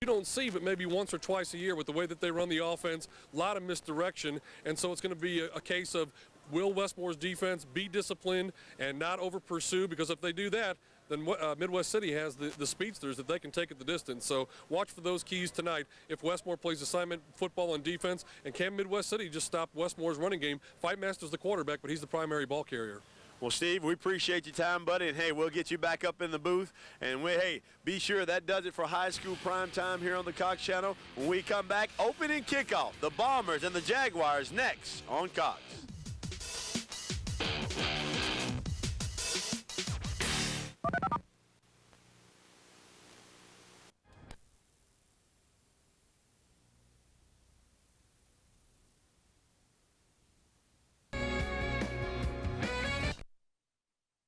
you don't see but maybe once or twice a year with the way that they run the offense, a lot of misdirection, and so it's going to be a case of will Westmoore's defense be disciplined and not over pursue, because if they do that, then Midwest City has the speedsters that they can take at the distance. So watch for those keys tonight if Westmoore plays assignment football and defense, and can Midwest City just stop Westmoore's running game? Fight Master's the quarterback, but he's the primary ball carrier. Well, Steve, we appreciate your time, buddy, and, hey, we'll get you back up in the booth. And, hey, be sure that does it for high school prime time here on the Cox Channel. When we come back, opening kickoff, the Bombers and the Jaguars next on Cox.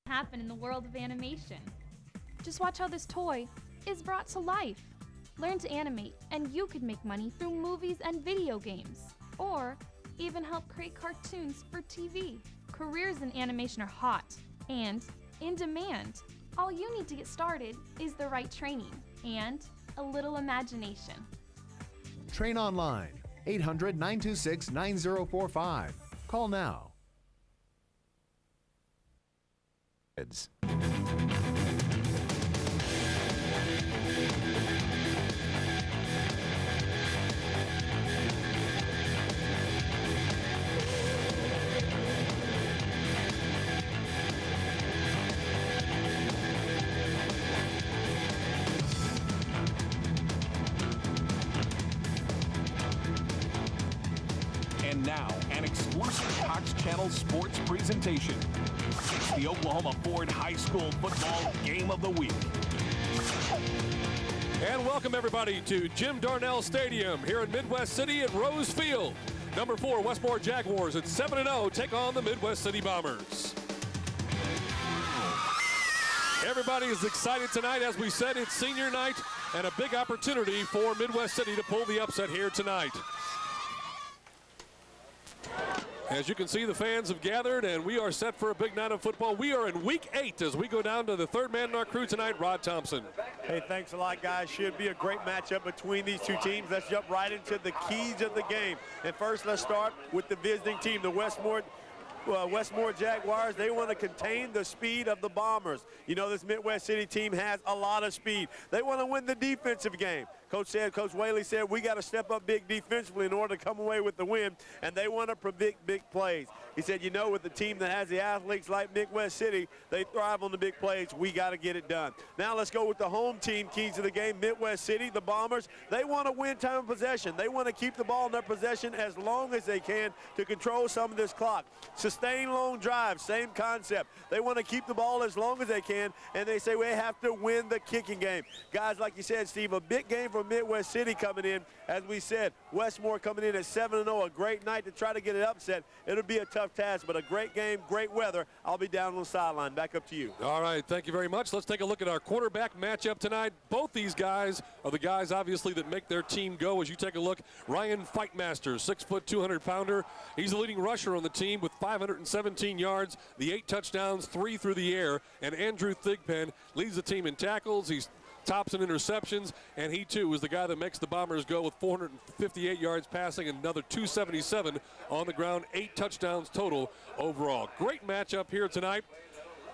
Happen in the world of animation. Just watch how this toy is brought to life. Learn to animate, and you could make money through movies and video games, or even help create cartoons for TV. Careers in animation are hot and in demand. All you need to get started is the right training and a little imagination. Train online, 800-926-9045. Call now. And now, an exclusive Cox Channel sports presentation. It's the Oklahoma Ford High School Football Game of the Week. And welcome everybody to Jim Darnell Stadium here in Midwest City at Rose Field. Number 4, Westmoore Jaguars at 7-0 take on the Midwest City Bombers. Everybody is excited tonight. As we said, it's senior night and a big opportunity for Midwest City to pull the upset here tonight. As you can see, the fans have gathered, and we are set for a big night of football. We are in week 8 as we go down to the third man in our crew tonight, Rod Thompson. Hey, thanks a lot, guys. Should be a great matchup between these two teams. Let's jump right into the keys of the game. And first, let's start with the visiting team, the Westmoore Jaguars. They want to contain the speed of the Bombers. You know, this Midwest City team has a lot of speed. They want to win the defensive game. Coach Whaley said we got to step up big defensively in order to come away with the win, and they want to predict big plays. He said, you know, with the team that has the athletes like Midwest City, they thrive on the big plays. We got to get it done. Now let's go with the home team keys to the game. Midwest City, the Bombers, they want to win time of possession. They want to keep the ball in their possession as long as they can to control some of this clock. Sustain long drives, same concept. They want to keep the ball as long as they can, and they say we have to win the kicking game. Guys, like you said, Steve, a big game for Midwest City coming in. As we said, Westmoore coming in at 7-0, a great night to try to get it upset. It'll be a tough task, but a great game, great weather. I'll be down on the sideline. Back up to you. All right, thank you very much. Let's take a look at our quarterback matchup tonight. Both these guys are the guys, obviously, that make their team go. As you take a look, Ryan Fightmaster, 6', 200-pounder. He's the leading rusher on the team with 517 yards, the 8 touchdowns, 3 through the air. And Andrew Thigpen leads the team in tackles. He's tops in interceptions, and he too is the guy that makes the Bombers go with 458 yards passing and another 277 on the ground, 8 touchdowns total overall. Great matchup here tonight.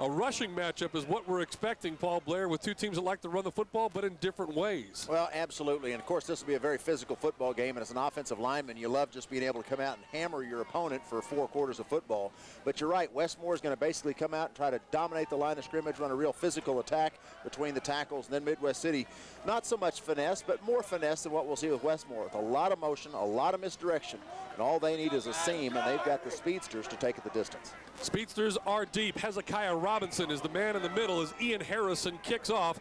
A rushing matchup is what we're expecting, Paul Blair, with two teams that like to run the football, but in different ways. Well, absolutely. And, of course, this will be a very physical football game. And as an offensive lineman, you love just being able to come out and hammer your opponent for 4 quarters of football. But you're right. Westmoore is going to basically come out and try to dominate the line of scrimmage, run a real physical attack between the tackles. And then Midwest City, not so much finesse, but more finesse than what we'll see with Westmoore. With a lot of motion, a lot of misdirection. And all they need is a seam, and they've got the speedsters to take it the distance. Speedsters are deep. Hezekiah Robinson is the man in the middle as Ian Harrison kicks off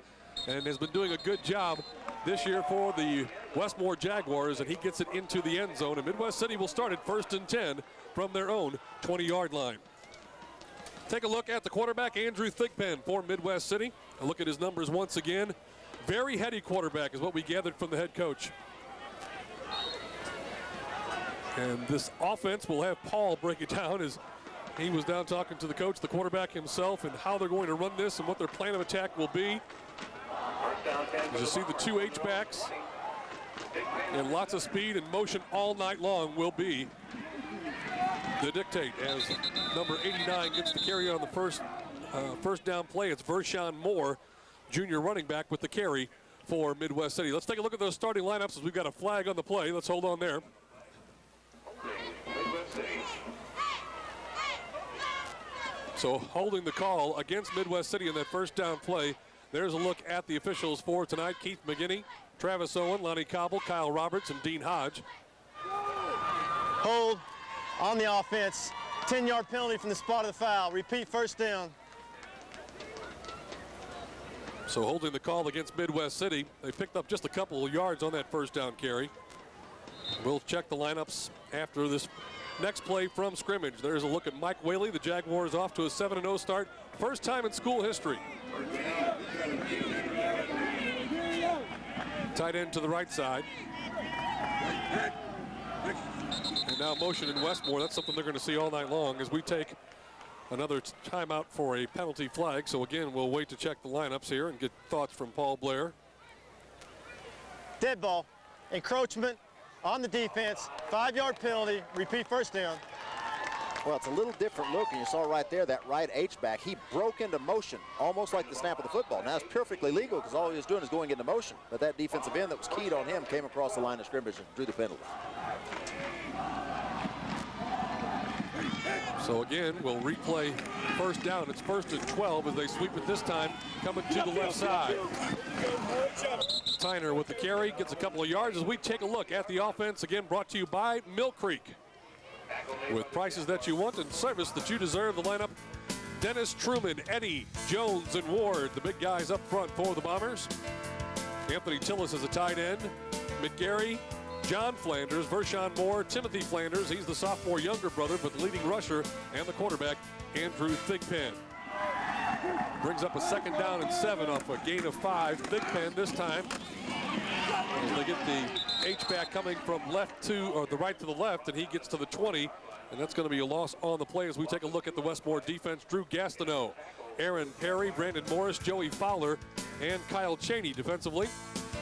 and has been doing a good job this year for the Westmoore Jaguars, and he gets it into the end zone. And Midwest City will start at 1st and 10 from their own 20-yard line. Take a look at the quarterback, Andrew Thigpen for Midwest City. A look at his numbers once again. Very heady quarterback is what we gathered from the head coach. And this offense, we'll have Paul break it down as he was down talking to the coach, the quarterback himself, and how they're going to run this and what their plan of attack will be. As you see the 2 H-backs, And lots of speed and motion all night long will be the dictate as number 89 gets the carry on the first down play. It's Vershawn Moore, junior running back, with the carry for Midwest City. Let's take a look at those starting lineups as we've got a flag on the play. Let's hold on there. So holding the call against Midwest City in that first down play. There's a look at the officials for tonight. Keith McGinney, Travis Owen, Lonnie Cobble, Kyle Roberts, and Dean Hodge. Hold on the offense. 10-yard penalty from the spot of the foul. Repeat, first down. So holding the call against Midwest City. They picked up just a couple of yards on that first down carry. We'll check the lineups after this next play from scrimmage. There's a look at Mike Whaley. The Jaguars off to a 7-0 start. First time in school history. Tight end to the right side. And now motion in Westmoore. That's something they're going to see all night long as we take another timeout for a penalty flag. So again, we'll wait to check the lineups here and get thoughts from Paul Blair. Dead ball. Encroachment on the defense. 5-yard penalty. Repeat, first down. Well, it's a little different look, and you saw right there that right H-back. He broke into motion, almost like the snap of the football. Now, it's perfectly legal because all he was doing is going into motion. But that defensive end that was keyed on him came across the line of scrimmage and drew the penalty. So again, we'll replay first down. It's 1st and 12 as they sweep it this time, coming to the left side. Tyner with the carry, gets a couple of yards as we take a look at the offense. Again, brought to you by Mill Creek. With prices that you want and service that you deserve, the lineup: Dennis Truman, Eddie, Jones, and Ward, the big guys up front for the Bombers. Anthony Tillis is a tight end. McGarry, John Flanders, Vershawn Moore, Timothy Flanders. He's the sophomore younger brother, but the leading rusher and the quarterback, Andrew Thigpen. Brings up a 2nd down and 7 off a gain of 5. Thigpen this time. As they get the H-back coming from left to, or the right to the left, and he gets to the 20, and that's going to be a loss on the play as we take a look at the Westmoore defense. Drew Gastineau, Aaron Perry, Brandon Morris, Joey Fowler, and Kyle Cheney defensively.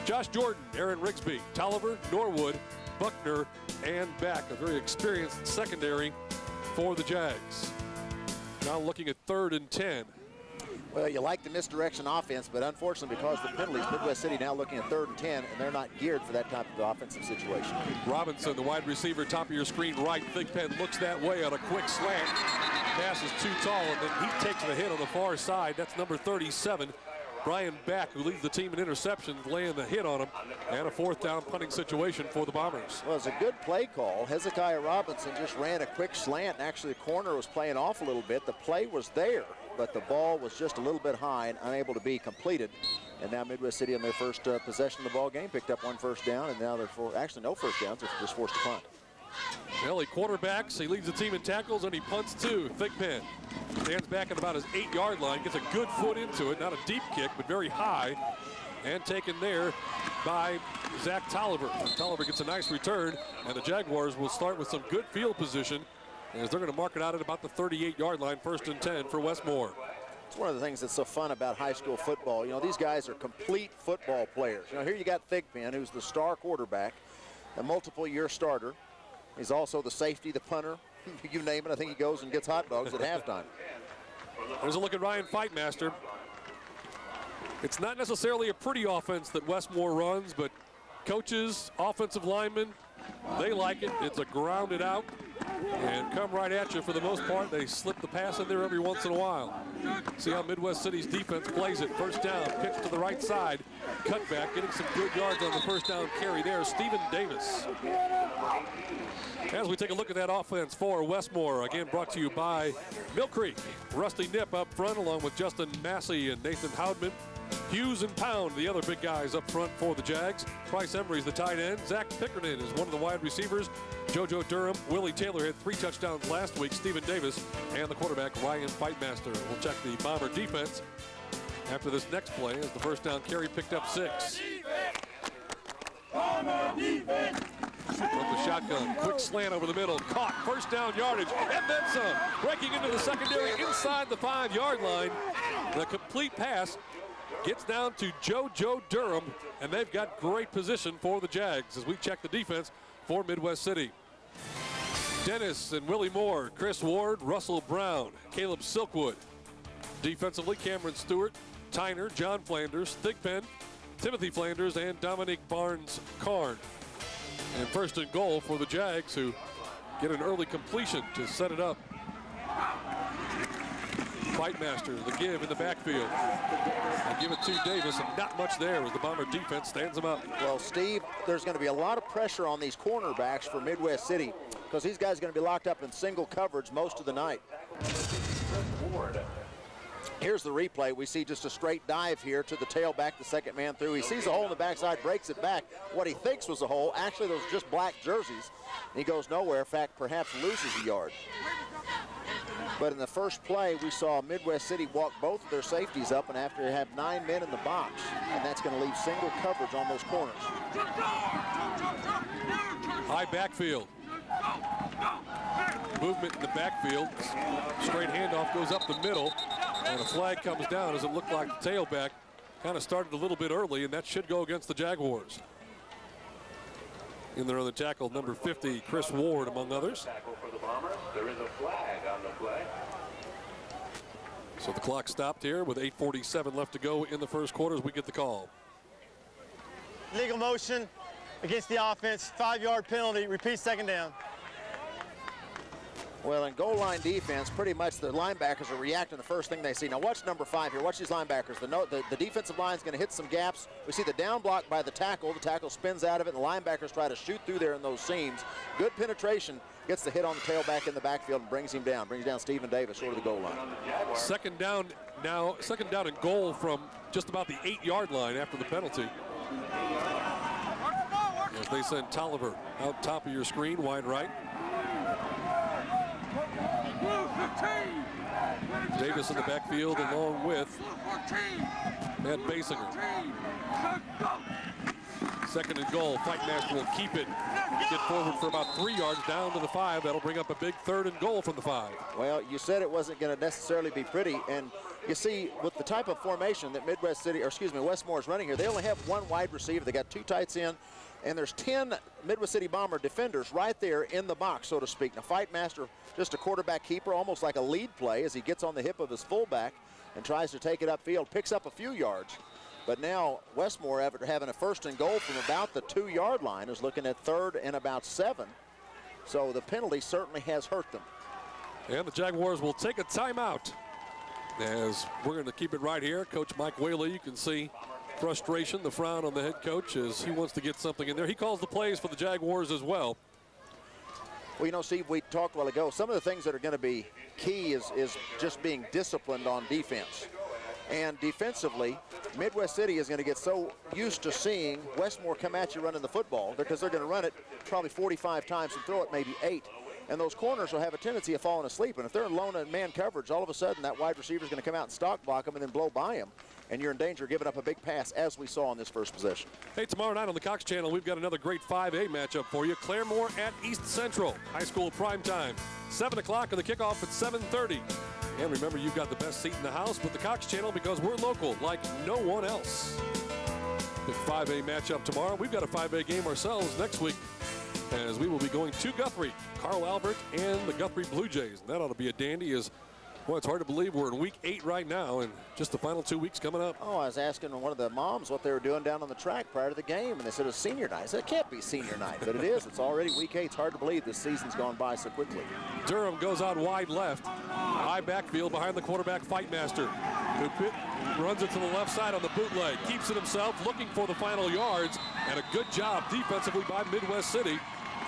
Josh Jordan, Aaron Rigsby, Tolliver, Norwood, Buckner, and Back. A very experienced secondary for the Jags. Now looking at 3rd and 10. Well, you like the misdirection offense, but unfortunately because of the penalties, Midwest City now looking at 3rd and 10, and they're not geared for that type of offensive situation. Robinson, the wide receiver, top of your screen right. Thigpen looks that way on a quick slant. Pass is too tall, and then he takes the hit on the far side. That's number 37. Brian Back, who leads the team in interceptions, laying the hit on him, and a 4th down punting situation for the Bombers. Well, it's a good play call. Hezekiah Robinson just ran a quick slant, and actually the corner was playing off a little bit. The play was there, but the ball was just a little bit high and unable to be completed. And now Midwest City on their first possession of the ball game picked up 1 first down, and now they're actually no first downs. They're just forced to punt. Well, he quarterbacks, he leads the team in tackles, and he punts too. Thigpen stands back at about his 8-yard line, gets a good foot into it, not a deep kick, but very high, and taken there by Zach Tolliver. Tolliver gets a nice return, and the Jaguars will start with some good field position as they're going to mark it out at about the 38-yard line, 1st and 10 for Westmoore. It's one of the things that's so fun about high school football. You know, these guys are complete football players. You know, here you got Thigpen, who's the star quarterback, a multiple-year starter. He's also the safety, the punter. You name it, I think he goes and gets hot dogs at halftime. There's a look at Ryan Fightmaster. It's not necessarily a pretty offense that Westmoore runs, but coaches, offensive linemen, they like it. It's a grounded out and come right at you for the most part. They slip the pass in there every once in a while. See how Midwest City's defense plays it. First down, pitch to the right side, cut back, getting some good yards on the first down carry there. Stephen Davis. As we take a look at that offense for Westmoore, again brought to you by Mill Creek. Rusty Nip up front along with Justin Massey and Nathan Houdman. Hughes and Pound, the other big guys up front for the Jags. Bryce Embry's the tight end. Zach Pickerton is one of the wide receivers. JoJo Durham, Willie Taylor had 3 touchdowns last week. Stephen Davis and the quarterback Ryan Fightmaster. We'll check the Bomber defense after this next play as the first down carry picked up 6. Bomber defense! From the shotgun, quick slant over the middle, caught, first down yardage, and then some. Breaking into the secondary inside the 5-yard line. The complete pass gets down to JoJo Durham, and they've got great position for the Jags as we check the defense for Midwest City. Dennis and Willie Moore, Chris Ward, Russell Brown, Caleb Silkwood. Defensively, Cameron Stewart, Tyner, John Flanders, Thigpen, Timothy Flanders, and Dominic Barnes-Karn. And first and goal for the Jags, who get an early completion to set it up. Fightmaster, the give in the backfield. They give it to Davis, and not much there as the Bomber defense stands him up. Well, Steve, there's going to be a lot of pressure on these cornerbacks for Midwest City because these guys are going to be locked up in single coverage most of the night. Here's the replay. We see just a straight dive here to the tailback, the second man through. He sees a hole in the backside, breaks it back. What he thinks was a hole, actually those are just black jerseys. And he goes nowhere. In fact, perhaps loses a yard. But in the first play, we saw Midwest City walk both of their safeties up, and after they have 9 men in the box, and that's going to leave single coverage on those corners. High backfield. Movement in the backfield. Straight handoff goes up the middle, and a flag comes down as it looked like the tailback kind of started a little bit early, and that should go against the Jaguars. In there on the tackle, number 50, Chris Ward, among others. There is a flag on the play. So the clock stopped here with 8:47 left to go in the first quarter as we get the call. Legal motion against the offense, 5-yard penalty, repeat second down. Well, in goal line defense, pretty much the linebackers are reacting to the first thing they see. Now watch number 5 here. Watch these linebackers. The defensive line is going to hit some gaps. We see the down block by the tackle. The tackle spins out of it, and the linebackers try to shoot through there in those seams. Good penetration. Gets the hit on the tailback in the backfield and brings him down. Brings down Stephen Davis short of the goal line. Second down now. Second down and goal from just about the 8-yard line after the penalty. As they send Tolliver out top of your screen, wide right. Davis in the backfield along with Matt Basinger. Second and goal. Fightmaster will keep it. Get forward for about 3 yards down to the 5. That'll bring up a big third and goal from the 5. Well, you said it wasn't going to necessarily be pretty, and you see with the type of formation that Westmoore is running here, they only have one wide receiver. They got 2 tights in, and there's 10 Midwest City Bomber defenders right there in the box, so to speak. Now, Fightmaster, just a quarterback keeper, almost like a lead play as he gets on the hip of his fullback and tries to take it upfield, picks up a few yards. But now Westmoore, after having a first and goal from about the 2-yard line, is looking at third and about 7. So the penalty certainly has hurt them. And the Jaguars will take a timeout. As we're going to keep it right here. Coach Mike Whaley, you can see frustration, the frown on the head coach as he wants to get something in there. He calls the plays for the Jaguars as well. Well, you know, Steve, we talked a while ago, some of the things that are going to be key is just being disciplined on defense. And defensively, Midwest City is going to get so used to seeing Westmoore come at you running the football because they're going to run it probably 45 times and throw it maybe 8. And those corners will have a tendency of falling asleep. And if they're in lone and man coverage, all of a sudden that wide receiver is going to come out and stock block them and then blow by him. And you're in danger of giving up a big pass, as we saw in this first possession. Hey, tomorrow night on the Cox Channel, we've got another great 5A matchup for you. Claremore at East Central. High school prime time. 7 o'clock and the kickoff at 7:30. And remember, you've got the best seat in the house with the Cox Channel because we're local like no one else. The 5A matchup tomorrow. We've got a 5A game ourselves next week as we will be going to Guthrie. Carl Albert and the Guthrie Blue Jays. And that ought to be a dandy as, well, it's hard to believe we're in week 8 right now and just the final 2 weeks coming up. Oh, I was asking one of the moms what they were doing down on the track prior to the game, and they said it was senior night. I said, it can't be senior night, but it is. It's already week 8. It's hard to believe this season's gone by so quickly. Durham goes out wide left. High backfield behind the quarterback, Fightmaster, who runs it to the left side on the bootleg. Keeps it himself, looking for the final yards, and a good job defensively by Midwest City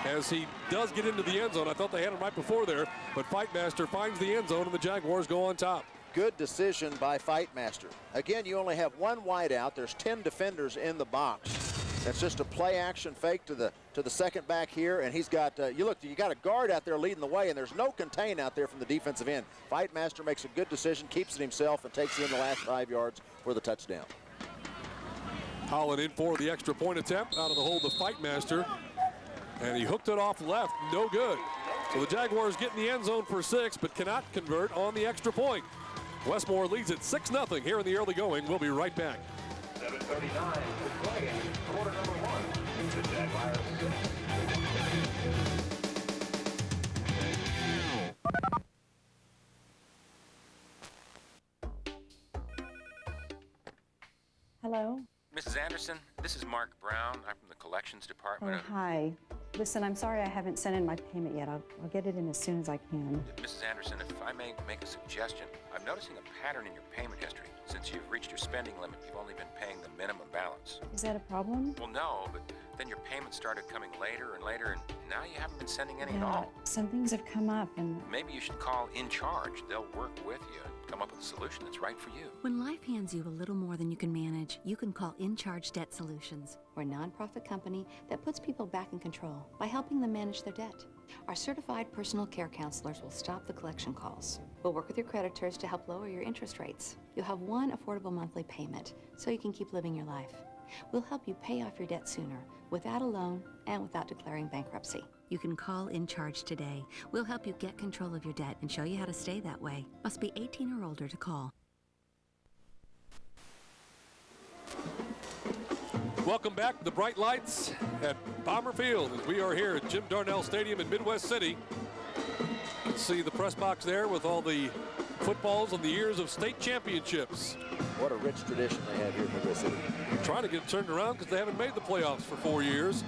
as he does get into the end zone. I thought they had him right before there, but Fightmaster finds the end zone, and the Jaguars go on top. Good decision by Fightmaster. Again, you only have one wide out. There's 10 defenders in the box. That's just a play action fake to the second back here, and he's got, you got a guard out there leading the way, and there's no contain out there from the defensive end. Fightmaster makes a good decision, keeps it himself, and takes it in the last 5 yards for the touchdown. Holland in for the extra point attempt out of the hold of Fightmaster. And he hooked it off left, no good. So the Jaguars get in the end zone for 6, but cannot convert on the extra point. Westmoore leads it 6-0 here in the early going. We'll be right back. 7:39 to play in quarter number one. The Jaguars. Hello? Mrs. Anderson, this is Mark Brown. I'm from the collections department. Oh, hi. Listen, I'm sorry I haven't sent in my payment yet. I'll get it in as soon as I can. Mrs. Anderson, if I may make a suggestion, I'm noticing a pattern in your payment history. Since you've reached your spending limit, you've only been paying the minimum balance. Is that a problem? Well, no, but then your payments started coming later and later, and now you haven't been sending any at Yeah, all. some things have come up, and Maybe you should call In Charge. They'll work with you and come up with a solution that's right for you. When life hands you a little more than you can manage, you can call In Charge Debt Solutions. We're a nonprofit company that puts people back in control by helping them manage their debt. Our certified personal care counselors will stop the collection calls. We'll work with your creditors to help lower your interest rates. You'll have one affordable monthly payment so you can keep living your life. We'll help you pay off your debt sooner, without a loan and without declaring bankruptcy. You can call In Charge today. We'll help you get control of your debt and show you how to stay that way. Must be 18 or older to call. Welcome back to the bright lights at Bomber Field as we are here at Jim Darnell Stadium in Midwest City. You can see the press box there with all the footballs on the years of state championships. What a rich tradition they have here in Midwest City. Trying to get it turned around because they haven't made the playoffs for 4 years.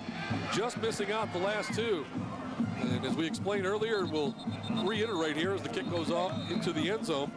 Just missing out the last two. And as we explained earlier, and we'll reiterate here as the kick goes off into the end zone,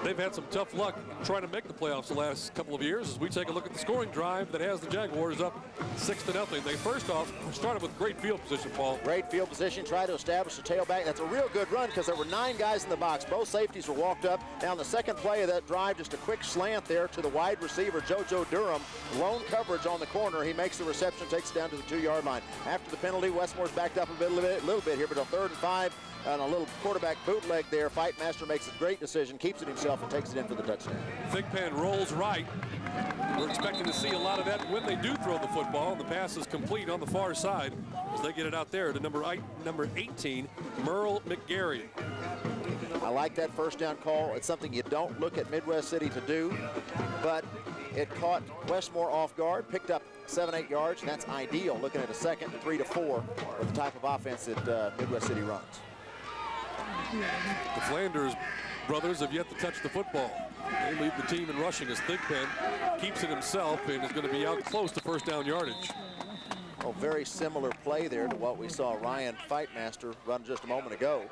they've had some tough luck trying to make the playoffs the last couple of years. As we take a look at the scoring drive that has the Jaguars up 6-0. They first off started with great field position, Paul. Great field position, try to establish the tailback. That's a real good run because there were 9 guys in the box. Both safeties were walked up. Now on the second play of that drive, just a quick slant there to the wide receiver, JoJo Durham. Lone coverage on the corner. He makes the reception, takes it down to the 2-yard line. After the penalty, Westmore's backed up a little bit here, but on 3rd and 5, on a little quarterback bootleg there, Fightmaster makes a great decision, keeps it himself, and takes it in for the touchdown. Thigpen rolls right. We're expecting to see a lot of that when they do throw the football, and the pass is complete on the far side as they get it out there to number 18, Merle McGarry. I like that first down call. It's something you don't look at Midwest City to do, but it caught Westmoore off guard, picked up 7-8 yards, and that's ideal looking at a second 3 to 4 with the type of offense that Midwest City runs. The Flanders brothers have yet to touch the football. They lead the team in rushing as Thigpen keeps it himself and is going to be out close to first down yardage. Oh, very similar play there to what we saw Ryan Fightmaster run just a moment ago.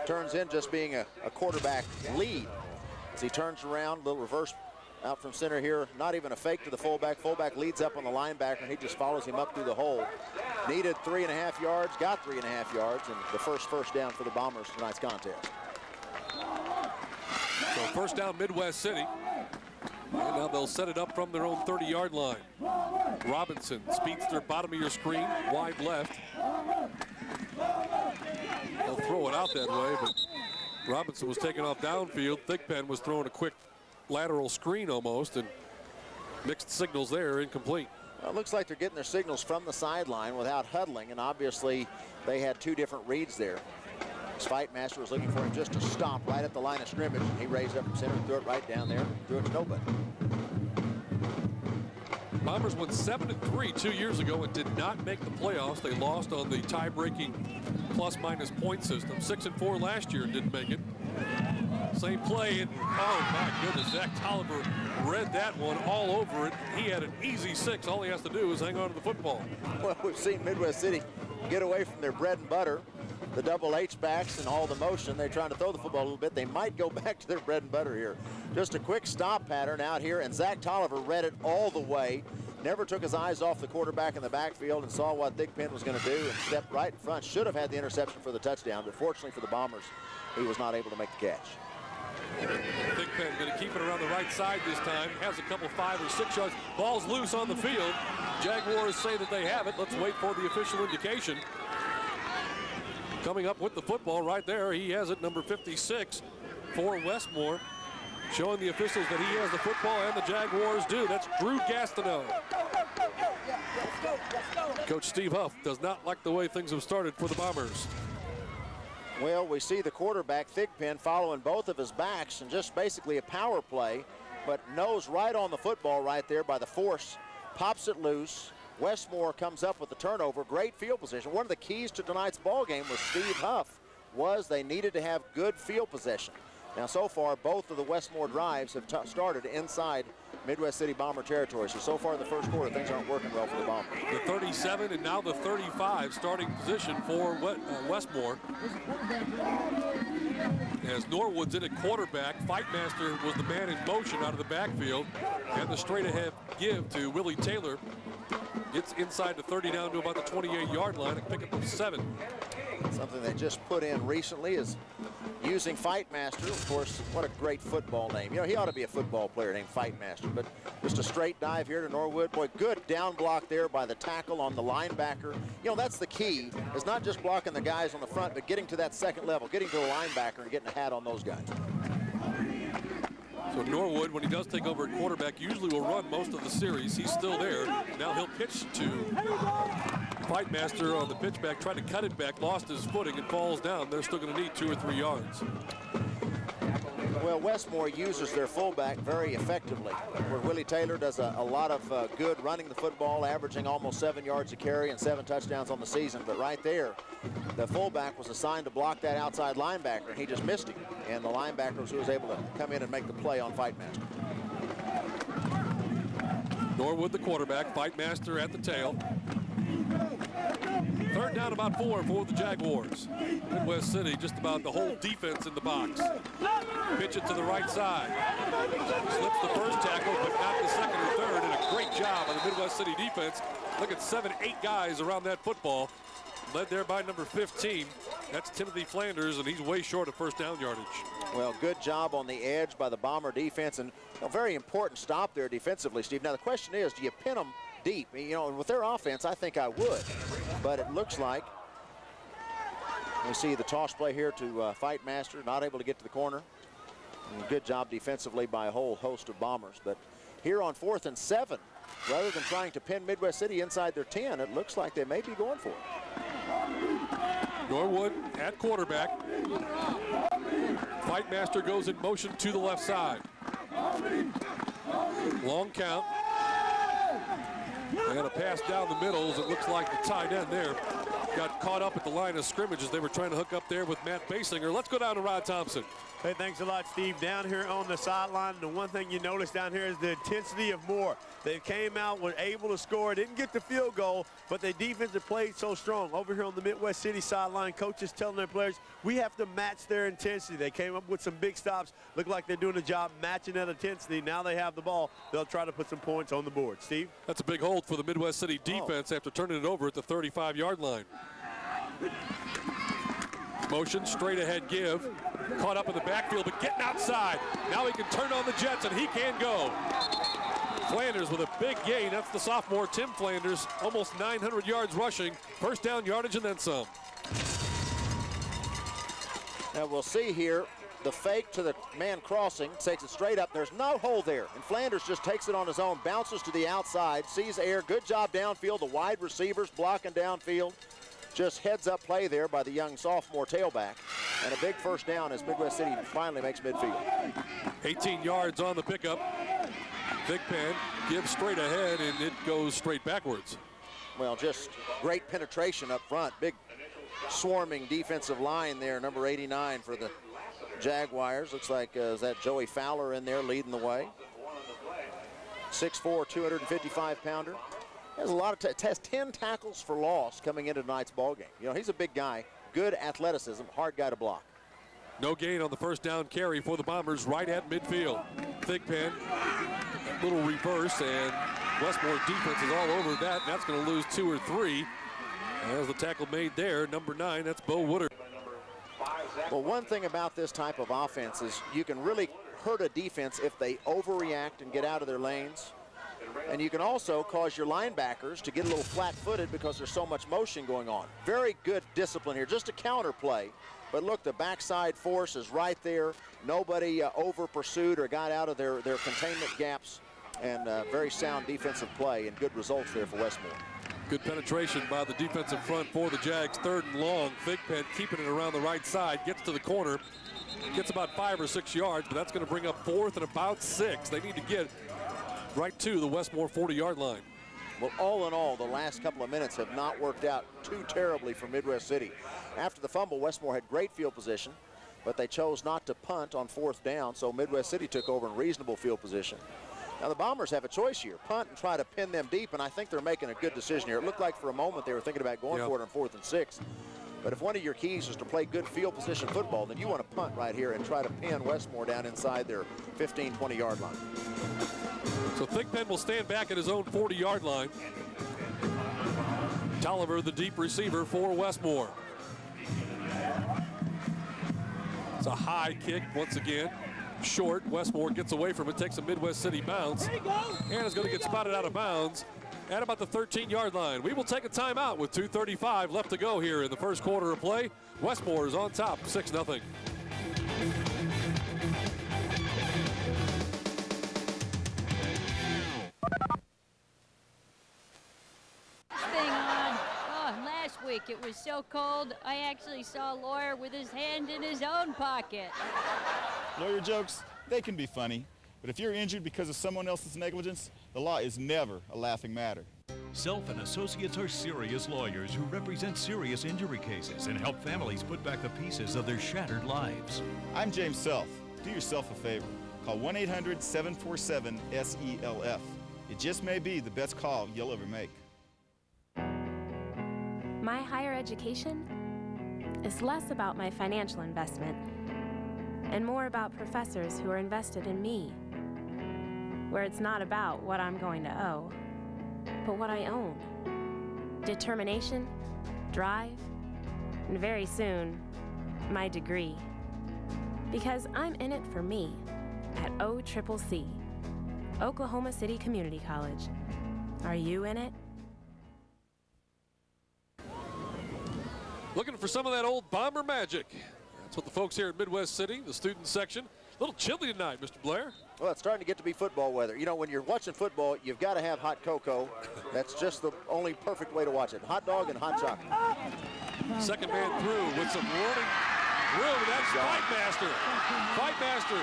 Turns in just being a quarterback lead. As he turns around, little reverse out from center here, not even a fake to the fullback. Fullback leads up on the linebacker, and he just follows him up through the hole. Needed 3.5 yards, got 3.5 yards, and the first down for the Bombers tonight's contest. So first down, Midwest City. And now they'll set it up from their own 30-yard line. Robinson, speedster, bottom of your screen, wide left. They'll throw it out that way, but Robinson was taken off downfield. Thigpen was throwing a quick lateral screen almost, and mixed signals there, incomplete. Well, it looks like they're getting their signals from the sideline without huddling, and obviously they had 2 different reads there. Fightmaster was looking for him just to stop right at the line of scrimmage, and he raised up from center and threw it right down there, threw it to nobody. Bombers went 7-3 2 years ago and did not make the playoffs. They lost on the tie-breaking plus-minus point system. 6-4 last year and didn't make it. Same play, and oh my goodness, Zach Tolliver read that one all over it. He had an easy 6. All he has to do is hang on to the football. Well, we've seen Midwest City get away from their bread and butter, the double H backs and all the motion. They're trying to throw the football a little bit. They might go back to their bread and butter here. Just a quick stop pattern out here, and Zach Tolliver read it all the way. Never took his eyes off the quarterback in the backfield and saw what Thigpen was going to do and stepped right in front. Should have had the interception for the touchdown, but fortunately for the Bombers, he was not able to make the catch. Thigpen going to keep it around the right side this time. Has a couple 5 or 6 yards. Ball's loose on the field. Jaguars say that they have it. Let's wait for the official indication. Coming up with the football right there, he has it, number 56 for Westmoore, showing the officials that he has the football and the Jaguars do. That's Drew Gastineau. Coach Steve Huff does not like the way things have started for the Bombers. Well, we see the quarterback, Thigpen, following both of his backs and just basically a power play, but nose right on the football right there by the force, pops it loose. Westmoore comes up with the turnover. Great field position. One of the keys to tonight's ball game was Steve Huff, was they needed to have good field possession. Now, so far, both of the Westmoore drives have started inside Midwest City Bomber territory. So far in the first quarter, things aren't working well for the Bombers. The 37 and now the 35 starting position for Westmoore. As Norwood's in at quarterback, Fightmaster was the man in motion out of the backfield. And the straight ahead give to Willie Taylor. Gets inside the 30 down to about the 28-yard line and pick up of 7. Something they just put in recently is using Fightmaster. Of course, what a great football name. You know, he ought to be a football player named Fightmaster, but just a straight dive here to Norwood. Boy, good down block there by the tackle on the linebacker. You know, that's the key, is not just blocking the guys on the front, but getting to that second level, getting to the linebacker and getting a hat on those guys. So Norwood, when he does take over at quarterback, usually will run most of the series. He's still there. Now he'll pitch to Fightmaster on the pitchback, tried to cut it back, lost his footing and falls down. They're still going to need 2 or 3 yards. Well, Westmoore uses their fullback very effectively, where Willie Taylor does a lot of good running the football, averaging almost 7 yards a carry and 7 touchdowns on the season. But right there, the fullback was assigned to block that outside linebacker, and he just missed him. And the linebacker was who was able to come in and make the play on Fightmaster. Norwood the quarterback, Fightmaster at the tail. 3rd down, about 4 for the Jaguars. Midwest City, just about the whole defense in the box. Pitch it to the right side. Slips the first tackle, but not the second or third, and a great job on the Midwest City defense. Look at 7, 8 guys around that football. Led there by number 15. That's Timothy Flanders, and he's way short of first down yardage. Well, good job on the edge by the Bomber defense, and a very important stop there defensively, Steve. Now, the question is, do you pin them deep? You know, with their offense, I think I would. But it looks like we see the toss play here to Fightmaster, not able to get to the corner. And good job defensively by a whole host of Bombers. But here on 4th and 7, rather than trying to pin Midwest City inside their 10, it looks like they may be going for it. Norwood at quarterback. Fightmaster goes in motion to the left side. Long count. And a pass down the middle. It looks like the tight end there got caught up at the line of scrimmage as they were trying to hook up there with Matt Basinger. Let's go down to Rod Thompson. Hey, thanks a lot, Steve. Down here on the sideline, the one thing you notice down here is the intensity of Moore. They came out, were able to score, didn't get the field goal, but their defense have played so strong. Over here on the Midwest City sideline, coaches telling their players, we have to match their intensity. They came up with some big stops. Look like they're doing a job matching that intensity. Now they have the ball. They'll try to put some points on the board. Steve? That's a big hold for the Midwest City defense after turning it over at the 35-yard line. Motion, straight ahead give. Caught up in the backfield, but getting outside. Now he can turn on the Jets, and he can go. Flanders with a big gain. That's the sophomore, Tim Flanders. Almost 900 yards rushing. First down yardage and then some. Now we'll see here the fake to the man crossing, takes it straight up. There's no hole there, and Flanders just takes it on his own, bounces to the outside, sees air. Good job downfield. The wide receivers blocking downfield. Just heads up play there by the young sophomore tailback. And a big first down as Midwest City finally makes midfield. 18 yards on the pickup. Thigpen gives straight ahead, and it goes straight backwards. Well, just great penetration up front. Big swarming defensive line there, number 89 for the Jaguars. Looks like is that Joey Fowler in there leading the way. 6'4", 255-pounder. Has a lot of has 10 tackles for loss coming into tonight's ball game. You know, he's a big guy, good athleticism, hard guy to block. No gain on the first down carry for the Bombers right at midfield. Thigpen, little reverse, and Westmoore defense is all over that. And that's going to lose 2 or 3. As the tackle made there, number 9, that's Bo Woodard. Well, one thing about this type of offense is you can really hurt a defense if they overreact and get out of their lanes. And you can also cause your linebackers to get a little flat-footed because there's so much motion going on. Very good discipline here, just a counter play. But look, the backside force is right there. Nobody over-pursued or got out of their containment gaps. And very sound defensive play and good results there for Westmoore. Good penetration by the defensive front for the Jags. 3rd and long. Thigpen keeping it around the right side. Gets to the corner. Gets about 5 or 6 yards, but that's going to bring up 4th and about 6. They need to get right to the Westmoore 40-yard line. Well, all in all, the last couple of minutes have not worked out too terribly for Midwest City. After the fumble, Westmoore had great field position, but they chose not to punt on 4th down, so Midwest City took over in reasonable field position. Now the Bombers have a choice here, punt and try to pin them deep, and I think they're making a good decision here. It looked like for a moment they were thinking about going for it on 4th and 6. But if one of your keys is to play good field position football, then you want to punt right here and try to pin Westmoore down inside their 15, 20-yard line. So Thigpen will stand back at his own 40-yard line. Tolliver, the deep receiver for Westmoore. It's a high kick once again. Short. Westmoore gets away from it, takes a Midwest City bounce, and is going to get spotted out of bounds at about the 13-yard line. We will take a timeout with 2:35 left to go here in the first quarter of play. Westmoore is on top, 6-0. Last week it was so cold, I actually saw a lawyer with his hand in his own pocket. Lawyer jokes, they can be funny, but if you're injured because of someone else's negligence, the law is never a laughing matter. Self and Associates are serious lawyers who represent serious injury cases and help families put back the pieces of their shattered lives. I'm James Self. Do yourself a favor. Call 1-800-747-SELF. It just may be the best call you'll ever make. My higher education is less about my financial investment and more about professors who are invested in me, where it's not about what I'm going to owe, but what I own. Determination, drive, and very soon, my degree. Because I'm in it for me at OCCC, Oklahoma City Community College. Are you in it? Looking for some of that old Bomber magic. That's what the folks here at Midwest City, the student section. A little chilly tonight, Mr. Blair. Well, it's starting to get to be football weather. You know, when you're watching football, you've got to have hot cocoa. That's just the only perfect way to watch it. Hot dog and hot chocolate. Second man through with some running room. That's Fightmaster. Fightmaster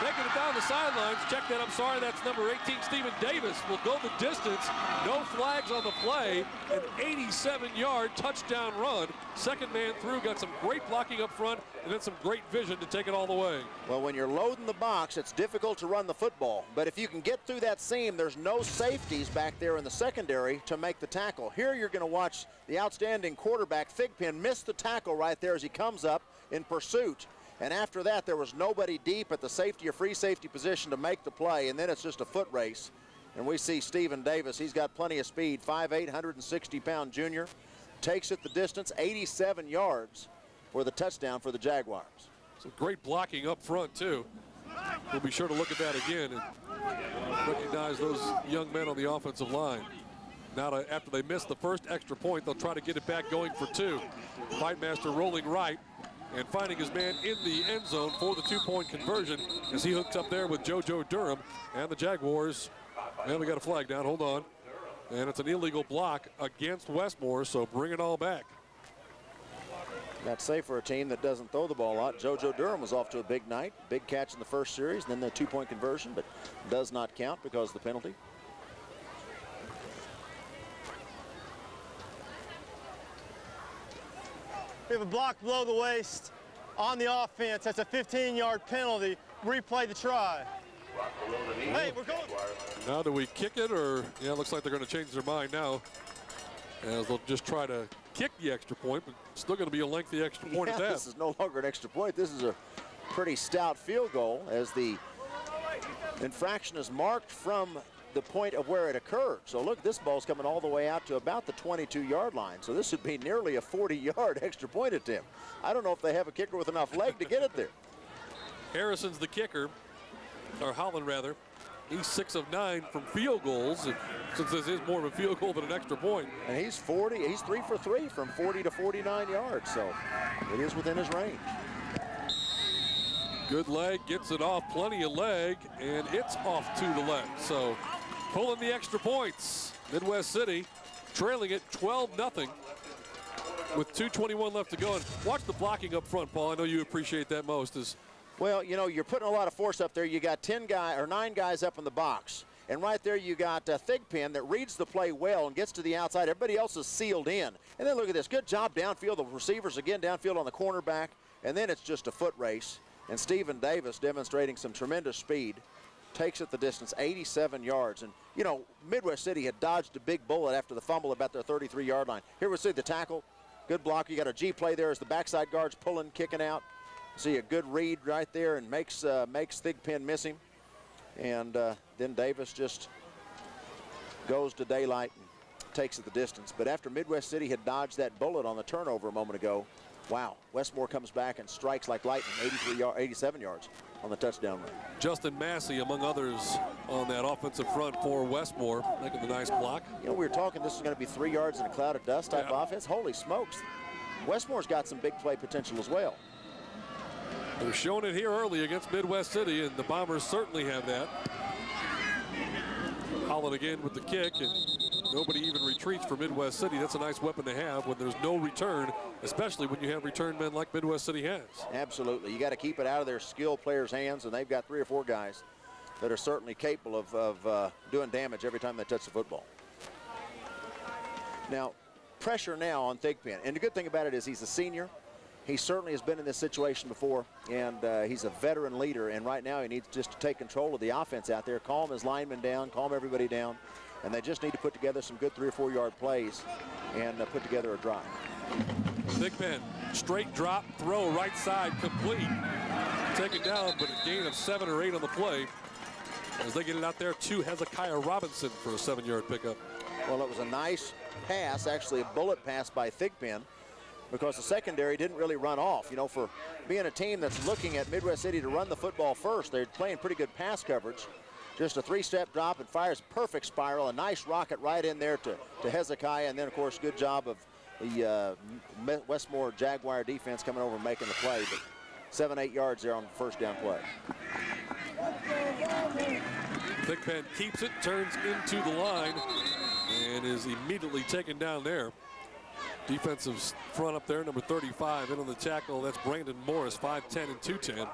taking it down the sidelines. Check that, I'm sorry, that's number 18, Stephen Davis, will go the distance. No flags on the play. An 87-yard touchdown run. Second man through, got some great blocking up front, and then some great vision to take it all the way. Well, when you're loading the box, it's difficult to run the football. But if you can get through that seam, there's no safeties back there in the secondary to make the tackle. Here you're going to watch the outstanding quarterback, Thigpen, miss the tackle right there as he comes up in pursuit. And after that, there was nobody deep at the safety or free safety position to make the play, and then it's just a foot race. And we see Stephen Davis. He's got plenty of speed, 5'8", 160-pound junior. Takes it the distance, 87 yards for the touchdown for the Jaguars. Some great blocking up front, too. We'll be sure to look at that again and recognize those young men on the offensive line. Now, after they miss the first extra point, they'll try to get it back going for 2. Fightmaster rolling right and finding his man in the end zone for the 2-point conversion as he hooks up there with JoJo Durham and the Jaguars. And we got a flag down, hold on. And it's an illegal block against Westmoore, so bring it all back. That's safe for a team that doesn't throw the ball a lot. JoJo Durham was off to a big night. Big catch in the first series, and then the 2-point conversion, but does not count because of the penalty. We have a block below the waist on the offense. That's a 15-yard penalty. Replay the try. Hey, we're going. Now do we kick it, or yeah, it looks like they're going to change their mind now, as they'll just try to kick the extra point, but still going to be a lengthy extra point at that. This is no longer an extra point. This is a pretty stout field goal as the infraction is marked from the point of where it occurred. So look, this ball's coming all the way out to about the 22-yard line. So this would be nearly a 40-yard extra point attempt. I don't know if they have a kicker with enough leg to get it there. Harrison's the kicker, or Holland rather. He's 6 of 9 from field goals, since this is more of a field goal than an extra point. And he's 3 for 3 from 40 to 49 yards, so it is within his range. Good leg, gets it off, plenty of leg, and it's off to the left. So pulling the extra points. Midwest City trailing it 12-0 with 2:21 left to go. And watch the blocking up front, Paul. I know you appreciate that most. Well, you know, you're putting a lot of force up there. You got 9 guys up in the box. And right there you got Thigpen that reads the play well and gets to the outside. Everybody else is sealed in. And then look at this. Good job downfield. The receivers again downfield on the cornerback. And then it's just a foot race. And Stephen Davis demonstrating some tremendous speed. Takes it the distance, 87 yards. And, you know, Midwest City had dodged a big bullet after the fumble about their 33-yard line. Here we see the tackle. Good block. You got a G play there as the backside guard's pulling, kicking out. See a good read right there and makes Thigpen miss him. And then Davis just goes to daylight and takes it the distance. But after Midwest City had dodged that bullet on the turnover a moment ago, wow, Westmoore comes back and strikes like lightning, 87 yards on the touchdown run. Justin Massey, among others, on that offensive front for Westmoore, making the nice block. You know, we were talking this is going to be 3 yards in a cloud of dust type offense. Holy smokes. Westmore's got some big play potential as well. They're showing it here early against Midwest City, and the Bombers certainly have that. Holland again with the kick, and nobody even retreats for Midwest City. That's a nice weapon to have when there's no return, especially when you have return men like Midwest City has. Absolutely. You got to keep it out of their skilled players' hands, and they've got 3 or 4 guys that are certainly capable of doing damage every time they touch the football. Now, pressure now on Thigpen. And the good thing about it is he's a senior. He certainly has been in this situation before, and he's a veteran leader. And right now he needs just to take control of the offense out there, calm his linemen down, calm everybody down. And they just need to put together some good 3 or 4 yard plays and put together a drive. Thigpen, straight drop, throw, right side, complete. Taken down, but a gain of 7 or 8 on the play. As they get it out there to Hezekiah Robinson for a 7-yard pickup. Well, it was a nice pass, actually a bullet pass by Thigpen, because the secondary didn't really run off. You know, for being a team that's looking at Midwest City to run the football first, they're playing pretty good pass coverage. Just a 3-step drop and fires a perfect spiral, a nice rocket right in there to Hezekiah, and then, of course, good job of the Westmoore Jaguar defense coming over and making the play. But 7-8 yards there on the first down play. Thigpen keeps it, turns into the line, and is immediately taken down there. Defensive front up there, number 35, in on the tackle. That's Brandon Morris, 5'10" and 210.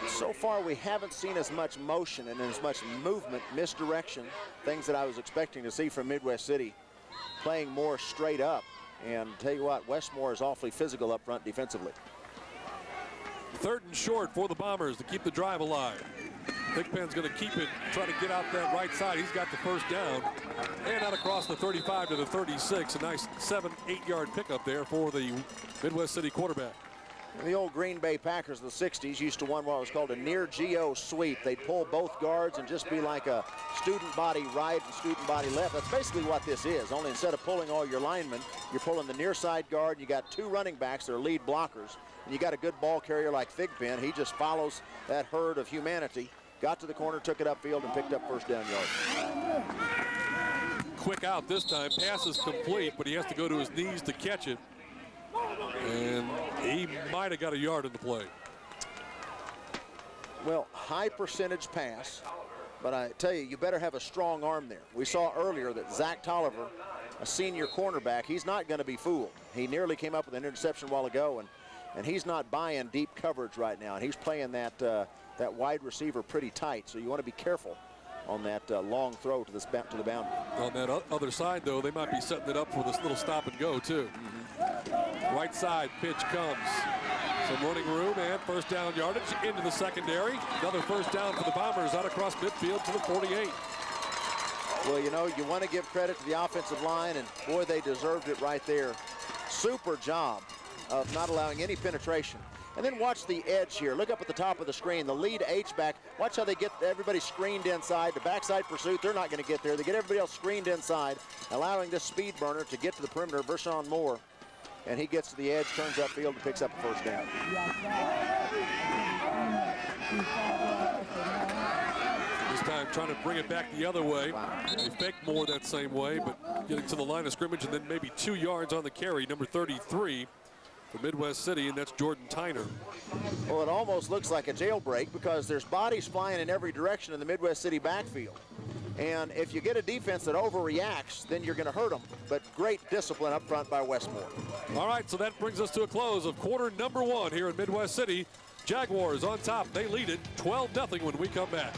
So far, we haven't seen as much motion and as much movement, misdirection, things that I was expecting to see from Midwest City, playing more straight up. And tell you what, Westmoore is awfully physical up front defensively. 3rd and short for the Bombers to keep the drive alive. Thigpen's going to keep it, try to get out that right side. He's got the first down. And out across the 35 to the 36. A nice 7-8 yard pickup there for the Midwest City quarterback. The old Green Bay Packers of the 60s used to run what was called a near geo sweep. They'd pull both guards and just be like a student body right and student body left. That's basically what this is, only instead of pulling all your linemen, you're pulling the near side guard. You got 2 running backs that are lead blockers. And you got a good ball carrier like Thigpen. He just follows that herd of humanity. Got to the corner, took it upfield, and picked up first down yard. Quick out this time. Pass is complete, but he has to go to his knees to catch it. And he might have got a yard in the play. Well, high percentage pass, but I tell you, you better have a strong arm there. We saw earlier that Zach Tolliver, a senior cornerback, he's not going to be fooled. He nearly came up with an interception a while ago, and he's not buying deep coverage right now. And he's playing that wide receiver pretty tight, so you want to be careful on that long throw to the boundary. On that other side, though, they might be setting it up for this little stop and go, too. Right side pitch comes. Some running room and first down yardage into the secondary. Another first down for the Bombers out across midfield to the 48. Well, you know, you want to give credit to the offensive line, and boy, they deserved it right there. Super job of not allowing any penetration. And then watch the edge here. Look up at the top of the screen. The lead H-back. Watch how they get everybody screened inside. The backside pursuit, they're not going to get there. They get everybody else screened inside, allowing this speed burner to get to the perimeter, Vershawn Moore. And he gets to the edge, turns upfield, and picks up a first down. This time trying to bring it back the other way. They fake Moore that same way, but getting to the line of scrimmage and then maybe 2 yards on the carry, number 33. For Midwest City, and that's Jordan Tyner. Well, it almost looks like a jailbreak because there's bodies flying in every direction in the Midwest City backfield. And if you get a defense that overreacts, then you're going to hurt them. But great discipline up front by Westmoore. All right, so that brings us to a close of quarter number 1 here in Midwest City. Jaguars on top. They lead it 12-0 when we come back.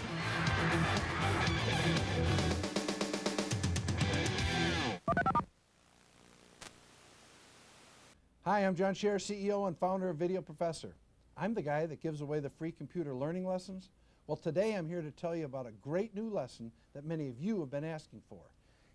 Hi, I'm John Scher, CEO and founder of Video Professor. I'm the guy that gives away the free computer learning lessons. Well, today I'm here to tell you about a great new lesson that many of you have been asking for.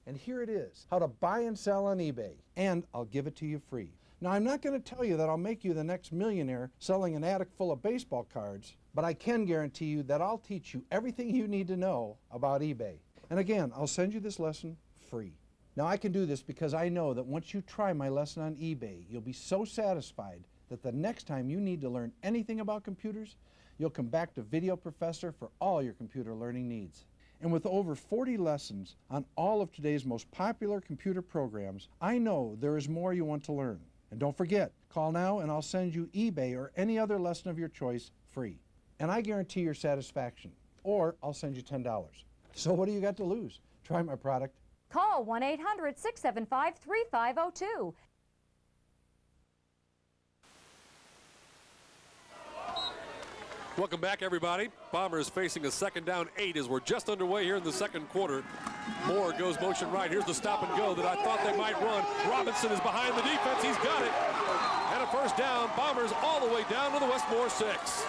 And here it is, how to buy and sell on eBay. And I'll give it to you free. Now, I'm not going to tell you that I'll make you the next millionaire selling an attic full of baseball cards, but I can guarantee you that I'll teach you everything you need to know about eBay. And again, I'll send you this lesson free. Now, I can do this because I know that once you try my lesson on eBay, you'll be so satisfied that the next time you need to learn anything about computers, you'll come back to Video Professor for all your computer learning needs. And with over 40 lessons on all of today's most popular computer programs, I know there is more you want to learn. And don't forget, call now and I'll send you eBay or any other lesson of your choice free. And I guarantee your satisfaction, or I'll send you $10. So what do you got to lose? Try my product. Call 1-800-675-3502. Welcome back, everybody. Bombers facing a 2nd down 8 as we're just underway here in the 2nd quarter. Moore goes motion right. Here's the stop and go that I thought they might run. Robinson is behind the defense. He's got it. And a 1st down. Bombers all the way down to the Westmoore 6.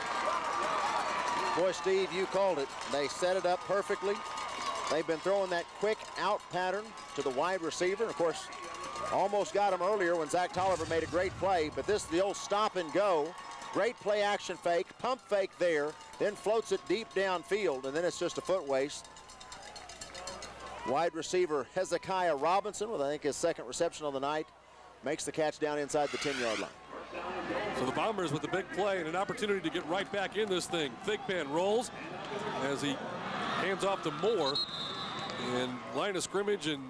Boy, Steve, you called it. They set it up perfectly. They've been throwing that quick out pattern to the wide receiver. Of course, almost got him earlier when Zach Tolliver made a great play, but this is the old stop and go. Great play action fake, pump fake there, then floats it deep downfield, and then it's just a foot waste. Wide receiver Hezekiah Robinson, with I think his 2nd reception of the night, makes the catch down inside the 10-yard line. So the Bombers with the big play and an opportunity to get right back in this thing. Thigpen rolls as he hands off to Moore, and line of scrimmage, and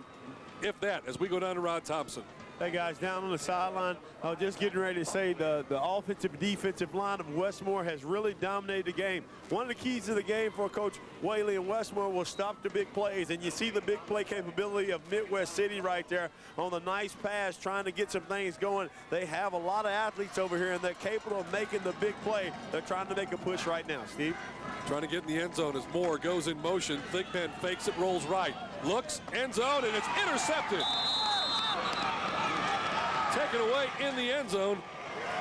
if that, as we go down to Rod Thompson. Hey guys, down on the sideline, I was just getting ready to say the offensive defensive line of Westmoore has really dominated the game. One of the keys to the game for Coach Whaley and Westmoore will stop the big plays, and you see the big play capability of Midwest City right there on the nice pass, trying to get some things going. They have a lot of athletes over here, and they're capable of making the big play. They're trying to make a push right now, Steve. Trying to get in the end zone as Moore goes in motion. Thigpen fakes it, rolls right, looks, end zone, and it's intercepted. Taken away in the end zone.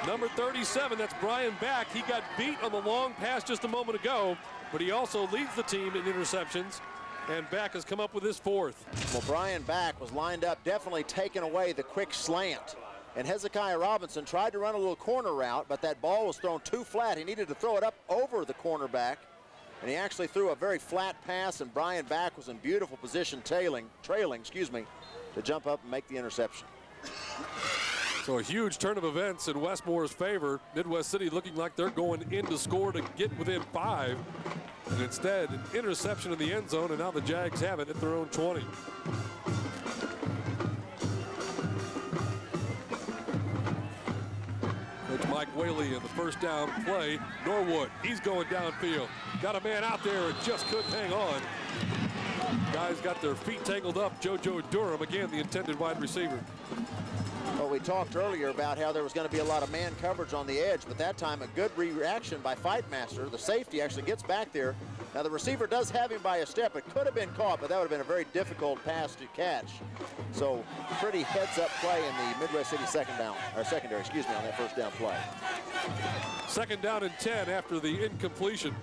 Number 37, that's Brian Back. He got beat on the long pass just a moment ago, but he also leads the team in interceptions, and Back has come up with his 4th. Well, Brian Back was lined up, definitely taking away the quick slant. And Hezekiah Robinson tried to run a little corner route, but that ball was thrown too flat. He needed to throw it up over the cornerback, and he actually threw a very flat pass, and Brian Back was in beautiful position trailing, to jump up and make the interception. So a huge turn of events in Westmoore's favor. Midwest City looking like they're going in to score to get within 5. And instead, an interception in the end zone, and now the Jags have it at their own 20. Coach Mike Whaley in the 1st down play. Norwood, he's going downfield. Got a man out there and just couldn't hang on. Guys got their feet tangled up. JoJo Durham, again, the intended wide receiver. Well, we talked earlier about how there was going to be a lot of man coverage on the edge, but that time a good reaction by Fightmaster. The safety actually gets back there. Now the receiver does have him by a step. It could have been caught, but that would have been a very difficult pass to catch. So pretty heads-up play in the Midwest City secondary, on that 1st down play. 2nd down and 10 after the incompletion.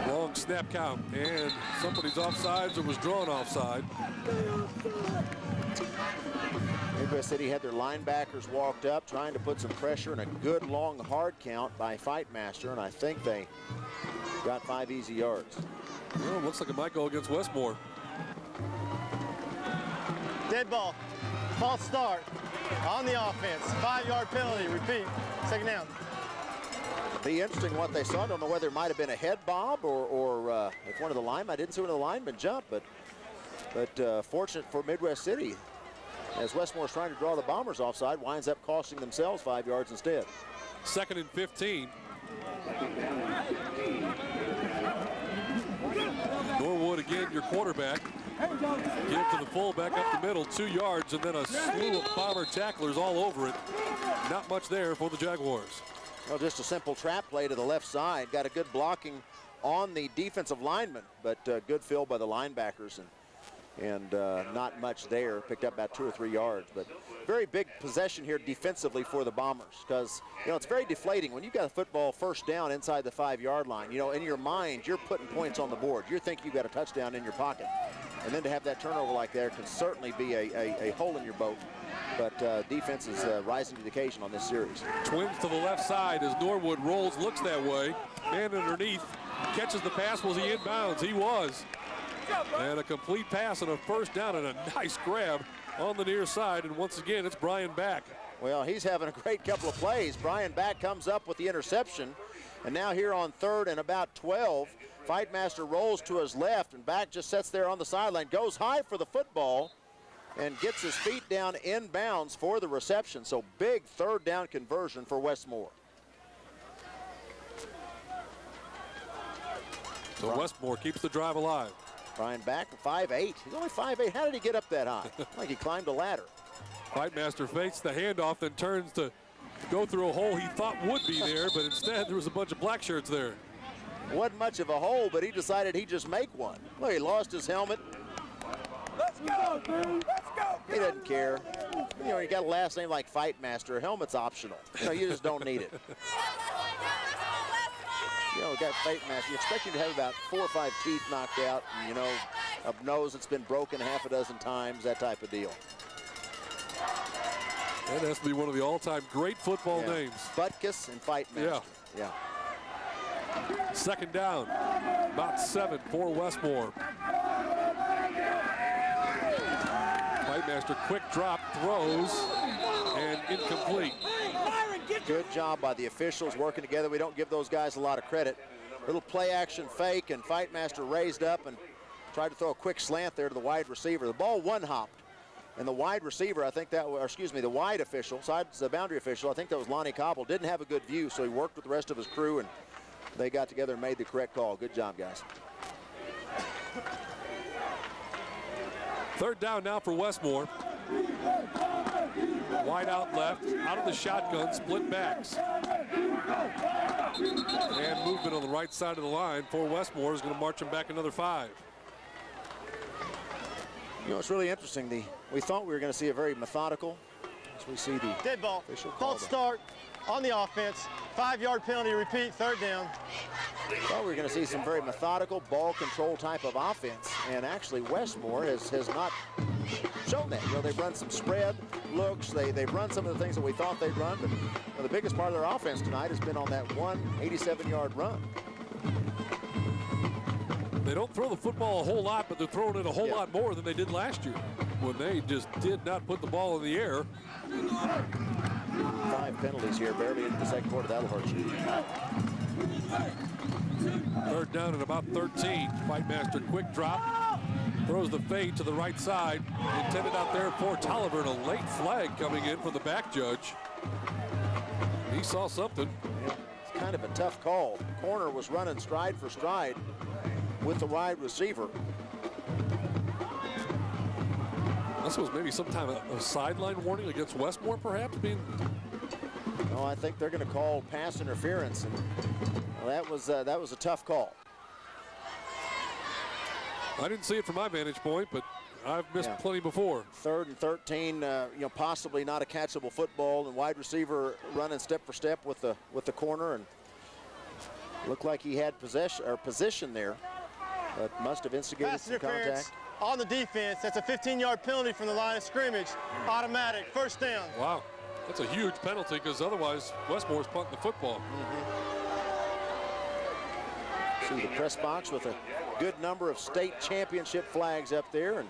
Long snap count, and somebody's offsides or was drawn offside. Midwest City had their linebackers walked up, trying to put some pressure, and a good long hard count by Fightmaster, and I think they got 5 easy yards. Well, looks like it might go against Westmoore. Dead ball. False start on the offense. 5-yard penalty. Repeat. 2nd down. Be interesting what they saw. I don't know whether it might have been a head bob or if one of the linemen. I didn't see one of the linemen jump, but fortunate for Midwest City, as Westmore's trying to draw the Bombers offside, winds up costing themselves 5 yards instead. 2nd and 15. Norwood again, your quarterback. Give to the fullback up the middle, 2 yards, and then a slew of Bomber tacklers all over it. Not much there for the Jaguars. Well, just a simple trap play to the left side. Got a good blocking on the defensive lineman, but good fill by the linebackers, and not much there. Picked up about 2 or 3 yards, but very big possession here defensively for the Bombers, because it's very deflating when you've got a football first down inside the 5-yard line. In your mind, you're putting points on the board. You think you've got a touchdown in your pocket, and then to have that turnover like that can certainly be a hole in your boat. But defense is rising to the occasion on this series. Twins to the left side as Norwood rolls, looks that way, and underneath, catches the pass. Was he inbounds? He was. And a complete pass and a first down and a nice grab on the near side. And once again, it's Brian Back. Well, he's having a great couple of plays. Brian Back comes up with the interception. And now here on 3rd and about 12, Fightmaster rolls to his left, and Back just sits there on the sideline, goes high for the football, and gets his feet down inbounds for the reception. So big 3rd down conversion for Westmoore. So Westmoore keeps the drive alive. Brian Back, 5'8". He's only 5'8". How did he get up that high? Like he climbed a ladder. Fightmaster fakes the handoff, then turns to go through a hole he thought would be there, but instead there was a bunch of black shirts there. Wasn't much of a hole, but he decided he'd just make one. Well, he lost his helmet. Let's go, dude. Let's go. He doesn't care. You got a last name like Fightmaster. A helmet's optional. You just don't need it. Got Fightmaster. You expect him to have about 4 or 5 teeth knocked out, and, a nose that's been broken half a dozen times, that type of deal. That has to be one of the all-time great football names. Butkus and Fightmaster. Yeah. 2nd down, about 7 for Westmoore. Fightmaster, quick drop, throws, and incomplete. Good job by the officials working together. We don't give those guys a lot of credit. Little play-action fake, and Fightmaster raised up and tried to throw a quick slant there to the wide receiver. The ball one-hopped, and the wide receiver, the wide official, the boundary official, I think that was Lonnie Cobble, didn't have a good view, so he worked with the rest of his crew, and they got together and made the correct call. Good job, guys. 3rd down now for Westmoore. Wide out left, out of the shotgun, split backs. And movement on the right side of the line for Westmoore is going to march him back another 5. It's really interesting. We thought we were going to see a very methodical, as we see the dead ball. False start on the offense. 5-yard penalty, repeat, 3rd down. Well, we're going to see some very methodical ball control type of offense, and actually Westmoore has not shown that. They've run some spread looks. They've run some of the things that we thought they'd run, but the biggest part of their offense tonight has been on that one 87-yard run. They don't throw the football a whole lot, but they're throwing it a whole lot more than they did last year when they just did not put the ball in the air. 5 penalties here, barely into the 2nd quarter. That'll hurt you. 3rd down and about 13. Fightmaster, quick drop. Throws the fade to the right side. Intended out there for Tolliver, and a late flag coming in from the back judge. He saw something. It's kind of a tough call. The corner was running stride for stride with the wide receiver. This was maybe some kind of a sideline warning against Westmoore, perhaps? No, I think they're going to call pass interference, and that was a tough call. I didn't see it from my vantage point, but I've missed plenty before. 3rd and 13, possibly not a catchable football, and wide receiver running step for step with the corner, and looked like he had position there, but must have instigated some contact. On the defense, that's a 15-yard penalty from the line of scrimmage. Automatic, 1st down. Wow, that's a huge penalty because otherwise Westmoore's punting the football. See the press box with a good number of state championship flags up there, and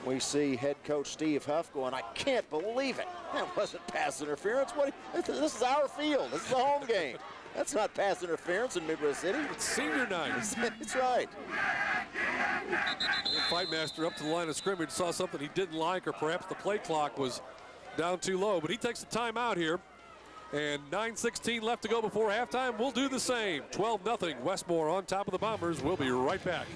we see head coach Steve Huff going, I can't believe it. That wasn't pass interference. This is our field. This is a home game. That's not pass interference in Midwest City. It's senior night. That's right. Fightmaster up to the line of scrimmage, saw something he didn't like, or perhaps the play clock was down too low, but he takes the timeout here. And 9:16 left to go before halftime. We'll do the same. 12-0 Westmoore on top of the Bombers. We'll be right back.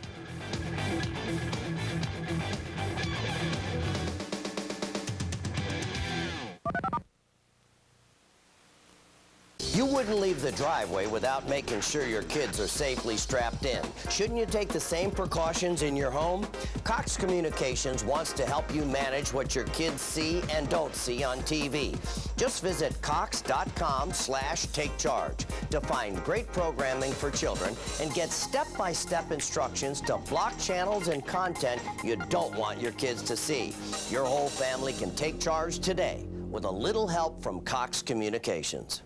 You wouldn't leave the driveway without making sure your kids are safely strapped in. Shouldn't you take the same precautions in your home? Cox Communications wants to help you manage what your kids see and don't see on TV. Just visit cox.com/takecharge to find great programming for children and get step-by-step instructions to block channels and content you don't want your kids to see. Your whole family can take charge today with a little help from Cox Communications.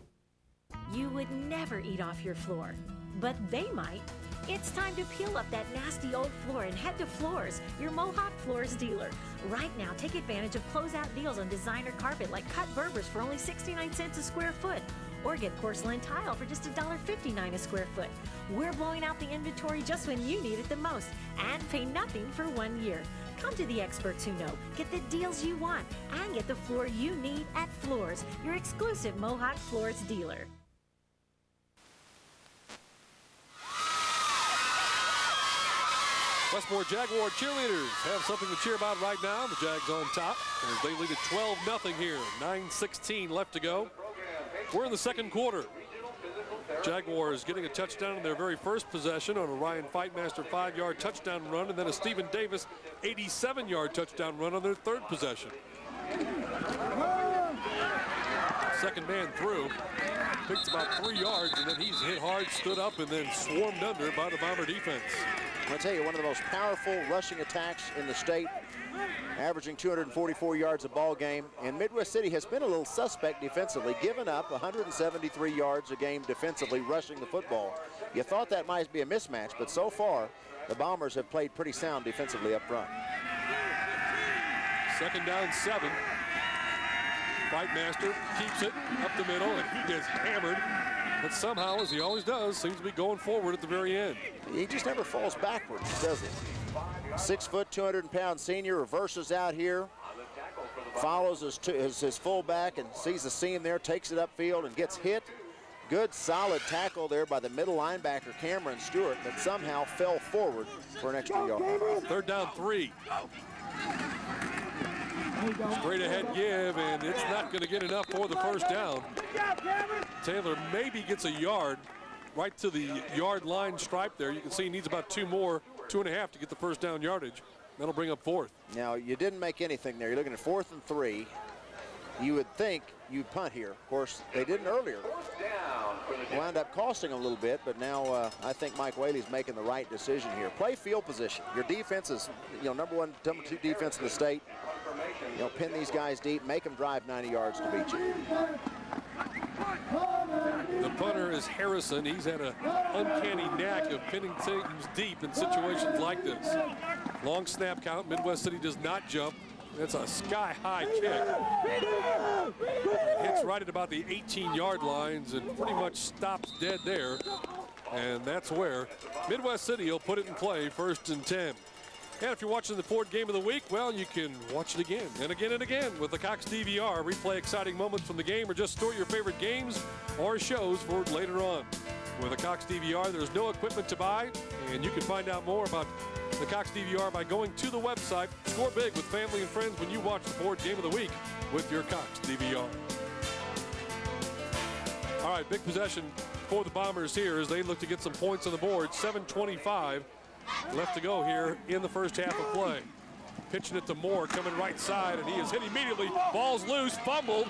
You would never eat off your floor, but they might. It's time to peel up that nasty old floor and head to Floors, your Mohawk Floors dealer. Right now, take advantage of closeout deals on designer carpet like cut Berbers for only 69 cents a square foot. Or get porcelain tile for just $1.59 a square foot. We're blowing out the inventory just when you need it the most and pay nothing for 1 year. Come to the experts who know, get the deals you want, and get the floor you need at Floors, your exclusive Mohawk Floors dealer. Westmoore Jaguar cheerleaders have something to cheer about right now. The Jags on top as they lead at 12-0 here. 9:16 left to go. We're in the second quarter. Jaguars getting a touchdown in their very first possession on a Ryan Fightmaster 5-yard touchdown run, and then a Stephen Davis 87-yard touchdown run on their third possession. Second man through. Picked about 3 yards, and then he's hit hard, stood up, and then swarmed under by the Bomber defense. I'll tell you, one of the most powerful rushing attacks in the state, averaging 244 yards a ball game. And Midwest City has been a little suspect defensively, giving up 173 yards a game defensively, rushing the football. You thought that might be a mismatch, but so far, the Bombers have played pretty sound defensively up front. Second down 7. Fightmaster keeps it up the middle, and he gets hammered. But somehow, as he always does, seems to be going forward at the very end. He just never falls backwards, does he? 6 foot, 200-pound senior, reverses out here, follows his fullback and sees the seam there, takes it upfield and gets hit. Good solid tackle there by the middle linebacker, Cameron Stewart, but somehow fell forward for an extra yard. Third down 3. Straight ahead give, and it's not going to get enough for the first down. Taylor maybe gets a yard right to the yard line stripe there. You can see he needs about 2.5 to get the first down yardage. That'll bring up fourth. Now, you didn't make anything there. You're looking at 4th and 3. You would think you'd punt here. Of course, they didn't earlier. Wound up costing a little bit, but now I think Mike Whaley's making the right decision here. Play field position. Your defense is, number 1, number 2 defense in the state. Pin these guys deep, make them drive 90 yards to beat you. The punter is Harrison. He's had an uncanny knack of pinning teams deep in situations like this. Long snap count. Midwest City does not jump. It's a sky-high kick. It hits right at about the 18-yard lines and pretty much stops dead there. And that's where Midwest City will put it in play, 1st and 10. And if you're watching the Ford Game of the Week, well, you can watch it again and again and again with the Cox DVR. Replay exciting moments from the game or just store your favorite games or shows for later on. With the Cox DVR, there's no equipment to buy, and you can find out more about the Cox DVR by going to the website. Score big with family and friends when you watch the Ford Game of the Week with your Cox DVR. All right, big possession for the Bombers here as they look to get some points on the board. 7:25 left to go here in the first half of play. Pitching it to Moore, coming right side, and he is hit immediately. Ball's loose, fumbled.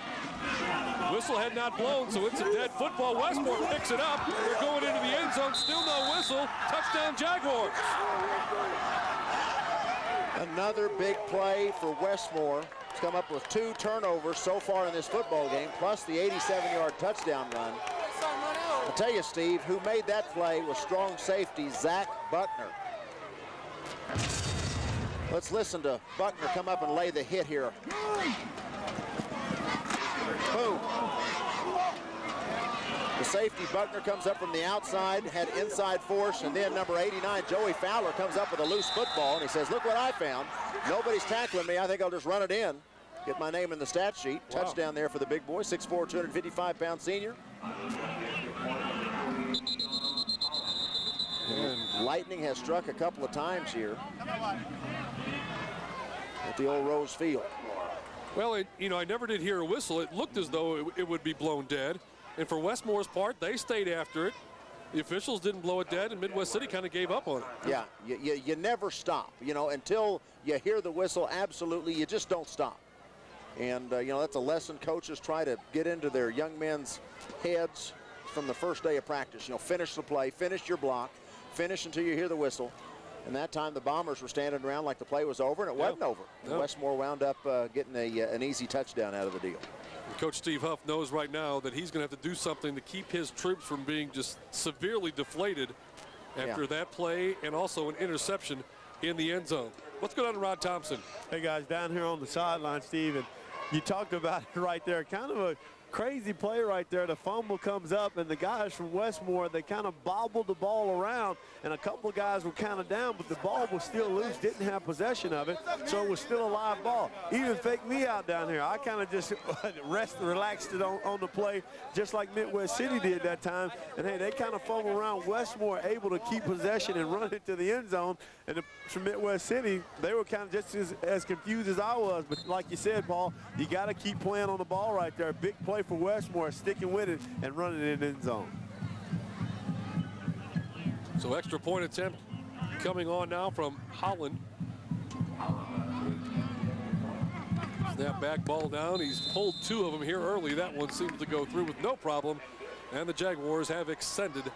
Whistle had not blown, so it's a dead football. Westmoore picks it up. They're going into the end zone, still no whistle. Touchdown Jaguars. Another big play for Westmoore. It's come up with 2 turnovers so far in this football game, plus the 87-yard touchdown run. I'll tell you, Steve, who made that play was strong safety Zach Buckner. Let's listen to Buckner come up and lay the hit here. Boom. The safety, Buckner, comes up from the outside, had inside force, and then number 89, Joey Fowler, comes up with a loose football, and he says, look what I found. Nobody's tackling me. I think I'll just run it in. Get my name in the stat sheet. Wow. Touchdown there for the big boy, 6'4", 255-pound senior. And lightning has struck a couple of times here at the old Rose Field. Well, I never did hear a whistle. It looked as though it would be blown dead. And for Westmoore's part, they stayed after it. The officials didn't blow it dead, and Midwest City kind of gave up on it. Yeah, you never stop, until you hear the whistle. Absolutely, you just don't stop. And, that's a lesson coaches try to get into their young men's heads from the first day of practice. Finish the play, finish your block, finish until you hear the whistle. And that time the Bombers were standing around like the play was over, and it wasn't over. And Westmoore wound up getting an easy touchdown out of the deal. Coach Steve Huff knows right now that he's going to have to do something to keep his troops from being just severely deflated after that play and also an interception in the end zone. What's going on to Rod Thompson? Hey, guys, down here on the sideline, Steve, and you talked about it right there. Kind of a crazy play right there. The fumble comes up, and the guys from Westmoore, they kind of bobbled the ball around, and a couple of guys were kind of down, but the ball was still loose, didn't have possession of it, so it was still a live ball. Even faked me out down here. I kind of just relaxed it on the play, just like Midwest City did that time. And, hey, they kind of fumbled around. Westmoore able to keep possession and run it to the end zone. And from Midwest City, they were kind of just as confused as I was. But like you said, Paul, you got to keep playing on the ball right there. Big play for Westmoore, sticking with it and running it in the end zone. So extra point attempt coming on now from Holland. Snap back, ball down. He's pulled two of them here early. That one seems to go through with no problem. And the Jaguars have extended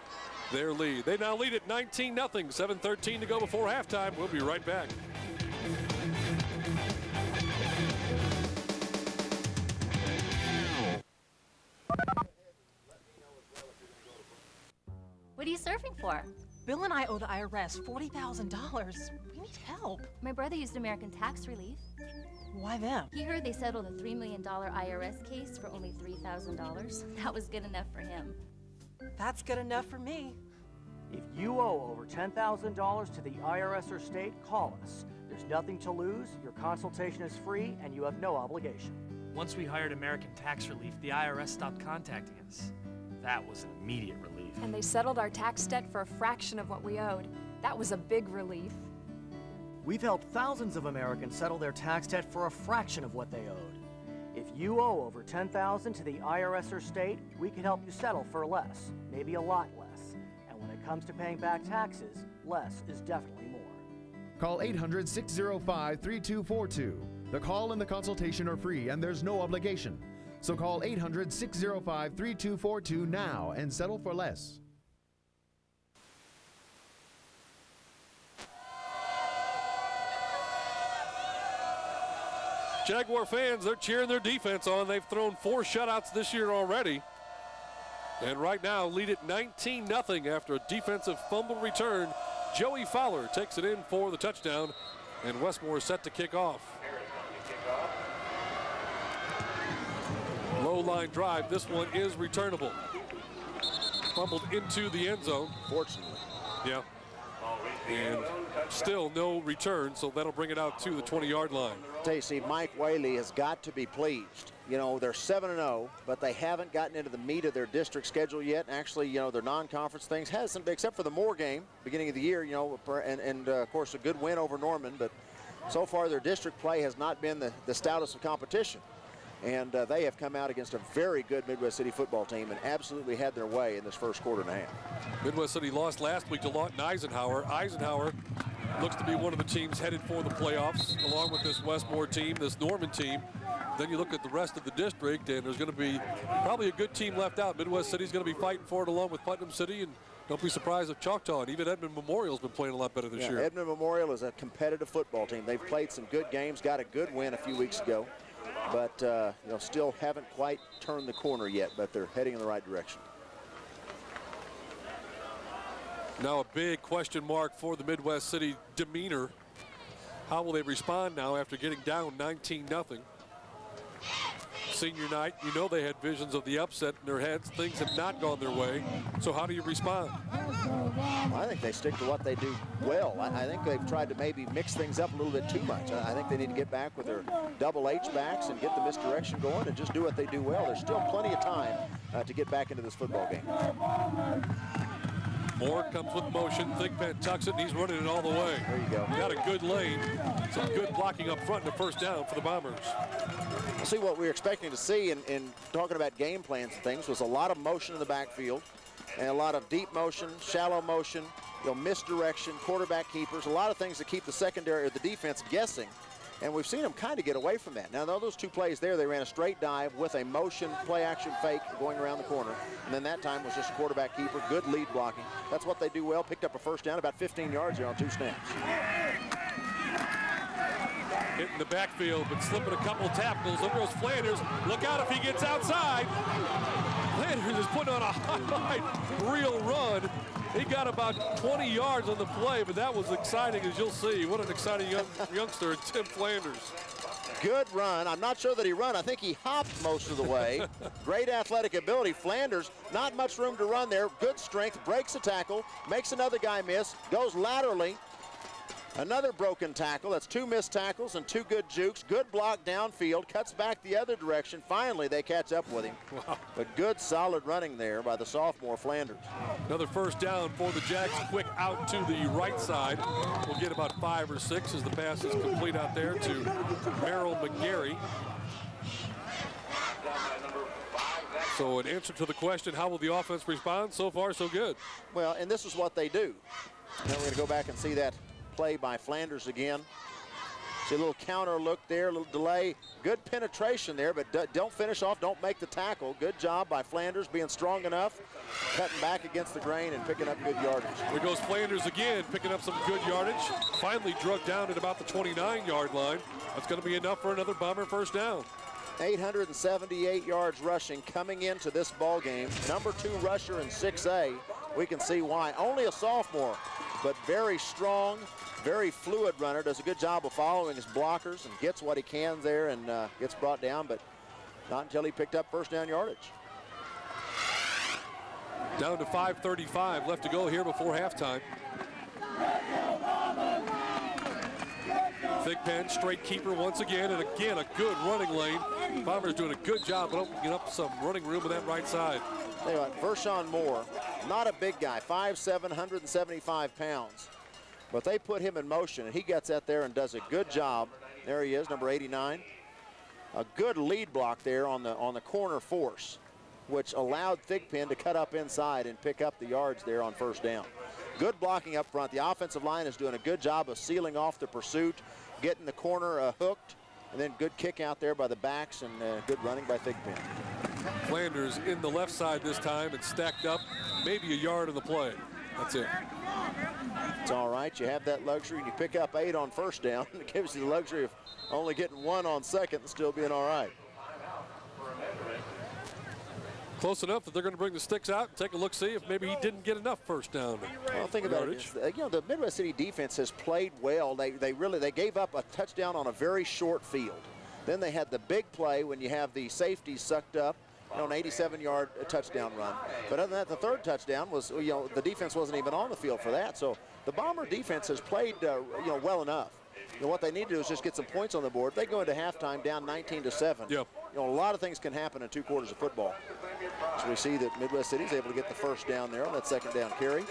their lead. They now lead at 19-0. 7:13 to go before halftime. We'll be right back. What are you surfing for? Bill and I owe the IRS $40,000. We need help. My brother used American Tax Relief. Why them? He heard they settled a $3 million IRS case for only $3,000. That was good enough for him. That's good enough for me. If you owe over $10,000 to the IRS or state, call us. There's nothing to lose, your consultation is free, and you have no obligation. Once we hired American Tax Relief, the IRS stopped contacting us. That was an immediate relief. And they settled our tax debt for a fraction of what we owed. That was a big relief. We've helped thousands of Americans settle their tax debt for a fraction of what they owed. If you owe over $10,000 to the IRS or state, we can help you settle for less, maybe a lot less. And when it comes to paying back taxes, less is definitely more. Call 800-605-3242. The call and the consultation are free and there's no obligation. So call 800-605-3242 now and settle for less. Jaguar fans, they're cheering their defense on. They've thrown 4 shutouts this year already. And right now lead at 19-0 after a defensive fumble return. Joey Fowler takes it in for the touchdown, and Westmoore is set to kick off. Low line drive. This one is returnable. Fumbled into the end zone. Fortunately. Yeah. And still no return, so that'll bring it out to the 20-yard line. Tell you, Steve, Mike Whaley has got to be pleased. They're 7-0, but they haven't gotten into the meat of their district schedule yet. Actually, their non-conference things hasn't, except for the Moore game, beginning of the year, and of course, a good win over Norman. But so far, their district play has not been the stoutest of competition. And they have come out against a very good Midwest City football team and absolutely had their way in this first quarter and a half. Midwest City lost last week to Lawton Eisenhower. Eisenhower looks to be one of the teams headed for the playoffs, along with this Westmoore team, this Norman team. Then you look at the rest of the district, and there's going to be probably a good team left out. Midwest City's going to be fighting for it along with Putnam City, and don't be surprised if Choctaw and even Edmond Memorial's been playing a lot better this year. Edmond Memorial is a competitive football team. They've played some good games, got a good win a few weeks ago. But still haven't quite turned the corner yet, but they're heading in the right direction. Now a big question mark for the Midwest City demeanor. How will they respond now after getting down 19-0? senior night. You know they had visions of the upset in their heads. Things have not gone their way. So how do you respond? I think they stick to what they do well. I think they've tried to maybe mix things up a little bit too much. I think they need to get back with their double H backs and get the misdirection going and just do what they do well. There's still plenty of time to get back into this football game. Moore comes with motion. Thigpen tucks it, and he's running it all the way. There you go. Got a good lane. Some good blocking up front and a first down for the Bombers. See, what we were expecting to see in talking about game plans and things was a lot of motion in the backfield and a lot of deep motion, shallow motion, misdirection, quarterback keepers, a lot of things that keep the secondary or the defense guessing. And we've seen them kind of get away from that. Now, those two plays there, they ran a straight dive with a motion play-action fake going around the corner. And then that time was just a quarterback keeper, good lead blocking. That's what they do well. Picked up a first down, about 15 yards there on 2 snaps. Hitting the backfield, but slipping a couple of tackles. There goes Flanders. Look out if he gets outside. Flanders is putting on a highlight reel run. He got about 20 yards on the play, but that was exciting, as you'll see. What an exciting youngster, Tim Flanders. Good run. I'm not sure that he ran. I think he hopped most of the way. Great athletic ability. Flanders, not much room to run there. Good strength, breaks a tackle, makes another guy miss, goes laterally. Another broken tackle. That's 2 missed tackles and 2 good jukes. Good block downfield. Cuts back the other direction. Finally, they catch up with him. Wow. But good, solid running there by the sophomore Flanders. Another first down for the Jags. Quick out to the right side. We'll get about 5 or 6 as the pass is complete out there to Merrill McGarry. So an answer to the question, how will the offense respond? So far, so good. Well, and this is what they do. Now we're going to go back and see that play by Flanders again. See a little counter look there, a little delay. Good penetration there, but don't finish off, don't make the tackle. Good job by Flanders being strong enough, cutting back against the grain and picking up good yardage. There goes Flanders again, picking up some good yardage. Finally drugged down at about the 29-yard line. That's going to be enough for another Bomber first down. 878 yards rushing coming into this ball game. Number 2 rusher in 6A. We can see why. Only a sophomore, but very strong, very fluid runner. Does a good job of following his blockers and gets what he can there and gets brought down, but not until he picked up first down yardage. Down to 5:35 left to go here before halftime. Thigpen, straight keeper once again, and again a good running lane. Bombers doing a good job of opening up some running room on that right side. Tell you what, Vershawn Moore, not a big guy, 5'7", 175 pounds. But they put him in motion, and he gets out there and does a good job. There he is, number 89. A good lead block there on the corner force, which allowed Thigpen to cut up inside and pick up the yards there on first down. Good blocking up front. The offensive line is doing a good job of sealing off the pursuit, getting the corner hooked, and then good kick out there by the backs and good running by Thigpen. Flanders in the left side this time and stacked up maybe a yard of the play. That's it. It's all right. You have that luxury and you pick up 8 on first down. It gives you the luxury of only getting 1 on second and still being all right. Close enough that they're going to bring the sticks out and take a look, see if maybe he didn't get enough first down. Well, think about it. The Midwest City defense has played well. They gave up a touchdown on a very short field. Then they had the big play when you have the safety sucked up on an 87-yard touchdown run. But other than that, the third touchdown was, the defense wasn't even on the field for that. So the Bomber defense has played, well enough. What they need to do is just get some points on the board. If they go into halftime down 19-7. Yep. A lot of things can happen in 2 quarters of football. So we see that Midwest City is able to get the first down there on that second down carry.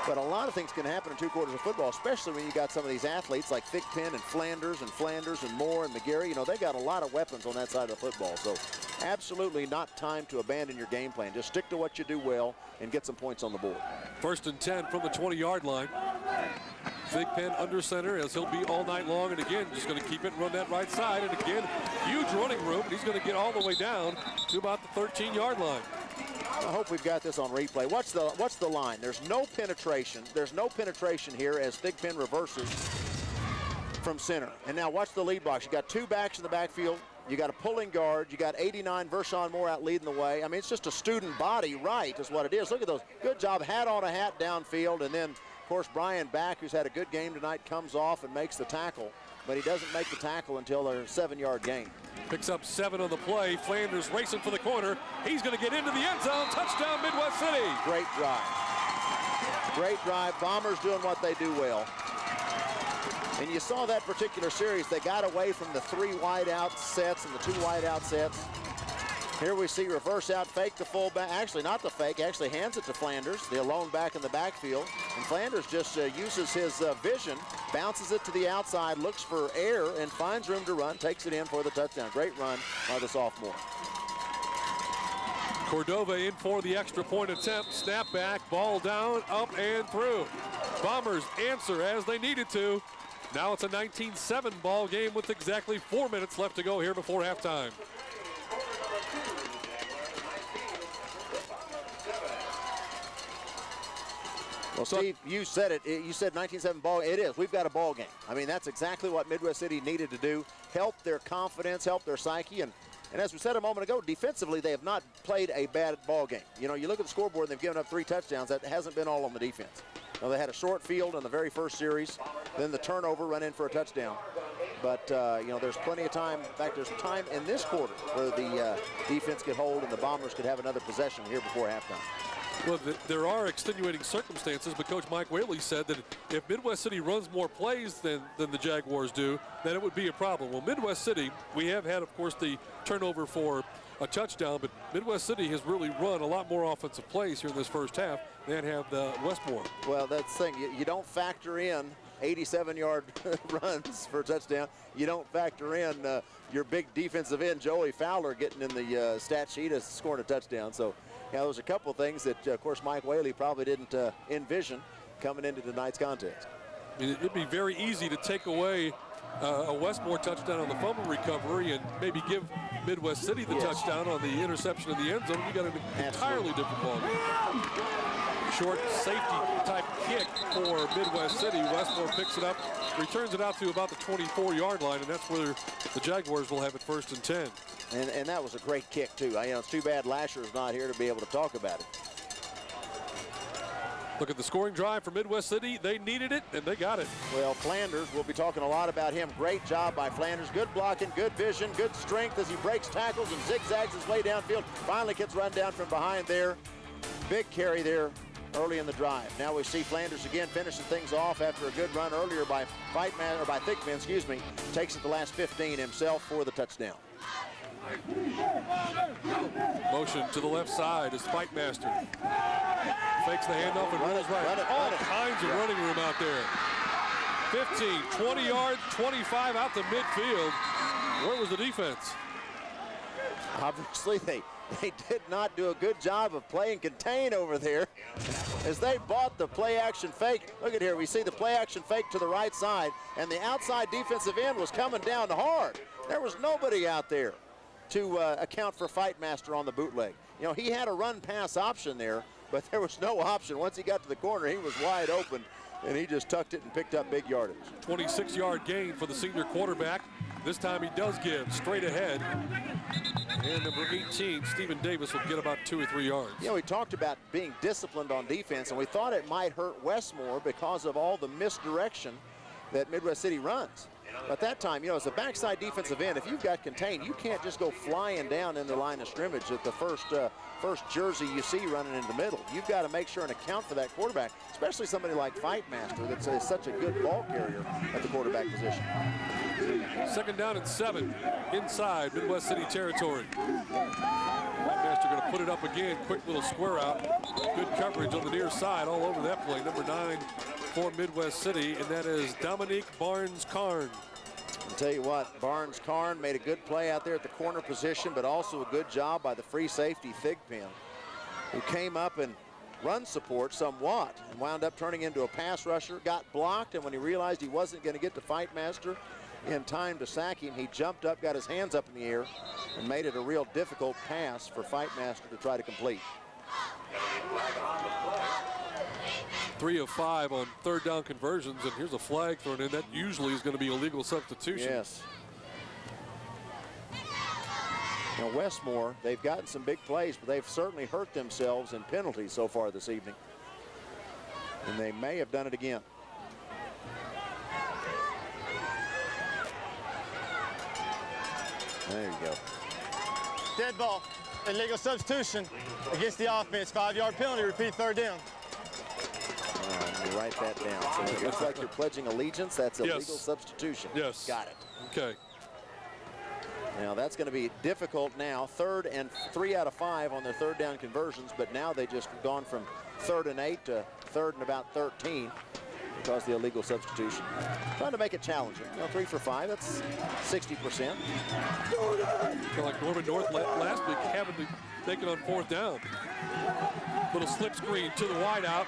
But a lot of things can happen in 2 quarters of football, especially when you got some of these athletes like Thigpen and Flanders and Moore and McGarry. They got a lot of weapons on that side of the football. So absolutely not time to abandon your game plan. Just stick to what you do well and get some points on the board. 1st and 10 from the 20-yard line. Thigpen under center as he'll be all night long, and again just going to keep it and run that right side, and again huge running room, and he's going to get all the way down to about the 13-yard line. I hope we've got this on replay. Watch the line. There's no penetration. There's no penetration here as Thigpen reverses from center. And now watch the lead box. You got 2 backs in the backfield. You got a pulling guard. You got 89 Vershawn Moore out leading the way. I mean, it's just a student body right is what it is. Look at those. Good job. Hat on a hat downfield, and then of course, Brian Back, who's had a good game tonight, comes off and makes the tackle, but he doesn't make the tackle until their 7-yard gain. Picks up 7 on the play. Flanders racing for the corner. He's going to get into the end zone. Touchdown, Midwest City. Great drive. Great drive. Bombers doing what they do well. And you saw that particular series. They got away from the 3 wide out sets and the 2 wide out sets. Here we see reverse out fake the fullback. Actually, not the fake. Actually hands it to Flanders, the alone back in the backfield. And Flanders just uses his vision, bounces it to the outside, looks for air, and finds room to run, takes it in for the touchdown. Great run by the sophomore. Cordova in for the extra point attempt. Snap back, ball down, up and through. Bombers answer as they needed to. Now it's a 19-7 ball game with exactly 4 minutes left to go here before halftime. Well, Steve, you said it. You said 19-7 ball. It is. We've got a ball game. I mean, that's exactly what Midwest City needed to do. Help their confidence, help their psyche. And as we said a moment ago, defensively, they have not played a bad ball game. You know, you look at the scoreboard, and they've given up 3 touchdowns. That hasn't been all on the defense. Now, they had a short field in the very first series, then the turnover, run in for a touchdown. But, you know, there's plenty of time. In fact, there's time in this quarter where the defense could hold and the Bombers could have another possession here before halftime. Well, there are extenuating circumstances, but Coach Mike Whaley said that if Midwest City runs more plays than the Jaguars do, then it would be a problem. Well, Midwest City, we have had, of course, the turnover for a touchdown, but Midwest City has really run a lot more offensive plays here in this first half than have the Westmoore. Well, that's the thing. You don't factor in 87-yard runs for a touchdown. You don't factor in your big defensive end, Joey Fowler, getting in the stat sheet as scoring a touchdown. So, yeah, there's a couple of things that, of course, Mike Whaley probably didn't envision coming into tonight's contest. I mean, it'd be very easy to take away a Westmoore touchdown on the fumble recovery and maybe give Midwest City the touchdown on the interception in the end zone. You got an entirely different ball game. Short safety type kick for Midwest City. Westmoore picks it up, returns it out to about the 24-yard line, and that's where the Jaguars will have it 1st and 10. And that was a great kick, too. You know, it's too bad Lasher's not here to be able to talk about it. Look at the scoring drive for Midwest City. They needed it, and they got it. Well, Flanders, we'll be talking a lot about him. Great job by Flanders. Good blocking, good vision, good strength as he breaks tackles and zigzags his way downfield. Finally gets run down from behind there. Big carry there early in the drive. Now we see Flanders again finishing things off after a good run earlier by Thickman, excuse me. Takes it the last 15 himself for the touchdown. Motion to the left side is Fightmaster. Fakes the handoff and runs right. All kinds of running room out there. 15, 20 yards, 25 out to midfield. Where was the defense? Obviously, they did not do a good job of playing contain over there as they bought the play-action fake. Look at here. We see the play-action fake to the right side, and the outside defensive end was coming down hard. There was nobody out there to account for Fightmaster on the bootleg. You know, he had a run-pass option there, but there was no option. Once he got to the corner, he was wide open, and he just tucked it and picked up big yardage. 26-yard gain for the senior quarterback. This time he does give straight ahead. And number 18, Stephen Davis, will get about 2 or 3 yards. You know, we talked about being disciplined on defense, and we thought it might hurt Westmoore because of all the misdirection that Midwest City runs. But that time, you know, as a backside defensive end, if you've got contained, you can't just go flying down in the line of scrimmage at the first jersey you see running in the middle. You've got to make sure and account for that quarterback, especially somebody like Fightmaster that's such a good ball carrier at the quarterback position. 2nd down and 7 inside Midwest City territory. Fightmaster going to put it up again. Quick little square out. Good coverage on the near side all over that play. Number 9 for Midwest City, and that is Dominique Barnes-Karn. I'll tell you what, Barnes-Karn made a good play out there at the corner position, but also a good job by the free safety Thigpen, who came up and run support somewhat and wound up turning into a pass rusher, got blocked, and when he realized he wasn't going to get to Fightmaster in time to sack him, he jumped up, got his hands up in the air, and made it a real difficult pass for Fightmaster to try to complete. 3 of 5 on 3rd down conversions, and here's a flag thrown in. That usually is going to be a legal substitution. Yes. Now Westmoore, they've gotten some big plays, but they've certainly hurt themselves in penalties so far this evening. And they may have done it again. There you go. Dead ball. Illegal substitution against the offense. 5-yard penalty. Repeat third down. Let me write that down. So it looks like you're pledging allegiance. That's illegal substitution. Yes. Got it. Okay. Now that's going to be difficult now. 3rd and 3 out of 5 on their third down conversions, but now they just gone from 3rd and 8 to 3rd and about 13 because of the illegal substitution. Trying to make it challenging. 3 for 5, that's 60%. Feel like Norman North last week having to make it on 4th down. Little slip screen to the wideout.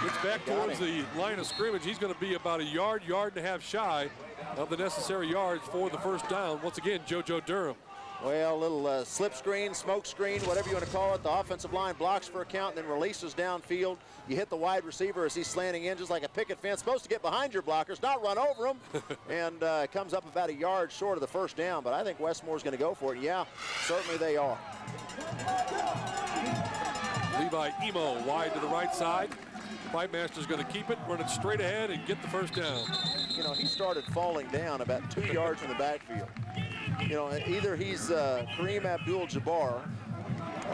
Gets back towards the line of scrimmage. He's going to be about a yard and a half shy of the necessary yards for the first down. Once again, JoJo Durham. Well, a little slip screen, smoke screen, whatever you want to call it. The offensive line blocks for a count, then releases downfield. You hit the wide receiver as he's slanting in, just like a picket fence. Supposed to get behind your blockers, not run over them. And comes up about a yard short of the first down. But I think Westmore's going to go for it. Yeah, certainly they are. Levi Emo wide to the right side. Fightmaster's going to keep it, run it straight ahead, and get the first down. He started falling down about 2 yards from the backfield. Either he's Kareem Abdul-Jabbar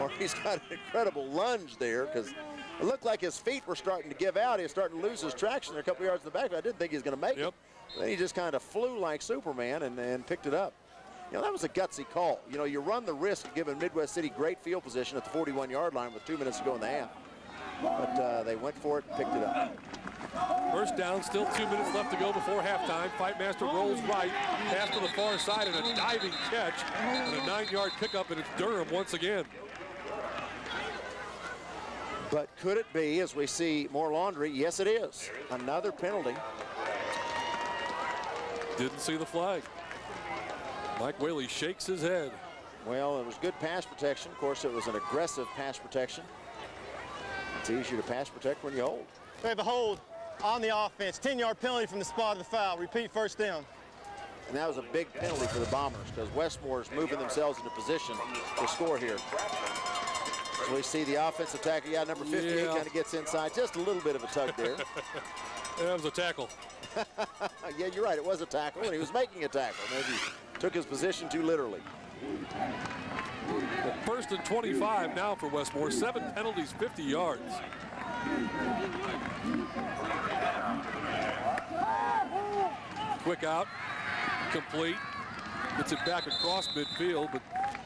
or he's got an incredible lunge there, because it looked like his feet were starting to give out. He was starting to lose his traction there a couple yards in the backfield. I didn't think he was going to make it. Then he just kind of flew like Superman and picked it up. That was a gutsy call. You run the risk of giving Midwest City great field position at the 41-yard line with 2 minutes to go in the half. But they went for it and picked it up. First down, still 2 minutes left to go before halftime. Fightmaster rolls right, pass to the far side, and a diving catch, and a 9-yard pickup, and it's Durham once again. But could it be, as we see more laundry? Yes, it is. Another penalty. Didn't see the flag. Mike Whaley shakes his head. Well, it was good pass protection. Of course, it was an aggressive pass protection. It's easier to pass protect when you hold. We have a hold on the offense. 10-yard penalty from the spot of the foul. Repeat first down. And that was a big penalty for the Bombers because Westmore's moving themselves into position to score here. So we see the offensive tackle. Yeah, number 58 kind of gets inside. Just a little bit of a tug there. That was a tackle. Yeah, you're right. It was a tackle, and he was making a tackle. Maybe took his position too literally. First and 25 now for Westmoore. 7 penalties, 50 yards. Quick out, complete. Gets it back across midfield, but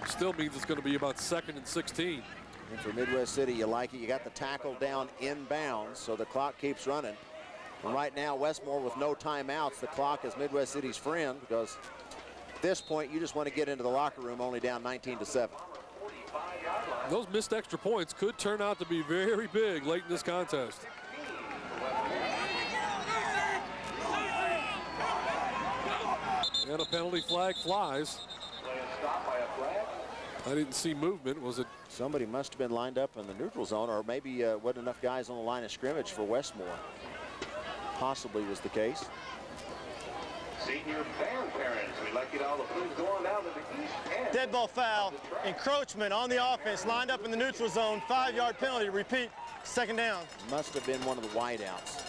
still means it's going to be about 2nd and 16. And for Midwest City, you like it. You got the tackle down inbounds, so the clock keeps running. And right now, Westmoore with no timeouts. The clock is Midwest City's friend because at this point, you just want to get into the locker room only down 19-7. Those missed extra points could turn out to be very big late in this contest. And a penalty flag flies. I didn't see movement. Was it? Somebody must have been lined up in the neutral zone, or maybe wasn't enough guys on the line of scrimmage for Westmoore. Possibly was the case. Senior band parents, we'd like you to all the please go on down to the east end. Dead ball foul. Encroachment on the offense. Lined up in the neutral zone. 5-yard penalty. Repeat. 2nd down. Must have been one of the wideouts.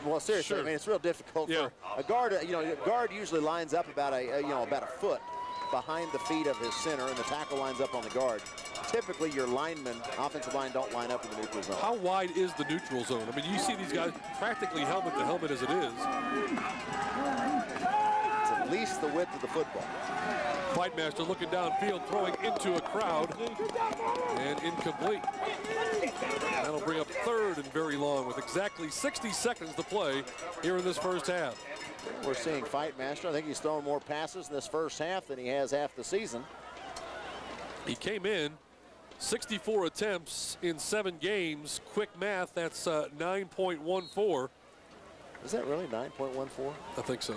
Well, seriously, Sure. I mean, it's real difficult for a guard. A guard usually lines up about a foot behind the feet of his center, and the tackle lines up on the guard. Typically, your linemen, offensive line, don't line up in the neutral zone. How wide is the neutral zone? I mean, you see these guys practically helmet to helmet as it is. It's at least the width of the football. Fightmaster looking downfield, throwing into a crowd, and incomplete. That'll bring up 3rd and very long with exactly 60 seconds to play here in this first half. We're seeing Fightmaster. I think he's thrown more passes in this first half than he has half the season. He came in 64 attempts in 7 games. Quick math, that's 9.14. Is that really 9.14? I think so.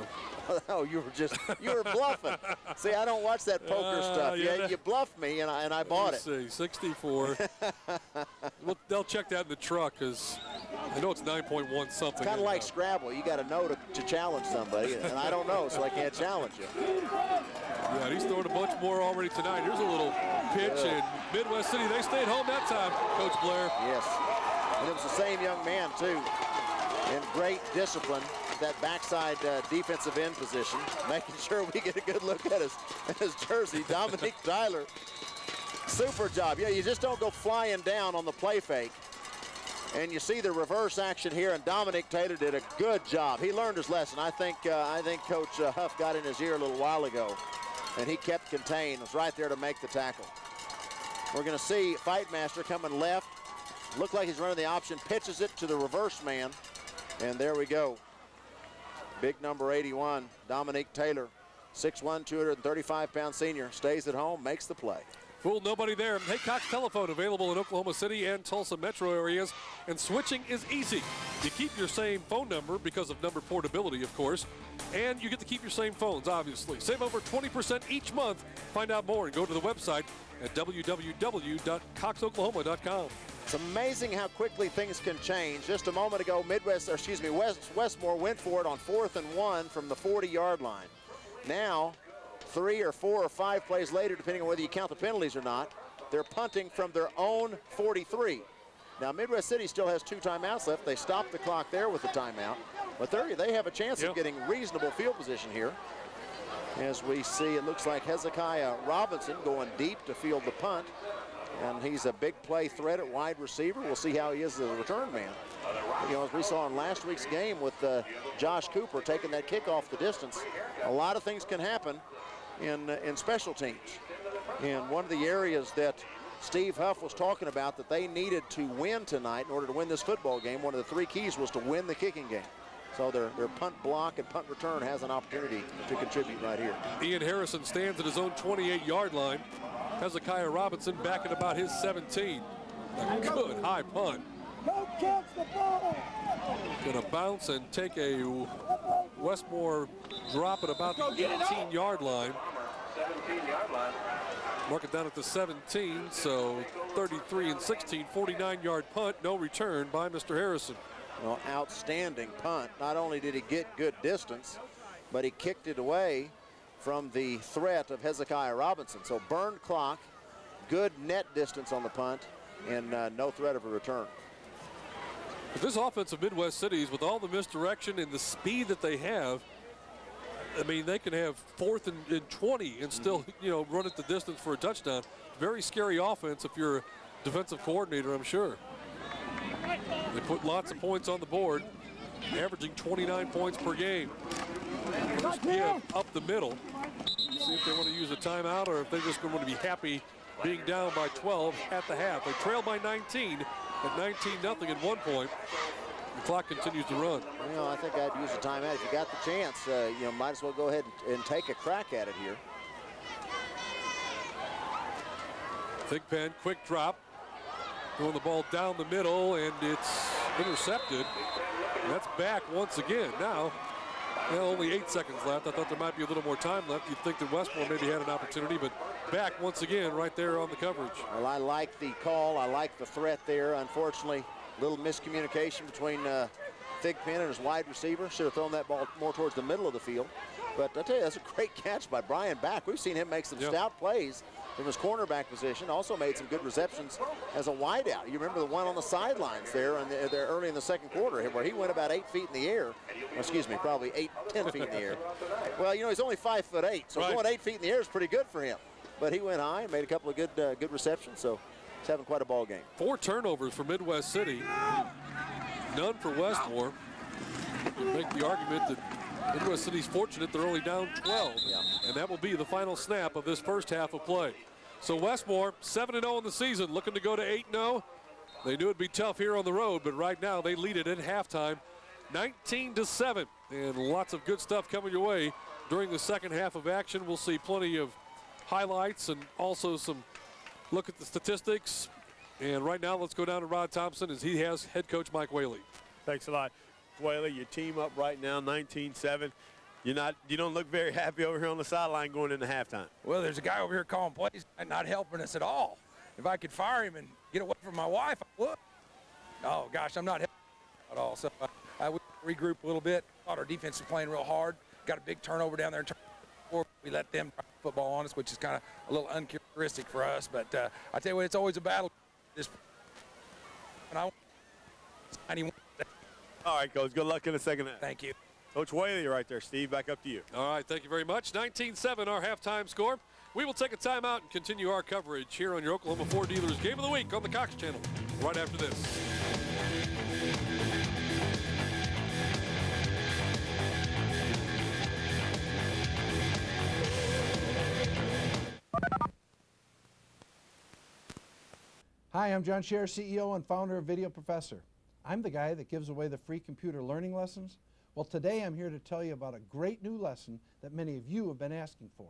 Oh, you were bluffing. See, I don't watch that poker stuff. Yeah, you bluffed me, and I bought it. Let's see, 64. Well, they'll check that in the truck because I know it's 9.1 something. Kind of like Scrabble. You got to know to challenge somebody, and I don't know, so I can't challenge you. Yeah, he's throwing a bunch more already tonight. Here's a little pitch, and Midwest City, they stayed home that time, Coach Blair. Yes, and it was the same young man, too, in great discipline. that backside defensive end position, making sure we get a good look at his jersey. Dominique Tyler, super job. Yeah, you just don't go flying down on the play fake. And you see the reverse action here, and Dominique Taylor did a good job. He learned his lesson. I think Coach Huff got in his ear a little while ago, and he kept contained. Was right there to make the tackle. We're going to see Fightmaster coming left. Looked like he's running the option, pitches it to the reverse man, and there we go. Big number 81, Dominique Taylor, 6'1", 235-pound senior, stays at home, makes the play. Fool, nobody there. Hey, Cox Telephone available in Oklahoma City and Tulsa metro areas, and switching is easy. You keep your same phone number because of number portability, of course, and you get to keep your same phones, obviously. Save over 20% each month. Find out more and go to the website at www.coxoklahoma.com. It's amazing how quickly things can change. Just a moment ago, Westmoore went for it on 4th and 1 from the 40-yard line. Now, 3 or 4 or 5 plays later, depending on whether you count the penalties or not, they're punting from their own 43. Now, Midwest City still has 2 timeouts left. They stopped the clock there with the timeout, but they have a chance of getting reasonable field position here. As we see, it looks like Hezekiah Robinson going deep to field the punt, and he's a big play threat at wide receiver. We'll see how he is as a return man. You know, as we saw in last week's game with Josh Cooper taking that kick off the distance, a lot of things can happen in special teams. And one of the areas that Steve Huff was talking about that they needed to win tonight in order to win this football game, one of the 3 keys was to win the kicking game. So their punt block and punt return has an opportunity to contribute right here. Ian Harrison stands at his own 28-yard line. Hezekiah Robinson back at about his 17. A good high punt. Going to bounce and take a Westmoore drop at about the 18-yard line. 17-yard line. Mark it down at the 17, so 33 and 16, 49-yard punt, no return by Mr. Harrison. Well, outstanding punt. Not only did he get good distance, but he kicked it away from the threat of Hezekiah Robinson. So burned clock, good net distance on the punt, and no threat of a return. But this offense of Midwest Cities, with all the misdirection and the speed that they have, I mean, they can have 4th and 20 and still, run it the distance for a touchdown. Very scary offense if you're a defensive coordinator, I'm sure. They put lots of points on the board, averaging 29 points per game. Just give up the middle. See if they want to use a timeout or if they're just going to be happy being down by 12 at the half. They trail by 19 at 19-0 at one point. The clock continues to run. I think I'd use a timeout. If you got the chance, might as well go ahead and take a crack at it here. Thigpen, quick drop. Throwing the ball down the middle, and it's intercepted. And that's back once again. Now, only 8 seconds left. I thought there might be a little more time left. You'd think that Westmoore maybe had an opportunity, but back once again right there on the coverage. Well, I like the call. I like the threat there. Unfortunately, a little miscommunication between Thigpen and his wide receiver. Should have thrown that ball more towards the middle of the field. But I tell you, that's a great catch by Brian Back. We've seen him make some stout plays from his cornerback position. Also made some good receptions as a wideout. You remember the one on the sidelines there early in the second quarter where he went about 8 feet in the air. Excuse me, probably 10 feet in the air. Well, he's only 5'8", so going 8 feet in the air is pretty good for him. But he went high and made a couple of good receptions, so he's having quite a ball game. 4 turnovers for Midwest City, none for Westmoore. You can make the argument that Midwest City's fortunate they're only down 12, and that will be the final snap of this first half of play. So Westmoore, 7-0 in the season, looking to go to 8-0. They knew it'd be tough here on the road, but right now they lead it at halftime, 19-7, and lots of good stuff coming your way during the second half of action. We'll see plenty of highlights and also some look at the statistics. And right now, let's go down to Rod Thompson as he has head coach Mike Whaley. Thanks a lot, Whaley. Your team up right now, 19-7. You don't look very happy over here on the sideline going into halftime. Well, there's a guy over here calling plays and not helping us at all. If I could fire him and get away from my wife, I would. Oh, gosh, I'm not helping at all. So I would regroup a little bit. Thought our defense was playing real hard. Got a big turnover down there. We let them try football on us, which is kind of a little uncharacteristic for us. But I tell you what, it's always a battle. All right, Coach. Good luck in the second half. Thank you. Coach Whaley right there. Steve, back up to you. All right, thank you very much. 19-7 our halftime score. We will take a timeout and continue our coverage here on your Oklahoma Ford Dealers Game of the Week on the Cox Channel right after this. Hi, I'm John Scher, CEO and founder of Video Professor. I'm the guy that gives away the free computer learning lessons. Well, today I'm here to tell you about a great new lesson that many of you have been asking for.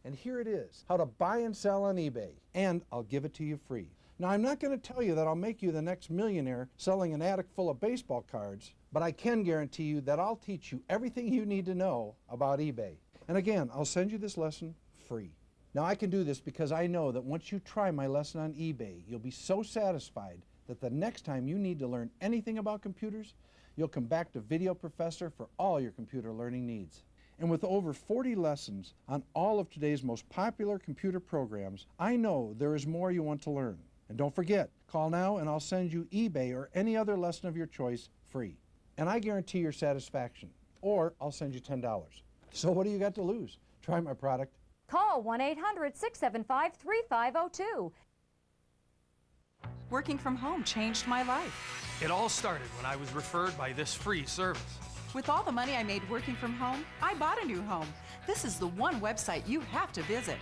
And here it is, how to buy and sell on eBay. And I'll give it to you free. Now, I'm not going to tell you that I'll make you the next millionaire selling an attic full of baseball cards, but I can guarantee you that I'll teach you everything you need to know about eBay. And again, I'll send you this lesson free. Now, I can do this because I know that once you try my lesson on eBay, you'll be so satisfied that the next time you need to learn anything about computers, you'll come back to Video Professor for all your computer learning needs. And with over 40 lessons on all of today's most popular computer programs, I know there is more you want to learn. And don't forget, call now and I'll send you eBay or any other lesson of your choice free. And I guarantee your satisfaction, or I'll send you $10. So what do you got to lose? Try my product. Call 1-800-675-3502. Working from home changed my life. It all started when I was referred by this free service. With all the money I made working from home, I bought a new home. This is the one website you have to visit.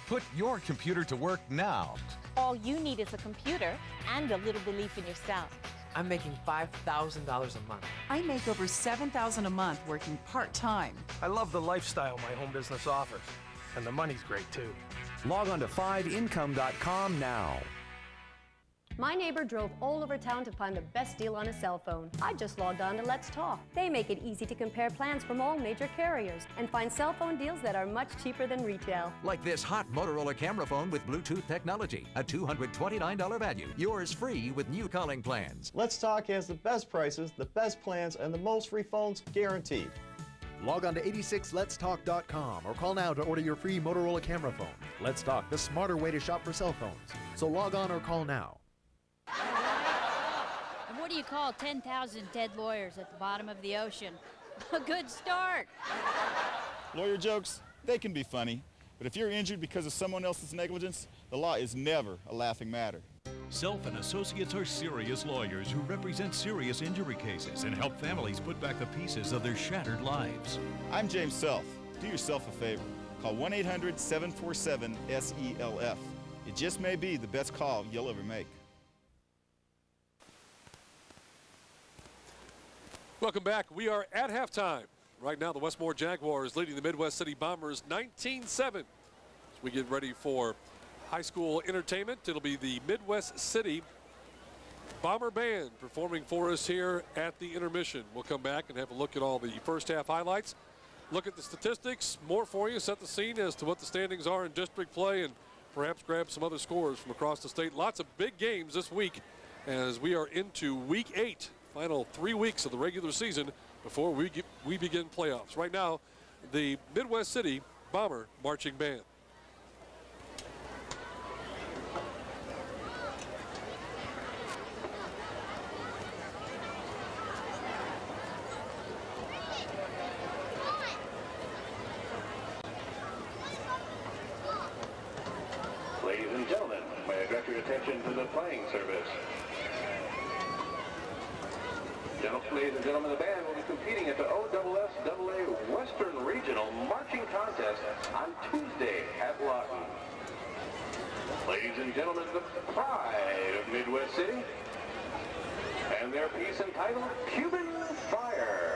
Put your computer to work now. All you need is a computer and a little belief in yourself. I'm making $5,000 a month. I make over $7,000 a month working part-time. I love the lifestyle my home business offers, and the money's great too. Log on to 5income.com now. My neighbor drove all over town to find the best deal on a cell phone. I just logged on to Let's Talk. They make it easy to compare plans from all major carriers and find cell phone deals that are much cheaper than retail. Like this hot Motorola camera phone with Bluetooth technology, a $229 value. Yours free with new calling plans. Let's Talk has the best prices, the best plans, and the most free phones guaranteed. Log on to 86letstalk.com or call now to order your free Motorola camera phone. Let's Talk, the smarter way to shop for cell phones. So log on or call now. And what do you call 10,000 dead lawyers at the bottom of the ocean? A good start. Lawyer jokes, they can be funny, but if you're injured because of someone else's negligence, the law is never a laughing matter. Self and Associates are serious lawyers who represent serious injury cases and help families put back the pieces of their shattered lives. I'm James Self. Do yourself a favor. Call 1-800-747-SELF. It just may be the best call you'll ever make. Welcome back. We are at halftime. Right now, the Westmoore Jaguars leading the Midwest City Bombers 19-7. As we get ready for high school entertainment, it'll be the Midwest City Bomber Band performing for us here at the intermission. We'll come back and have a look at all the first half highlights, look at the statistics, more for you, set the scene as to what the standings are in district play, and perhaps grab some other scores from across the state. Lots of big games this week as we are into week 8. Final 3 weeks of the regular season before we begin playoffs. Right now, the Midwest City Bomber Marching Band. Ladies and gentlemen, may I direct your attention to the playing service. Ladies and gentlemen, the band will be competing at the OSSAA Western Regional Marching Contest on Tuesday at Lawton. Ladies and gentlemen, the pride of Midwest City and their piece entitled Cuban Fire.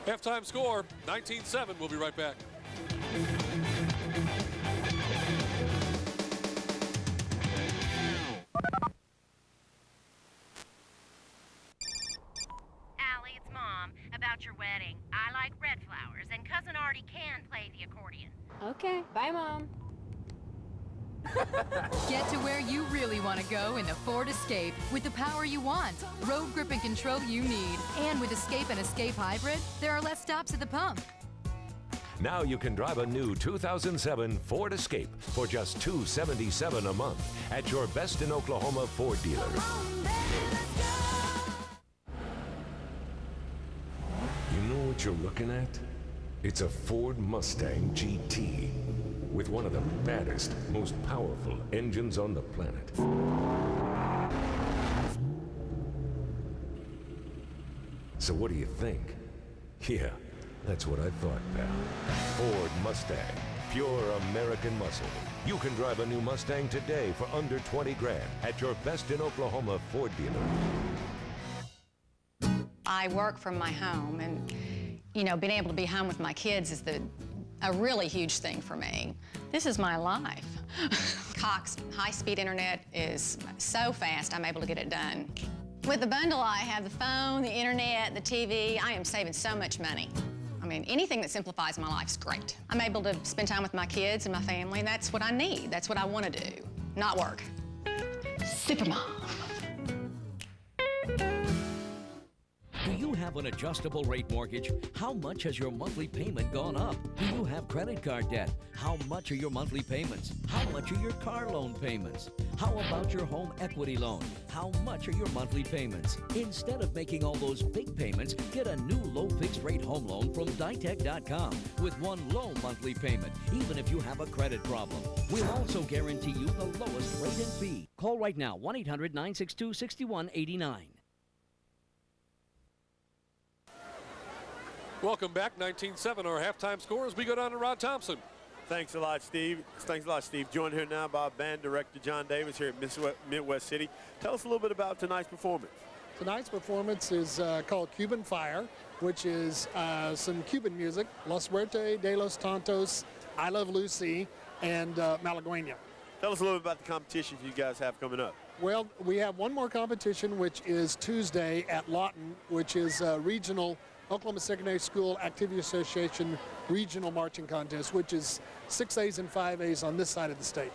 Halftime score, 19-7. We'll be right back. Allie, it's Mom. About your wedding. I like red flowers, and Cousin Artie can play the accordion. Okay, bye, Mom. Get to where you really want to go in the Ford Escape with the power you want, road grip and control you need. And with Escape and Escape Hybrid, there are less stops at the pump. Now you can drive a new 2007 Ford Escape for just $277 a month at your best in Oklahoma Ford dealer. You know what you're looking at? It's a Ford Mustang GT with one of the baddest, most powerful engines on the planet. So what do you think? Yeah, that's what I thought, pal. Ford Mustang, pure American muscle. You can drive a new Mustang today for under 20 grand at your best in Oklahoma Ford dealer. I work from my home, and being able to be home with my kids is a really huge thing for me. This is my life. Cox high-speed internet is so fast, I'm able to get it done. With the bundle, I have the phone, the internet, the TV. I am saving so much money. I mean, anything that simplifies my life is great. I'm able to spend time with my kids and my family, and that's what I need. That's what I want to do, not work. Supermom. Do you have an adjustable rate mortgage? How much has your monthly payment gone up? Do you have credit card debt? How much are your monthly payments? How much are your car loan payments? How about your home equity loan? How much are your monthly payments? Instead of making all those big payments, get a new low fixed rate home loan from Ditech.com with one low monthly payment, even if you have a credit problem. We'll also guarantee you the lowest rate and fee. Call right now, 1-800-962-6189. Welcome back, 19-7, our halftime score as we go down to Rod Thompson. Thanks a lot, Steve. Joined here now by Band Director John Davis here at Midwest City. Tell us a little bit about tonight's performance. Tonight's performance is called Cuban Fire, which is some Cuban music, La Suerte de los Tontos, I Love Lucy, and Malagueña. Tell us a little bit about the competitions you guys have coming up. Well, we have one more competition, which is Tuesday at Lawton, which is regional Oklahoma Secondary School Activity Association regional marching contest, which is 6As and 5As on this side of the state.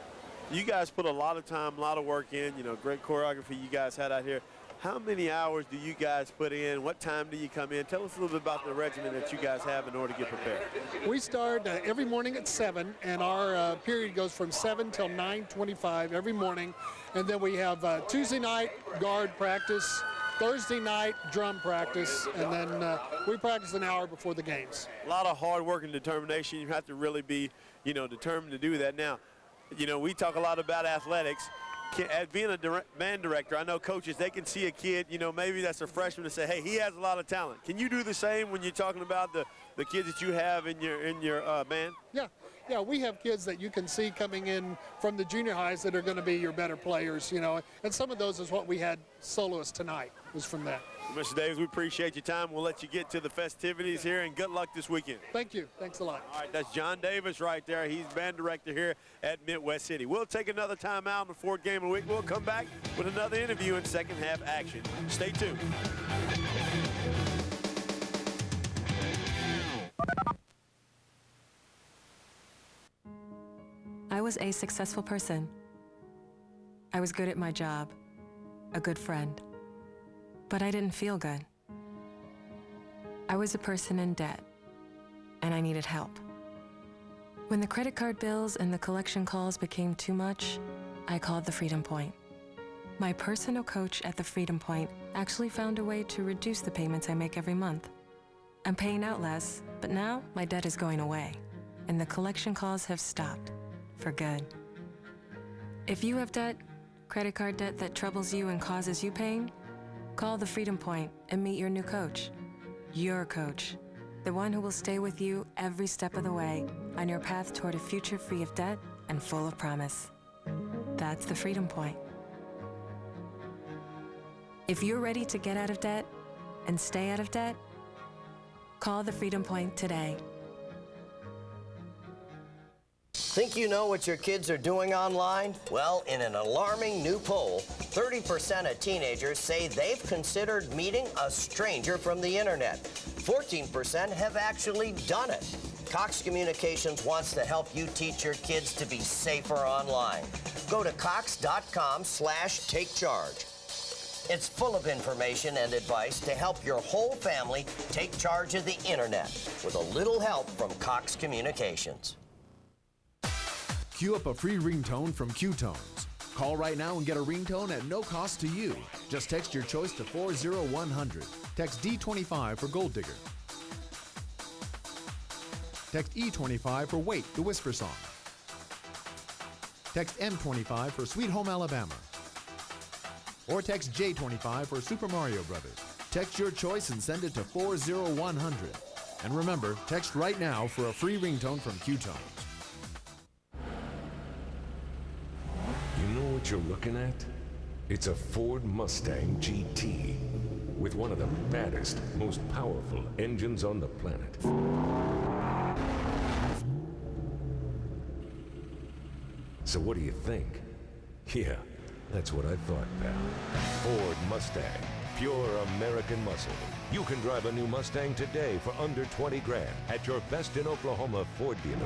You guys put a lot of time, a lot of work in, great choreography you guys had out here. How many hours do you guys put in? What time do you come in? Tell us a little bit about the regimen that you guys have in order to get prepared. We start every morning at 7, and our period goes from 7 till 9:25 every morning. And then we have Tuesday night guard practice, Thursday night drum practice, and then we practice an hour before the games. A lot of hard work and determination. You have to really be, determined to do that. Now, we talk a lot about athletics. As being a band director, I know coaches, they can see a kid, maybe that's a freshman, and say, hey, he has a lot of talent. Can you do the same when you're talking about the kids that you have in your band? Yeah, we have kids that you can see coming in from the junior highs that are going to be your better players, and some of those is what we had soloists tonight, was from that. Well, Mr. Davis, we appreciate your time. We'll let you get to the festivities here, and good luck this weekend. Thank you. Thanks a lot. All right, that's John Davis right there. He's band director here at Midwest City. We'll take another time out in the fourth game of the week. We'll come back with another interview in second half action. Stay tuned. I was a successful person. I was good at my job, a good friend, but I didn't feel good. I was a person in debt, and I needed help. When the credit card bills and the collection calls became too much, I called the Freedom Point. My personal coach at the Freedom Point actually found a way to reduce the payments I make every month. I'm paying out less, but now my debt is going away, and the collection calls have stopped. For good. If you have debt, credit card debt that troubles you and causes you pain, call the Freedom Point and meet your new coach. Your coach, the one who will stay with you every step of the way on your path toward a future free of debt and full of promise. That's the Freedom Point. If you're ready to get out of debt and stay out of debt, Call the Freedom Point today. Think you know what your kids are doing online? Well, in an alarming new poll, 30% of teenagers say they've considered meeting a stranger from the internet. 14% have actually done it. Cox Communications wants to help you teach your kids to be safer online. Go to cox.com/takecharge. It's full of information and advice to help your whole family take charge of the internet with a little help from Cox Communications. Queue up a free ringtone from Q-Tones. Call right now and get a ringtone at no cost to you. Just text your choice to 40100. Text D25 for Gold Digger. Text E25 for Wait, the Whisper Song. Text M25 for Sweet Home Alabama. Or text J25 for Super Mario Brothers. Text your choice and send it to 40100. And remember, text right now for a free ringtone from Q-Tones. You know what you're looking at? It's a Ford Mustang GT with one of the baddest, most powerful engines on the planet. So what do you think? Yeah, that's what I thought, pal. Ford Mustang, pure American muscle. You can drive a new Mustang today for under 20 grand at your best in Oklahoma Ford dealer.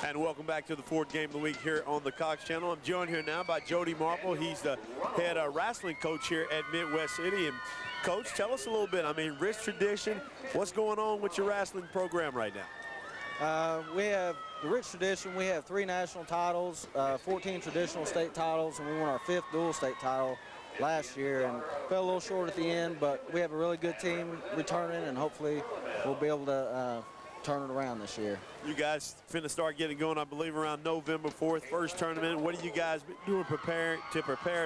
And welcome back to the Ford Game of the Week here on the Cox Channel. I'm joined here now by Jody Marple. He's the head wrestling coach here at Midwest City. And Coach, tell us a little bit. I mean, Rich Tradition, what's going on with your wrestling program right now? We have the Rich Tradition. We have 3 national titles, 14 traditional state titles, and we won our 5th dual state title last year and fell a little short at the end, but we have a really good team returning, and hopefully we'll be able to turn it around this year. You guys finna start getting going, I believe, around November 4th, first tournament. What are you guys doing to prepare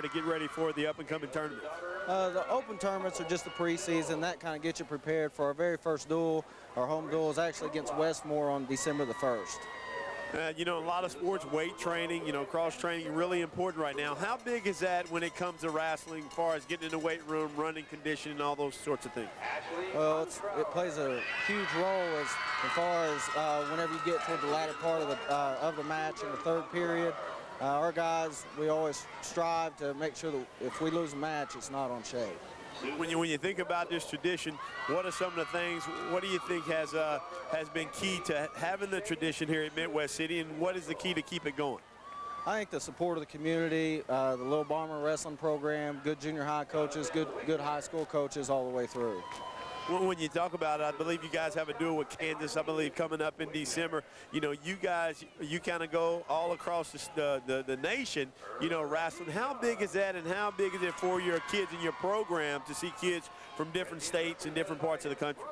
to get ready for the up-and-coming tournament? The open tournaments are just the preseason. That kind of gets you prepared for our very first duel. Our home duel is actually against Westmoore on December the 1st. You know, a lot of sports, weight training, you know, cross-training, really important right now. How big is that when it comes to wrestling, as far as getting in the weight room, running, conditioning, all those sorts of things? Well, it plays a huge role as far as whenever you get toward the latter part of the match in the 3rd period. Our guys, we always strive to make sure that if we lose a match, it's not on shape. When you think about this tradition, what are some of the things, what do you think has been key to having the tradition here at Midwest City, and what is the key to keep it going? I think the support of the community, the Little Bomber Wrestling Program, good junior high coaches, good high school coaches all the way through. When you talk about it, I believe you guys have a duel with Kansas, I believe, coming up in December. You know, you guys, you kind of go all across the nation, you know, wrestling. How big is that, and how big is it for your kids in your program to see kids from different states and different parts of the country?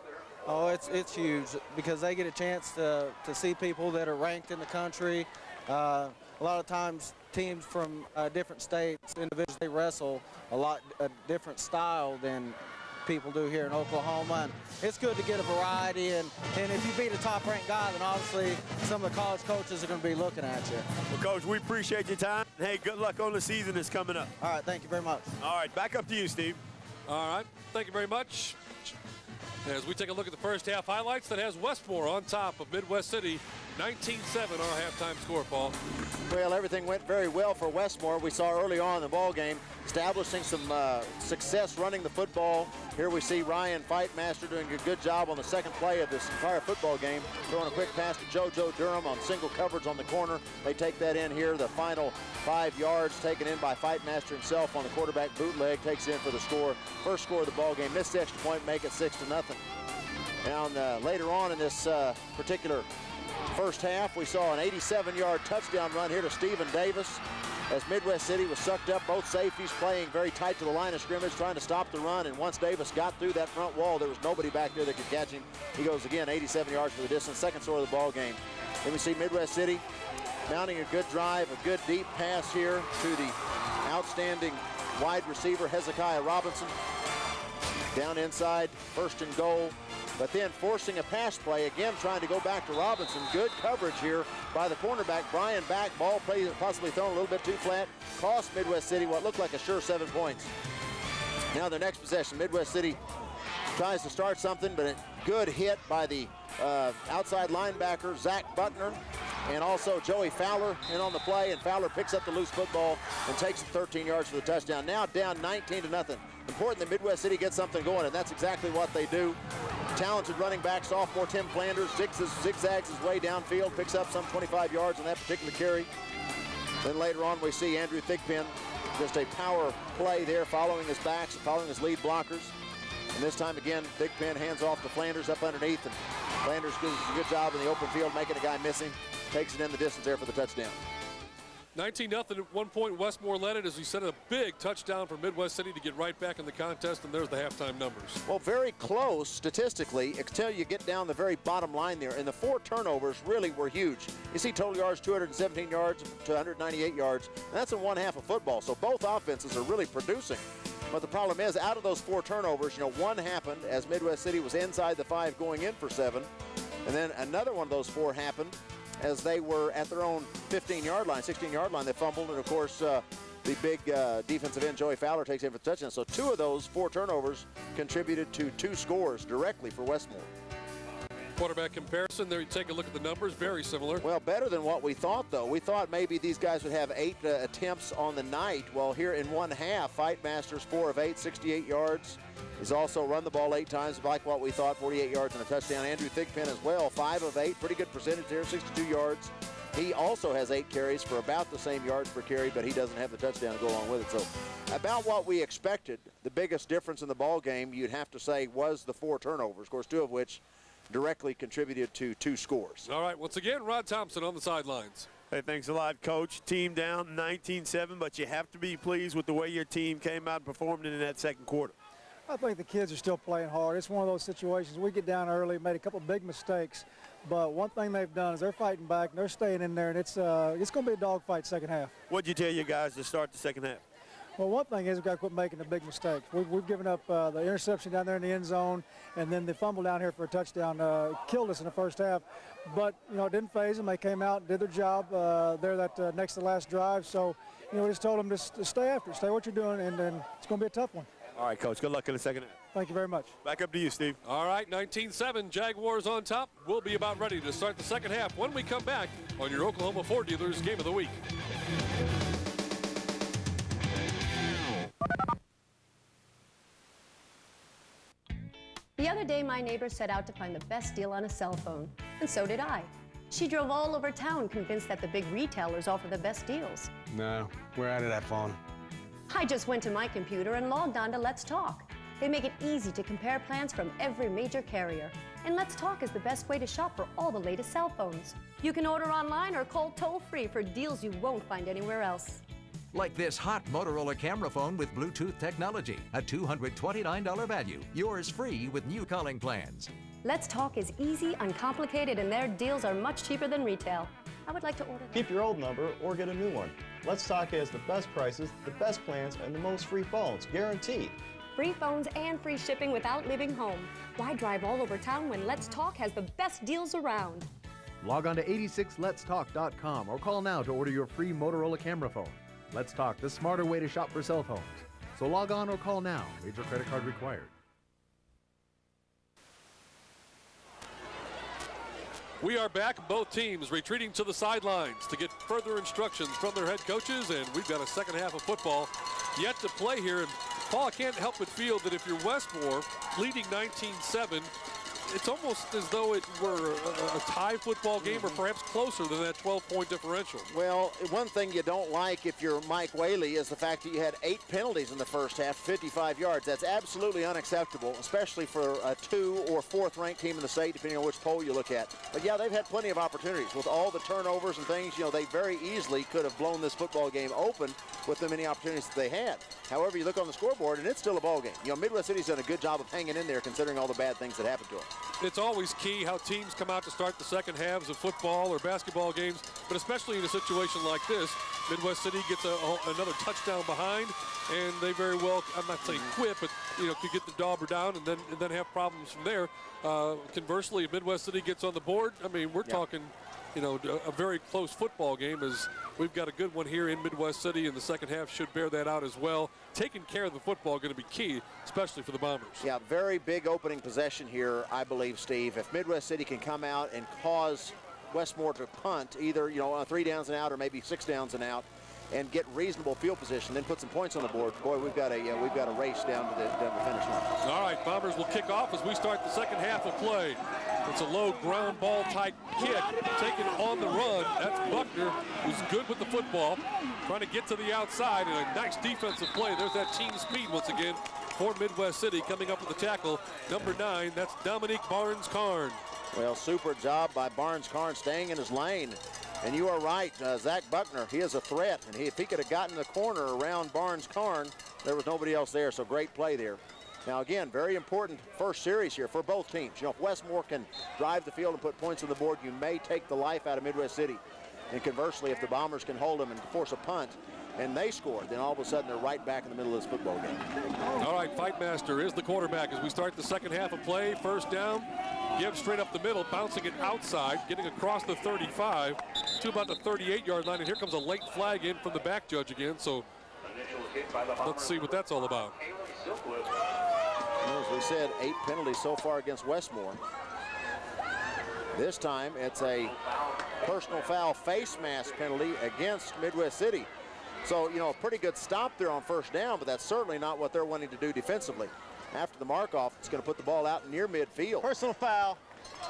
Oh, it's huge because they get a chance to see people that are ranked in the country. A lot of times teams from different states individually wrestle a different style than people do here in Oklahoma, and it's good to get a variety, and if you beat a top-ranked guy, then obviously some of the college coaches are going to be looking at you. Well, Coach, we appreciate your time. Hey, good luck on the season that's coming up. All right, thank you very much. All right, back up to you, Steve. All right, thank you very much. As we take a look at the first half highlights, that has Westmoore on top of Midwest City, 19-7 our halftime score, Paul. Well, everything went very well for Westmoore. We saw early on in the ball game establishing some success running the football. Here we see Ryan Fightmaster doing a good job on the second play of this entire football game, throwing a quick pass to JoJo Durham on single coverage on the corner. They take that in here. The final 5 yards taken in by Fightmaster himself on the quarterback bootleg, takes in for the score. First score of the ball game. Missed the extra point, make it 6-0. And later on in this particular first half, we saw an 87-yard touchdown run here to Stephen Davis as Midwest City was sucked up. Both safeties playing very tight to the line of scrimmage, trying to stop the run. And once Davis got through that front wall, there was nobody back there that could catch him. He goes again, 87 yards for the distance. Second score of the ball game. Then we see Midwest City mounting a good drive, a good deep pass here to the outstanding wide receiver Hezekiah Robinson. Down inside, 1st and goal. But then forcing a pass play, again trying to go back to Robinson. Good coverage here by the cornerback, Brian Back. Ball played, possibly thrown a little bit too flat. Cost Midwest City what looked like a sure 7 points. Now the next possession, Midwest City tries to start something, but a good hit by the outside linebacker, Zach Buckner, and also Joey Fowler in on the play, and Fowler picks up the loose football and takes it 13 yards for the touchdown. Now down 19-0. Important that Midwest City gets something going, and that's exactly what they do. Talented running back, sophomore Tim Flanders, zigzags his way downfield, picks up some 25 yards on that particular carry. Then later on we see Andrew Thigpen, just a power play there, following his backs and following his lead blockers. And this time again, Thigpen hands off to Flanders up underneath, and Flanders does a good job in the open field, making a guy missing. Takes it in the distance there for the touchdown. 19-0 at one point. Westmoore led it as he sent a big touchdown for Midwest City to get right back in the contest, and there's the halftime numbers. Well, very close statistically until you get down the very bottom line there, and the 4 turnovers really were huge. You see total yards, 217 yards to 198 yards, and that's in one half of football, so both offenses are really producing. But the problem is, out of those 4 turnovers, one happened as Midwest City was inside the 5 going in for 7, and then another one of those 4 happened as they were at their own 15-yard line, 16-yard line. They fumbled, and of course, the big defensive end, Joey Fowler, takes in for the touchdown. So 2 of those 4 turnovers contributed to 2 scores directly for Westmoore. Quarterback comparison, there you take a look at the numbers, very similar. Well, better than what we thought, though. We thought maybe these guys would have 8 attempts on the night. Well, here in one half, Fightmasters 4 of 8, 68 yards. He's also run the ball 8 times, like what we thought, 48 yards and a touchdown. Andrew Thigpen as well, 5 of 8, pretty good percentage there, 62 yards. He also has 8 carries for about the same yards per carry, but he doesn't have the touchdown to go along with it. So about what we expected. The biggest difference in the ball game, you'd have to say, was the 4 turnovers, of course, 2 of which directly contributed to 2 scores. All right, once again, Rod Thompson on the sidelines. Hey, thanks a lot, Coach. Team down 19-7, but you have to be pleased with the way your team came out and performed in that second quarter. I think the kids are still playing hard. It's one of those situations. We get down early, made a couple big mistakes, but one thing they've done is they're fighting back, and they're staying in there, and it's going to be a dogfight second half. What'd you tell your guys to start the second half? Well, one thing is we've got to quit making the big mistakes. We've given up the interception down there in the end zone, and then the fumble down here for a touchdown killed us in the first half. But, it didn't faze them. They came out and did their job there that next to last drive. So, we just told them to stay after it, stay what you're doing, and then it's going to be a tough one. All right, Coach. Good luck in the second half. Thank you very much. Back up to you, Steve. All right, 19-7, Jaguars on top. We'll be about ready to start the second half when we come back on your Oklahoma Ford Dealers Game of the Week. The other day, my neighbor set out to find the best deal on a cell phone, and so did I. She drove all over town convinced that the big retailers offer the best deals. No, we're out of that phone. I just went to my computer and logged on to Let's Talk. They make it easy to compare plans from every major carrier. And Let's Talk is the best way to shop for all the latest cell phones. You can order online or call toll-free for deals you won't find anywhere else. Like this hot Motorola camera phone with Bluetooth technology, a $229 value. Yours free with new calling plans. Let's Talk is easy, uncomplicated, and their deals are much cheaper than retail. I would like to order. Keep your old number or get a new one. Let's Talk has the best prices, the best plans, and the most free phones, guaranteed. Free phones and free shipping without leaving home. Why drive all over town when Let's Talk has the best deals around? Log on to 86letstalk.com or call now to order your free Motorola camera phone. Let's Talk, the smarter way to shop for cell phones. So log on or call now. Major credit card required. We are back, both teams retreating to the sidelines to get further instructions from their head coaches, and we've got a second half of football yet to play here. And Paul, I can't help but feel that if you're Westmoore leading 19-7, it's almost as though it were a tie football game, or perhaps closer than that 12-point differential. Well, one thing you don't like if you're Mike Whaley is the fact that you had 8 penalties in the first half, 55 yards. That's absolutely unacceptable, especially for a 2 or 4th ranked team in the state, depending on which poll you look at. But yeah, they've had plenty of opportunities. With all the turnovers and things, they very easily could have blown this football game open with the many opportunities that they had. However, you look on the scoreboard, and it's still a ball game. Midwest City's done a good job of hanging in there considering all the bad things that happened to them. It's always key how teams come out to start the second halves of football or basketball games, but especially in a situation like this, Midwest City gets another touchdown behind, and they very well, I'm not saying quit, but could get the dauber down and then have problems from there. Conversely, if Midwest City gets on the board, I mean, we're talking a very close football game, as we've got a good one here in Midwest City, and the second half should bear that out as well. Taking care of the football going to be key, especially for the Bombers. Yeah, very big opening possession here, I believe, Steve. If Midwest City can come out and cause Westmoore to punt, either on 3 downs and out or maybe 6 downs and out, and get reasonable field position, then put some points on the board. Boy, we've got a race down to the finish line. All right, Bombers will kick off as we start the second half of play. It's a low ground ball type kick taken on the run. That's Buckner, who's good with the football, trying to get to the outside, and a nice defensive play. There's that team speed once again for Midwest City. Coming up with the tackle, number 9, that's Dominique Barnes-Karn. Well, super job by Barnes-Karn staying in his lane. And you are right, Zach Buckner, he is a threat. And if he could have gotten the corner around Barnes-Karn, there was nobody else there, so great play there. Now, again, very important first series here for both teams. If Westmoore can drive the field and put points on the board, you may take the life out of Midwest City. And conversely, if the Bombers can hold them and force a punt, and they score, then all of a sudden they're right back in the middle of this football game. All right, Fightmaster is the quarterback as we start the second half of play. First down, give straight up the middle, bouncing it outside, getting across the 35 to about the 38-yard line. And here comes a late flag in from the back judge again. So let's see what that's all about. As we said, 8 penalties so far against Westmoore. This time it's a personal foul face mask penalty against Midwest City. So, a pretty good stop there on first down, but that's certainly not what they're wanting to do defensively. After the mark-off, it's going to put the ball out near midfield. Personal foul,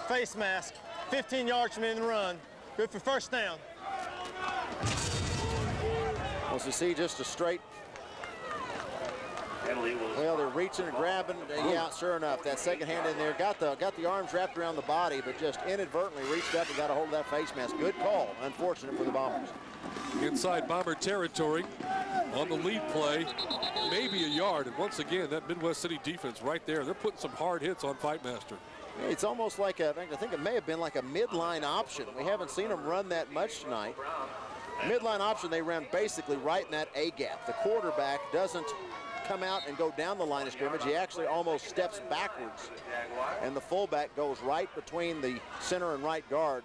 face mask, 15 yards from in the run. Good for first down. Well, you see just a straight. Well, they're reaching and grabbing. Yeah, sure enough, that second hand in there got the arms wrapped around the body, but just inadvertently reached up and got a hold of that face mask. Good call. Unfortunate for the Bombers. Inside Bomber territory on the lead play, maybe a yard. And once again, that Midwest City defense right there, they're putting some hard hits on Fightmaster. It's almost like I think it may have been like a midline option. We haven't seen them run that much tonight. Midline option, they ran basically right in that A gap. The quarterback doesn't come out and go down the line of scrimmage. He actually almost steps backwards, and the fullback goes right between the center and right guard,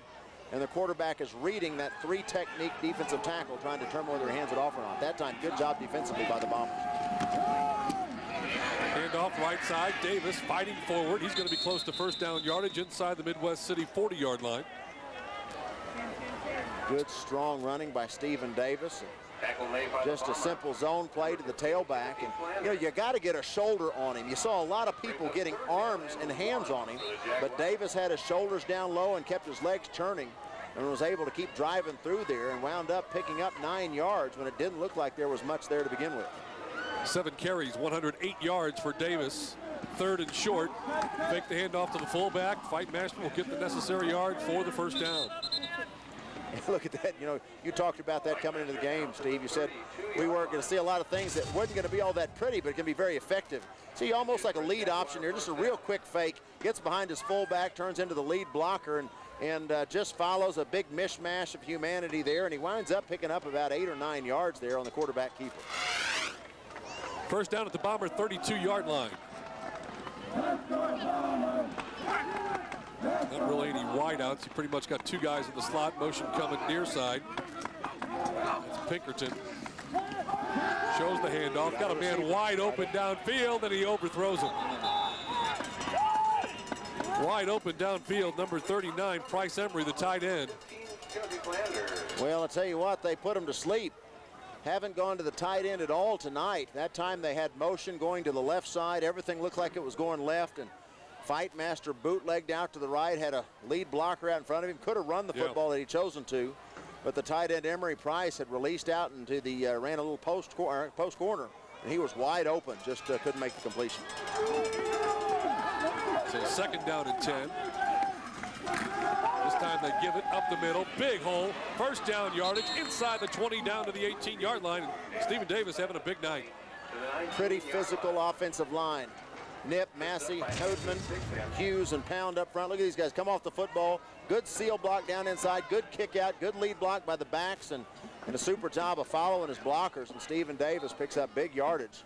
and the quarterback is reading that 3-technique defensive tackle, trying to determine whether he hands it off or not. That time, good job defensively by the Bombers. Hand off right side, Davis fighting forward. He's going to be close to first down yardage inside the Midwest City 40-yard line. Good strong running by Stephen Davis. Just a simple zone play to the tailback. And, you got to get a shoulder on him. You saw a lot of people getting arms and hands on him, but Davis had his shoulders down low and kept his legs churning and was able to keep driving through there and wound up picking up 9 yards when it didn't look like there was much there to begin with. 7 carries, 108 yards for Davis. Third and short. Fake the handoff to the fullback. Fightmaster will get the necessary yard for the first down. Look at that. You talked about that coming into the game, Steve. You said we weren't going to see a lot of things that wasn't going to be all that pretty, but it can be very effective. See, almost like a lead option here, just a real quick fake, gets behind his fullback, turns into the lead blocker, and just follows a big mishmash of humanity there, and he winds up picking up about 8 or 9 yards there on the quarterback keeper. First down at the Bomber 32-yard line. Not really any wideouts. He pretty much got 2 guys in the slot. Motion coming near side. It's Pinkerton. Shows the handoff. Got a man wide open downfield, and he overthrows him. Wide open downfield, number 39, Price Emery, the tight end. Well, I'll tell you what, they put him to sleep. Haven't gone to the tight end at all tonight. That time they had motion going to the left side. Everything looked like it was going left, and Fightmaster bootlegged out to the right, had a lead blocker out in front of him. Could have run the football that he chosen to, but the tight end Emery Price had released out into the ran a little post corner, and he was wide open, just couldn't make the completion. So second down and 10. This time they give it up the middle, big hole, first down yardage inside the 20 down to the 18-yard line. And Stephen Davis having a big night. Pretty physical offensive line. Nip, Massey, Hoodman, Hughes, and Pound up front. Look at these guys come off the football. Good seal block down inside, good kick out, good lead block by the backs, and a super job of following his blockers. And Stephen Davis picks up big yardage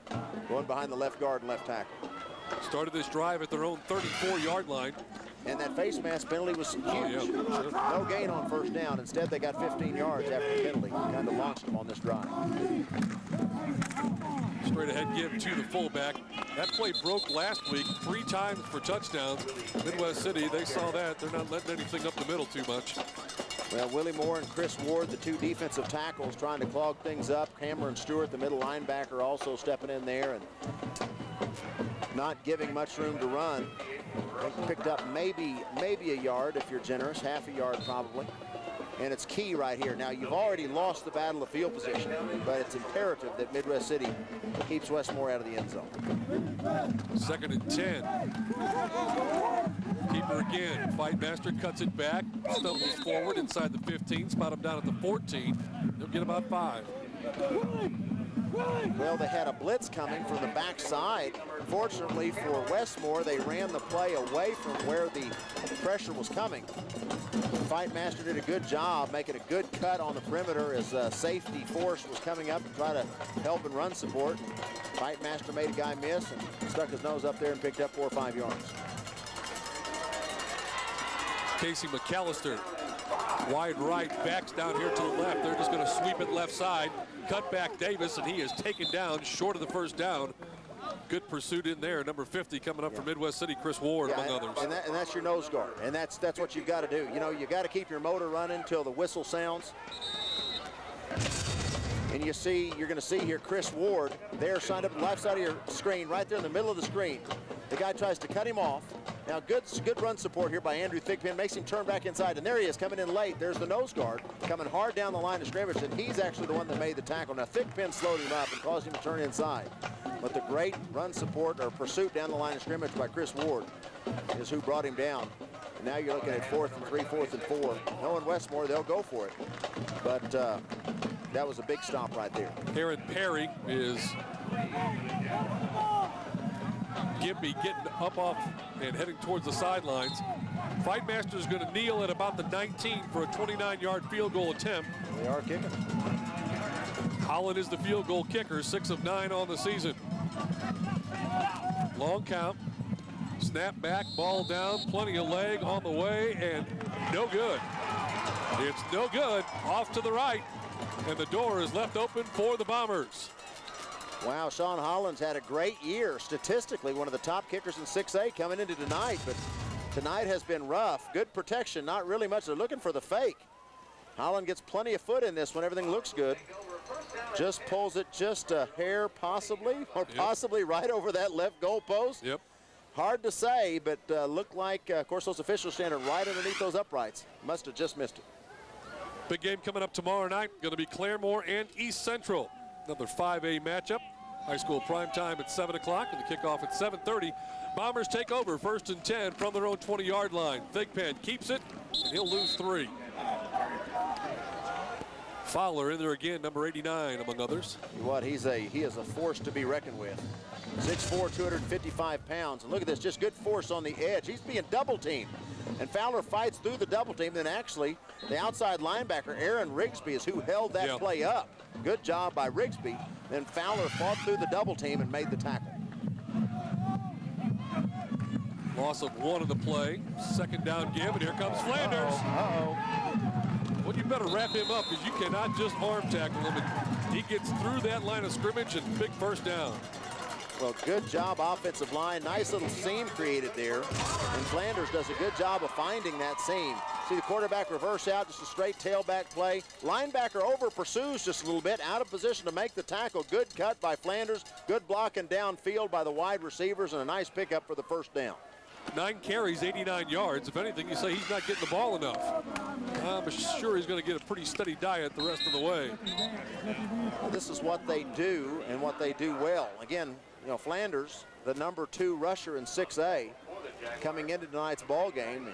going behind the left guard and left tackle. Started this drive at their own 34-yard line. And that face mask penalty was huge. Oh, yeah, sure. No gain on first down. Instead, they got 15 yards after the penalty. Kind of launched them on this drive. Straight ahead give to the fullback. That play broke last week 3 times for touchdowns. Midwest City, they saw that. They're not letting anything up the middle too much. Well, Willie Moore and Chris Ward, the 2 defensive tackles, trying to clog things up. Cameron Stewart, the middle linebacker, also stepping in there and not giving much room to run. They picked up maybe a yard if you're generous, half a yard probably. And it's key right here. Now, you've already lost the battle of field position, but it's imperative that Midwest City keeps Westmoore out of the end zone. 2nd and 10. Keeper again. Fightmaster cuts it back, stumbles forward inside the 15, spot him down at the 14. They'll get about 5. Well, they had a blitz coming from the backside. Fortunately for Westmoore, they ran the play away from where the pressure was coming. Fightmaster did a good job making a good cut on the perimeter as safety force was coming up to try to help and run support. Fightmaster made a guy miss and stuck his nose up there and picked up 4 or 5 yards. Casey McAllister, wide right, backs down here to the left. They're just going to sweep it left side. Cut back Davis, and he is taken down short of the first down. Good pursuit in there. Number 50 coming up from Midwest City, Chris Ward, among others. And that's your nose guard, and that's what you've got to do. You know, you got to keep your motor running till the whistle sounds. And you're going to see here Chris Ward there, signed up the left side of your screen, right there in the middle of the screen. The guy tries to cut him off. Now, good run support here by Andrew Thigpen, makes him turn back inside, and there he is coming in late. There's the nose guard coming hard down the line of scrimmage, and he's actually the one that made the tackle. Now, Thigpen slowed him up and caused him to turn inside. But the great run support or pursuit down the line of scrimmage by Chris Ward is who brought him down. And now you're looking at 4th and 3, 4th and 4. Knowing Westmoore, they'll go for it. But that was a big stop right there. Aaron Perry is Gibby getting up off and heading towards the sidelines. Fightmaster is going to kneel at about the 19 for a 29-yard field goal attempt. They are kicking. Holland is the field goal kicker, 6 of 9 on the season. Long count. Snap back, ball down, plenty of leg on the way, and no good. It's no good. Off to the right, and the door is left open for the Bombers. Wow, Sean Holland's had a great year. Statistically, one of the top kickers in 6A coming into tonight, but tonight has been rough. Good protection, not really much. They're looking for the fake. Holland gets plenty of foot in this when everything looks good. Just pulls it just a hair possibly, or possibly right over that left goal post. Yep. Hard to say, but looked like, of course, those officials standing right underneath those uprights. Must have just missed it. Big game coming up tomorrow night. Going to be Claremore and East Central. Another 5A matchup. High school prime time at 7 o'clock and the kickoff at 7:30. Bombers take over 1st and 10 from their own 20-yard line. Thigpen keeps it, and he'll lose 3. Fowler in there again, number 89, among others. What, he is a force to be reckoned with. 6'4", 255 pounds. And look at this, just good force on the edge. He's being double-teamed. And Fowler fights through the double team. Then actually, the outside linebacker, Aaron Rigsby, is who held that play up. Good job by Rigsby. Then Fowler fought through the double team and made the tackle. Loss of 1 in the play. 2nd down give, and here comes Flanders. Well, you better wrap him up because you cannot just arm tackle him. And he gets through that line of scrimmage and big 1st down. Well, good job offensive line. Nice little seam created there. And Flanders does a good job of finding that seam. See the quarterback reverse out, just a straight tailback play. Linebacker over pursues just a little bit, out of position to make the tackle. Good cut by Flanders. Good blocking downfield by the wide receivers, and a nice pickup for the 1st down. 9 carries, 89 yards. If anything, you say he's not getting the ball enough. I'm sure he's going to get a pretty steady diet the rest of the way. Well, this is what they do and what they do well. Again, you know, Flanders, the number 2 rusher in 6A, coming into tonight's ball game.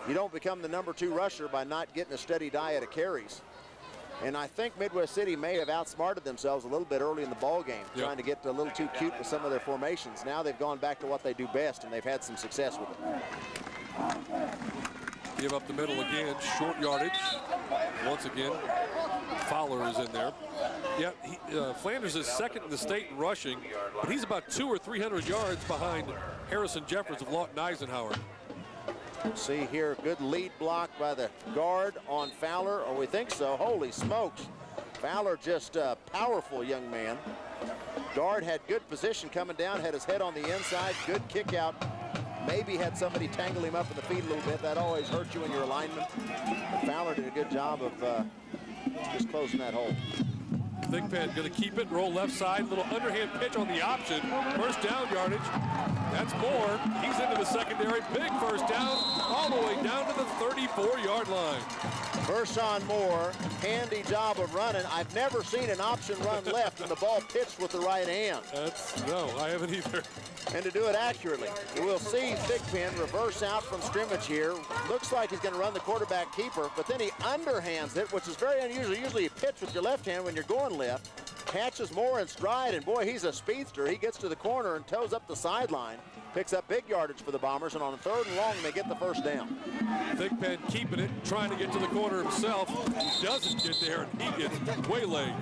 You don't become the number 2 rusher by not getting a steady diet of carries. And I think Midwest City may have outsmarted themselves a little bit early in the ball game, trying to get a little too cute with some of their formations. Now they've gone back to what they do best, and they've had some success with it. Give up the middle again, short yardage. Once again, Fowler is in there. Yeah, Flanders is 2nd in the state in rushing, but he's about 200 or 300 yards behind Harrison Jeffers of Lawton Eisenhower. See here, good lead block by the guard on Fowler, or we think so. Holy smokes. Fowler just a powerful young man. Guard had good position coming down, had his head on the inside, good kick out. Maybe had somebody tangle him up in the feet a little bit. That always hurts you in your alignment. But Fowler did a good job of just closing that hole. Thigpen going to keep it, roll left side, little underhand pitch on the option. First down yardage. That's Moore. He's into the secondary. Big first down, all the way down to the 34-yard line. Vershawn Moore, handy job of running. I've never seen an option run left and the ball pitched with the right hand. No, I haven't either. And to do it accurately. We'll see Thigpen reverse out from scrimmage here. Looks like he's going to run the quarterback keeper, but then he underhands it, which is very unusual. Usually you pitch with your left hand when you're going left. Catches Moore in stride, and boy, he's a speedster. He gets to the corner and toes up the sideline. Picks up big yardage for the Bombers, and on 3rd and long, they get the first down. Thigpen keeping it, trying to get to the corner himself. He doesn't get there, and he gets waylaid.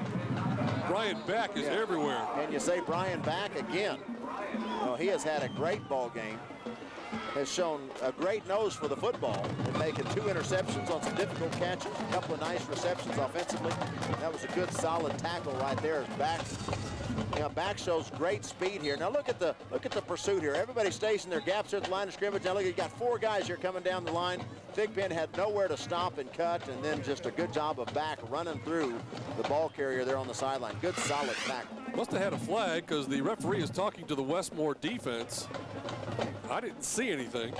Brian Back is everywhere. And you say Brian Back again. No, he has had a great ball game. Has shown a great nose for the football and making 2 interceptions on some difficult catches, a couple of nice receptions offensively. That was a good solid tackle right there. Back, Back shows great speed here. Now look at the pursuit here. Everybody stays in their gaps here at the line of scrimmage. Now look, you got 4 guys here coming down the line. Thigpen had nowhere to stop and cut, and then just a good job of Back running through the ball carrier there on the sideline. Good solid tackle. Must have had a flag because the referee is talking to the Westmoore defense. I didn't see anything.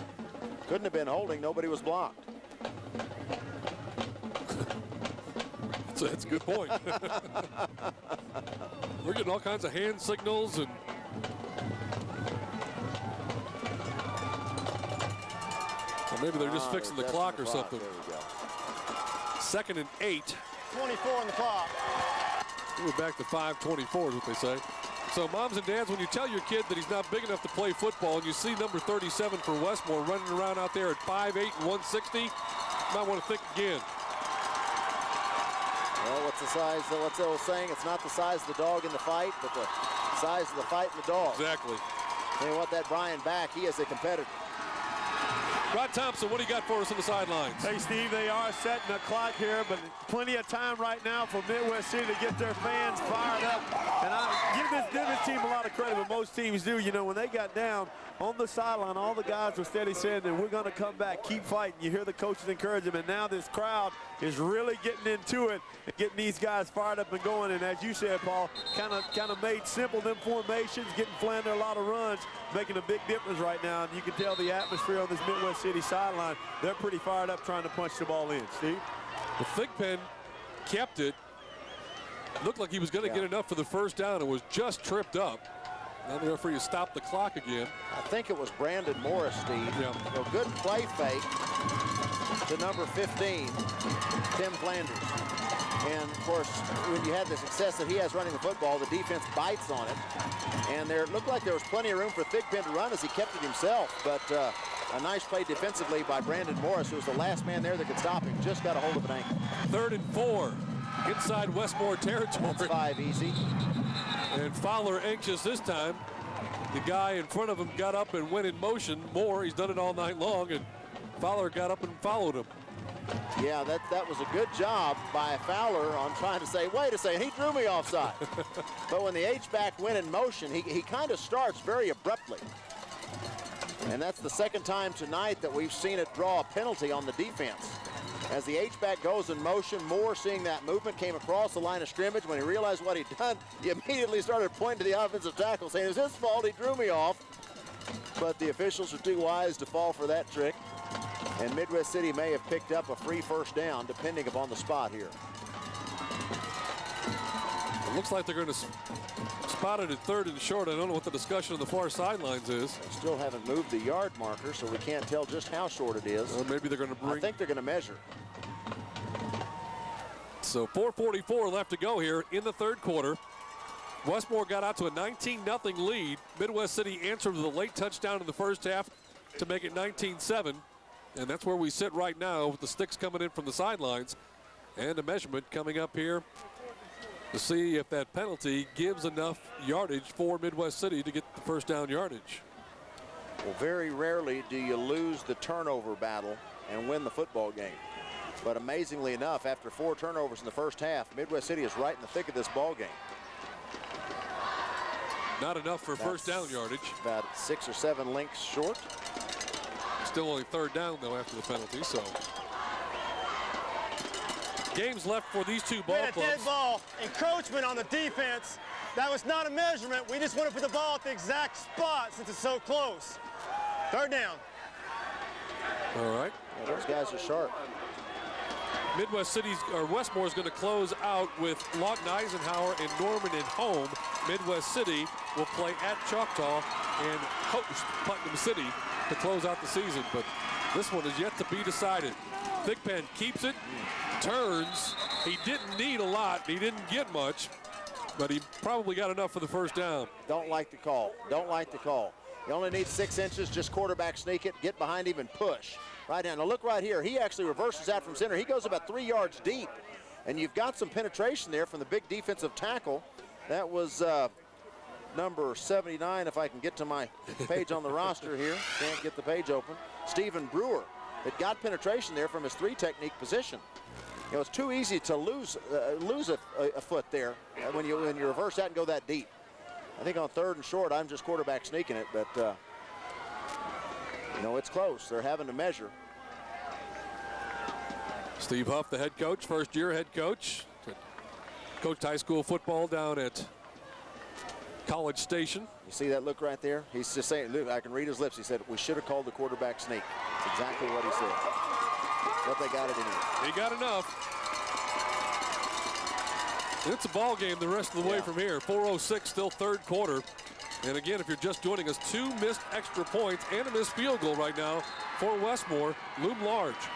Couldn't have been holding. Nobody was blocked. That's a good point. We're getting all kinds of hand signals and or maybe they're just fixing the clock or something. There we go. 2nd and 8. 24 on the clock. We're back to 5:24 is what they say. So moms and dads, when you tell your kid that he's not big enough to play football and you see number 37 for Westmoore running around out there at 5'8" and 160, you might want to think again. Well, what's the size? What's the old saying? It's not the size of the dog in the fight, but the size of the fight in the dog. Exactly. Tell you what, that Brian Back, he is a competitor. Rod Thompson, what do you got for us on the sidelines? Hey, Steve, they are setting the clock here, but plenty of time right now for Midwest City to get their fans fired up. And I give this team a lot of credit, but most teams do. You know, when they got down on the sideline, all the guys were steady saying that we're going to come back, keep fighting. You hear the coaches encourage them, and now this crowd is really getting into it and getting these guys fired up and going. And as you said, Paul, kind of made simple them formations, getting Flander a lot of runs, making a big difference right now. And you can tell the atmosphere on this Midwest City sideline, they're pretty fired up trying to punch the ball in. Steve? The Thigpen kept it. Looked like he was going to get enough for the first down and was just tripped up. Now the referee stopped the clock again. I think it was Brandon Morris, Steve. Yeah. A good play fake to number 15, Tim Flanders. And, of course, when you have the success that he has running the football, the defense bites on it. And there looked like there was plenty of room for Thigpen to run as he kept it himself. But a nice play defensively by Brandon Morris, who was the last man there that could stop him. Just got a hold of an ankle. 3rd and 4 inside Westmoore territory. That's 5 easy. And Fowler anxious this time. The guy in front of him got up and went in motion. Moore, he's done it all night long, and Fowler got up and followed him. Yeah, that was a good job by Fowler on trying to say, wait a second, he drew me offside. But when the H-back went in motion, he kind of starts very abruptly. And that's the 2nd time tonight that we've seen it draw a penalty on the defense. As the H-back goes in motion, Moore, seeing that movement, came across the line of scrimmage. When he realized what he'd done, he immediately started pointing to the offensive tackle, saying it was his fault, he drew me off. But the officials are too wise to fall for that trick. And Midwest City may have picked up a free first down, depending upon the spot here. It looks like they're going to spot it at 3rd and short. I don't know what the discussion on the far sidelines is. They still haven't moved the yard marker, so we can't tell just how short it is. Or maybe they're going to bring... I think they're going to measure. So 4:44 left to go here in the 3rd quarter. Westmoore got out to a 19-0 lead. Midwest City answered with a late touchdown in the first half to make it 19-7. And that's where we sit right now with the sticks coming in from the sidelines. And a measurement coming up here to see if that penalty gives enough yardage for Midwest City to get the first down yardage. Well, very rarely do you lose the turnover battle and win the football game. But amazingly enough, after 4 turnovers in the first half, Midwest City is right in the thick of this ball game. Not enough for first down yardage. About 6 or 7 lengths short. Still only 3rd down, though, after the penalty, so. Games left for these two ball clubs. Dead ball, encroachment on the defense. That was not a measurement. We just want to put the ball at the exact spot since it's so close. 3rd down. All right. Well, those guys are sharp. Midwest City's, or Westmoore is going to close out with Lawton Eisenhower and Norman at home. Midwest City will play at Choctaw and host Putnam City to close out the season. But this one is yet to be decided. Thigpen keeps it, turns. He didn't need a lot. He didn't get much, but he probably got enough for the first down. Don't like the call. Don't like the call. You only need 6 inches. Just quarterback sneak it, get behind him, and push. Right down. Now look right here. He actually reverses out from center. He goes about 3 yards deep. And you've got some penetration there from the big defensive tackle. That was number 79, if I can get to my page on the roster here. Can't get the page open. Stephen Brewer. It got penetration there from his 3 technique position. You know, it's too easy to lose a foot there when you reverse that and go that deep. I think on 3rd and short, I'm just quarterback sneaking it, but you know, it's close. They're having to measure. Steve Huff, the head coach, first-year head coach. Coached high school football down at College Station. You see that look right there? He's just saying, look, I can read his lips. He said, we should have called the quarterback sneak. That's exactly what he said. But they got it anyway. He got enough. It's a ball game the rest of the way from here. 4:06 still 3rd quarter. And again, if you're just joining us, 2 missed extra points and a missed field goal right now for Westmoore loom large.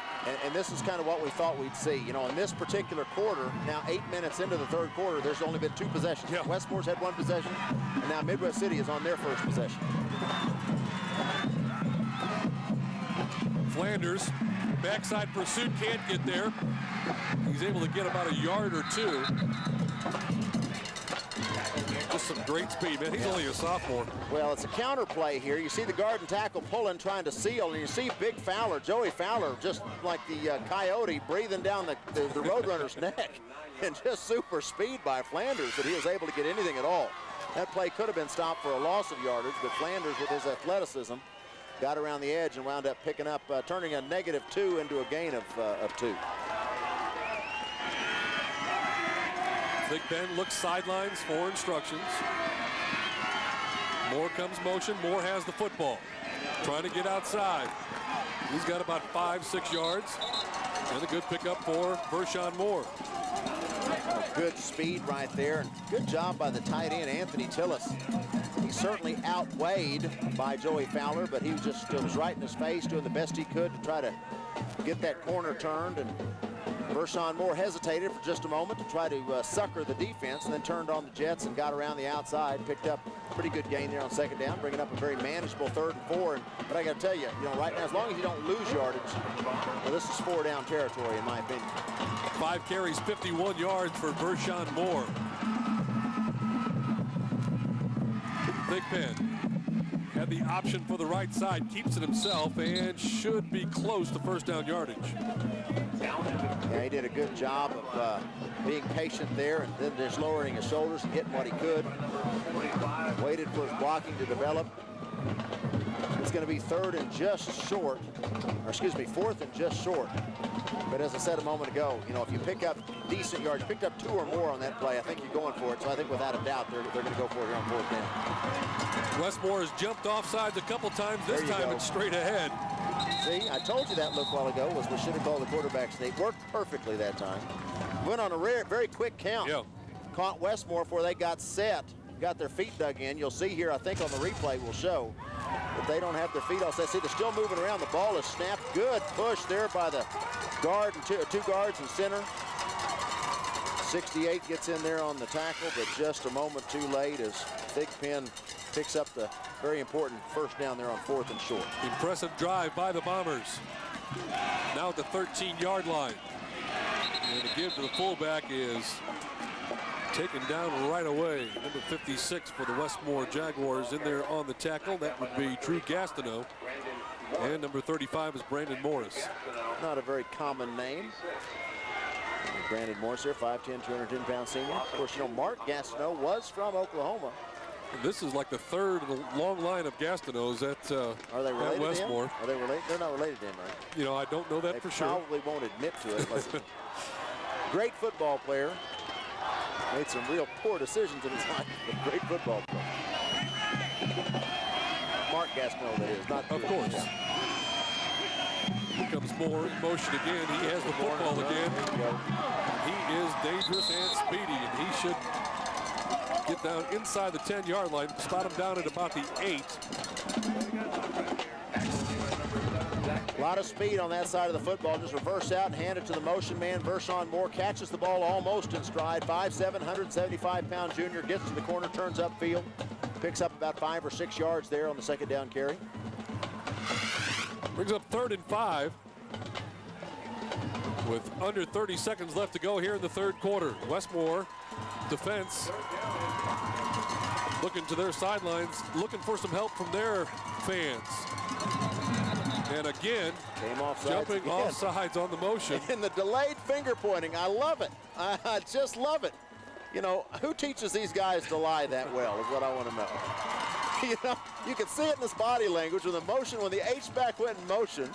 And this is kind of what we thought we'd see. You know, in this particular quarter, now 8 minutes into the 3rd quarter, there's only been 2 possessions. Yeah. Westmore's had 1 possession, and now Midwest City is on their first possession. Flanders, backside pursuit, can't get there. He's able to get about a yard or 2. Just some great speed, man. He's only a sophomore. Well, it's a counter play here. You see the guard and tackle pulling, trying to seal, and you see Big Fowler, Joey Fowler, just like the coyote breathing down the Roadrunner's neck. And just super speed by Flanders, but he was able to get anything at all. That play could have been stopped for a loss of yardage, but Flanders, with his athleticism, got around the edge and wound up picking up, turning a -2 into a gain of 2. Big Ben looks sidelines for instructions. Moore comes motion. Moore has the football. Trying to get outside. He's got about 5-6 yards. And a good pickup for Vershawn Moore. Good speed right there. And good job by the tight end, Anthony Tillis. He's certainly outweighed by Joey Fowler, but he was right in his face, doing the best he could to try to get that corner turned. And Vershawn Moore hesitated for just a moment to try to sucker the defense, and then turned on the Jets and got around the outside, picked up a pretty good gain there on 2nd down, bringing up a very manageable 3rd and 4. But I got to tell you, right now, as long as you don't lose yardage, well, this is 4-down territory, in my opinion. 5 carries, 51 yards for Vershawn Moore. Thigpen had the option for the right side, keeps it himself, and should be close to first down yardage. Yeah, he did a good job of being patient there and then just lowering his shoulders and getting what he could. Waited for his blocking to develop. It's going to be 4th and just short. But as I said a moment ago, if you pick up decent yards, picked up 2 or more on that play, I think you're going for it. So I think without a doubt, they're going to go for it here on 4th down. Westmoore has jumped off sides a couple times. This time it's straight ahead. See, I told you that look a while ago was we should have called the quarterback sneak. Worked perfectly that time. Went on a very quick count. Yeah. Caught Westmoore before they got set, got their feet dug in. You'll see here, I think on the replay will show that they don't have their feet all set. See, they're still moving around. The ball is snapped. Good push there by the guard and two guards in center. 68 gets in there on the tackle, but just a moment too late as Thigpen picks up the very important first down there on 4th and short. Impressive drive by the Bombers. Now at the 13-yard line. And the give to the fullback is taken down right away. Number 56 for the Westmoore Jaguars in there on the tackle. That would be Drew Gastineau. And number 35 is Brandon Morris. Not a very common name. Brandon Morris here, 5'10", 210-pound senior. Of course, you know, Mark Gastineau was from Oklahoma. This is like the third in a long line of Gastineaus at Westmoore. Are they related? They're not related to him, right? You know, I don't know that for sure. They probably won't admit to it. Great football player. Made some real poor decisions in his life, but great football player. Mark Gastineau, that is, not of course. Here comes Moore in motion again. He has the football again. He is dangerous and speedy, and he should get down inside the 10-yard line, spot him down at about the 8. A lot of speed on that side of the football. Just reverse out and hand it to the motion man. Vershawn Moore catches the ball almost in stride. 5'7", 175-pound junior, gets to the corner, turns upfield, picks up about 5 or 6 yards there on the second down carry. Brings up 3rd and 5 with under 30 seconds left to go here in the third quarter. Westmoore defense looking to their sidelines, looking for some help from their fans. And again, jumping off sides on the motion. And the delayed finger pointing, I love it. I just love it. You know, who teaches these guys to lie that well is what I want to know. You know, you can see it in his body language with the motion, when the H-back went in motion.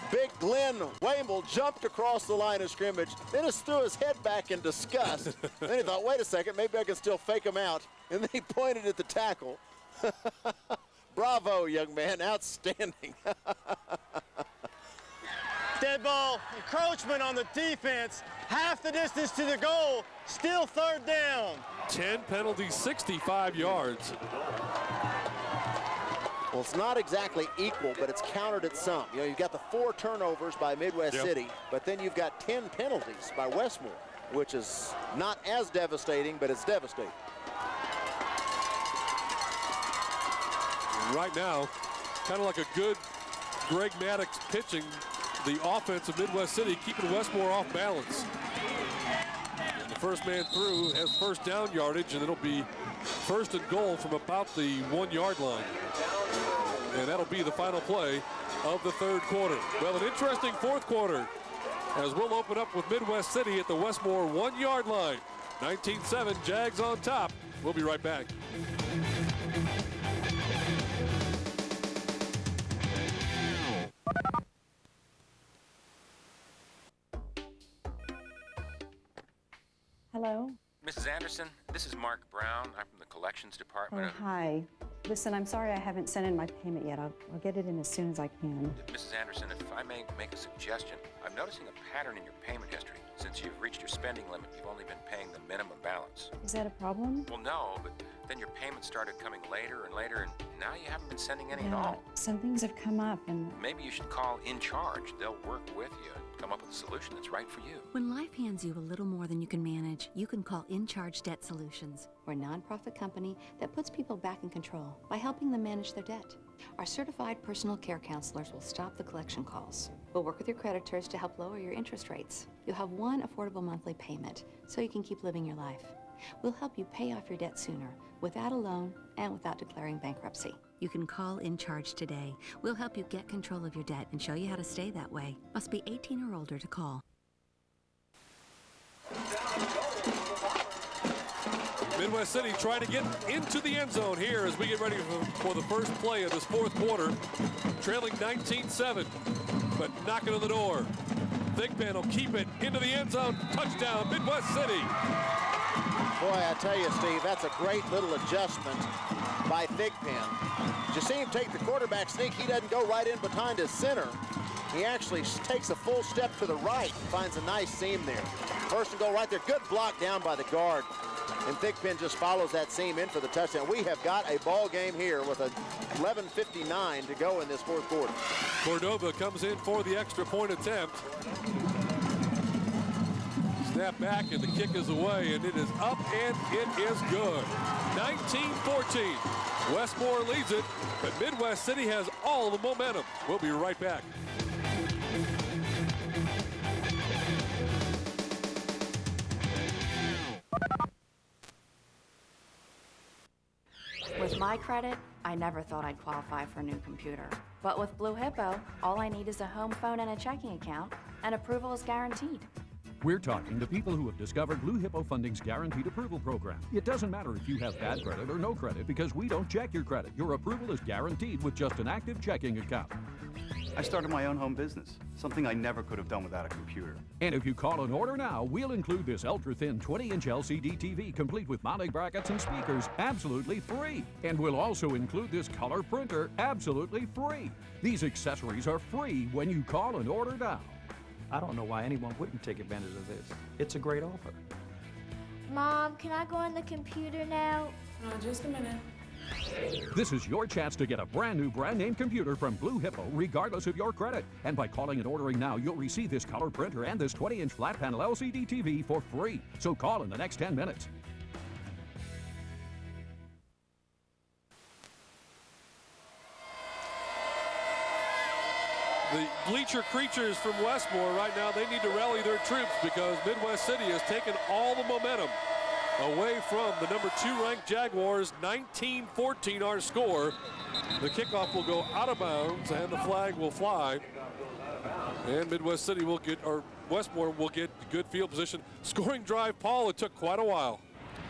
Big Glenn Wamel jumped across the line of scrimmage, then just threw his head back in disgust. Then he thought, wait a second, maybe I can still fake him out. And then he pointed at the tackle. Bravo, young man, outstanding. Dead ball, encroachment on the defense, half the distance to the goal, still 3rd down. 10 penalties, 65 yards. Well, it's not exactly equal, but it's countered at some. You know, you've got the 4 turnovers by Midwest City, but then you've got 10 penalties by Westmoore, which is not as devastating, but it's devastating. Right now, kind of like a good Greg Maddox pitching the offense of Midwest City, keeping Westmoore off balance. And the first man through has first down yardage, and it'll be 1st and goal from about the 1-yard line. And that'll be the final play of the third quarter. Well, an interesting fourth quarter, as we'll open up with Midwest City at the Westmoore 1-yard line. 19-7, Jags on top. We'll be right back. Hello? Mrs. Anderson, this is Mark Brown. I'm from the collections department. Oh, hi. Listen, I'm sorry I haven't sent in my payment yet. I'll get it in as soon as I can. Mrs. Anderson, if I may make a suggestion, I'm noticing a pattern in your payment history. Since you've reached your spending limit, you've only been paying the minimum balance. Is that a problem? Well, no, but then your payments started coming later and later, and now you haven't been sending any at all. Some things have come up, and Maybe you should call In Charge. They'll work with you and come up with a solution that's right for you. When life hands you a little more than you can manage, you can call In Charge Debt Solutions. We're a nonprofit company that puts people back in control by helping them manage their debt. Our certified personal care counselors will stop the collection calls. We'll work with your creditors to help lower your interest rates. You'll have one affordable monthly payment so you can keep living your life. We'll help you pay off your debt sooner, without a loan and without declaring bankruptcy. You can call In Charge today. We'll help you get control of your debt and show you how to stay that way. Must be 18 or older to call. Midwest City trying to get into the end zone here as we get ready for the first play of this fourth quarter. Trailing 19-7, but knocking on the door. Thigpen will keep it into the end zone. Touchdown, Midwest City. Boy, I tell you, Steve, that's a great little adjustment by Thigpen. Did you see him take the quarterback sneak? He doesn't go right in behind his center. He actually takes a full step to the right and finds a nice seam there. First and goal right there. Good block down by the guard. And Thigpen just follows that seam in for the touchdown. We have got a ball game here with a 11:59 to go in this fourth quarter. Cordova comes in for the extra point attempt. Snap back and the kick is away, and it is up and it is good. 19-14. Westmoore leads it, but Midwest City has all the momentum. We'll be right back. With my credit, I never thought I'd qualify for a new computer. But with Blue Hippo, all I need is a home phone and a checking account, and approval is guaranteed. We're talking to people who have discovered Blue Hippo Funding's Guaranteed Approval Program. It doesn't matter if you have bad credit or no credit because we don't check your credit. Your approval is guaranteed with just an active checking account. I started my own home business, something I never could have done without a computer. And if you call and order now, we'll include this ultra-thin 20-inch LCD TV complete with mounting brackets and speakers absolutely free. And we'll also include this color printer absolutely free. These accessories are free when you call and order now. I don't know why anyone wouldn't take advantage of this. It's a great offer. Mom, can I go on the computer now? Just a minute. This is your chance to get a brand new brand name computer from Blue Hippo, regardless of your credit. And by calling and ordering now, you'll receive this color printer and this 20-inch flat panel LCD TV for free. So call in the next 10 minutes. The bleacher creatures from Westmoore right now, they need to rally their troops because Midwest City has taken all the momentum away from the number 2 ranked Jaguars. 19-14 our score. The kickoff will go out of bounds and the flag will fly. And Midwest City will get, or Westmoore will get good field position. Scoring drive, Paul, it took quite a while.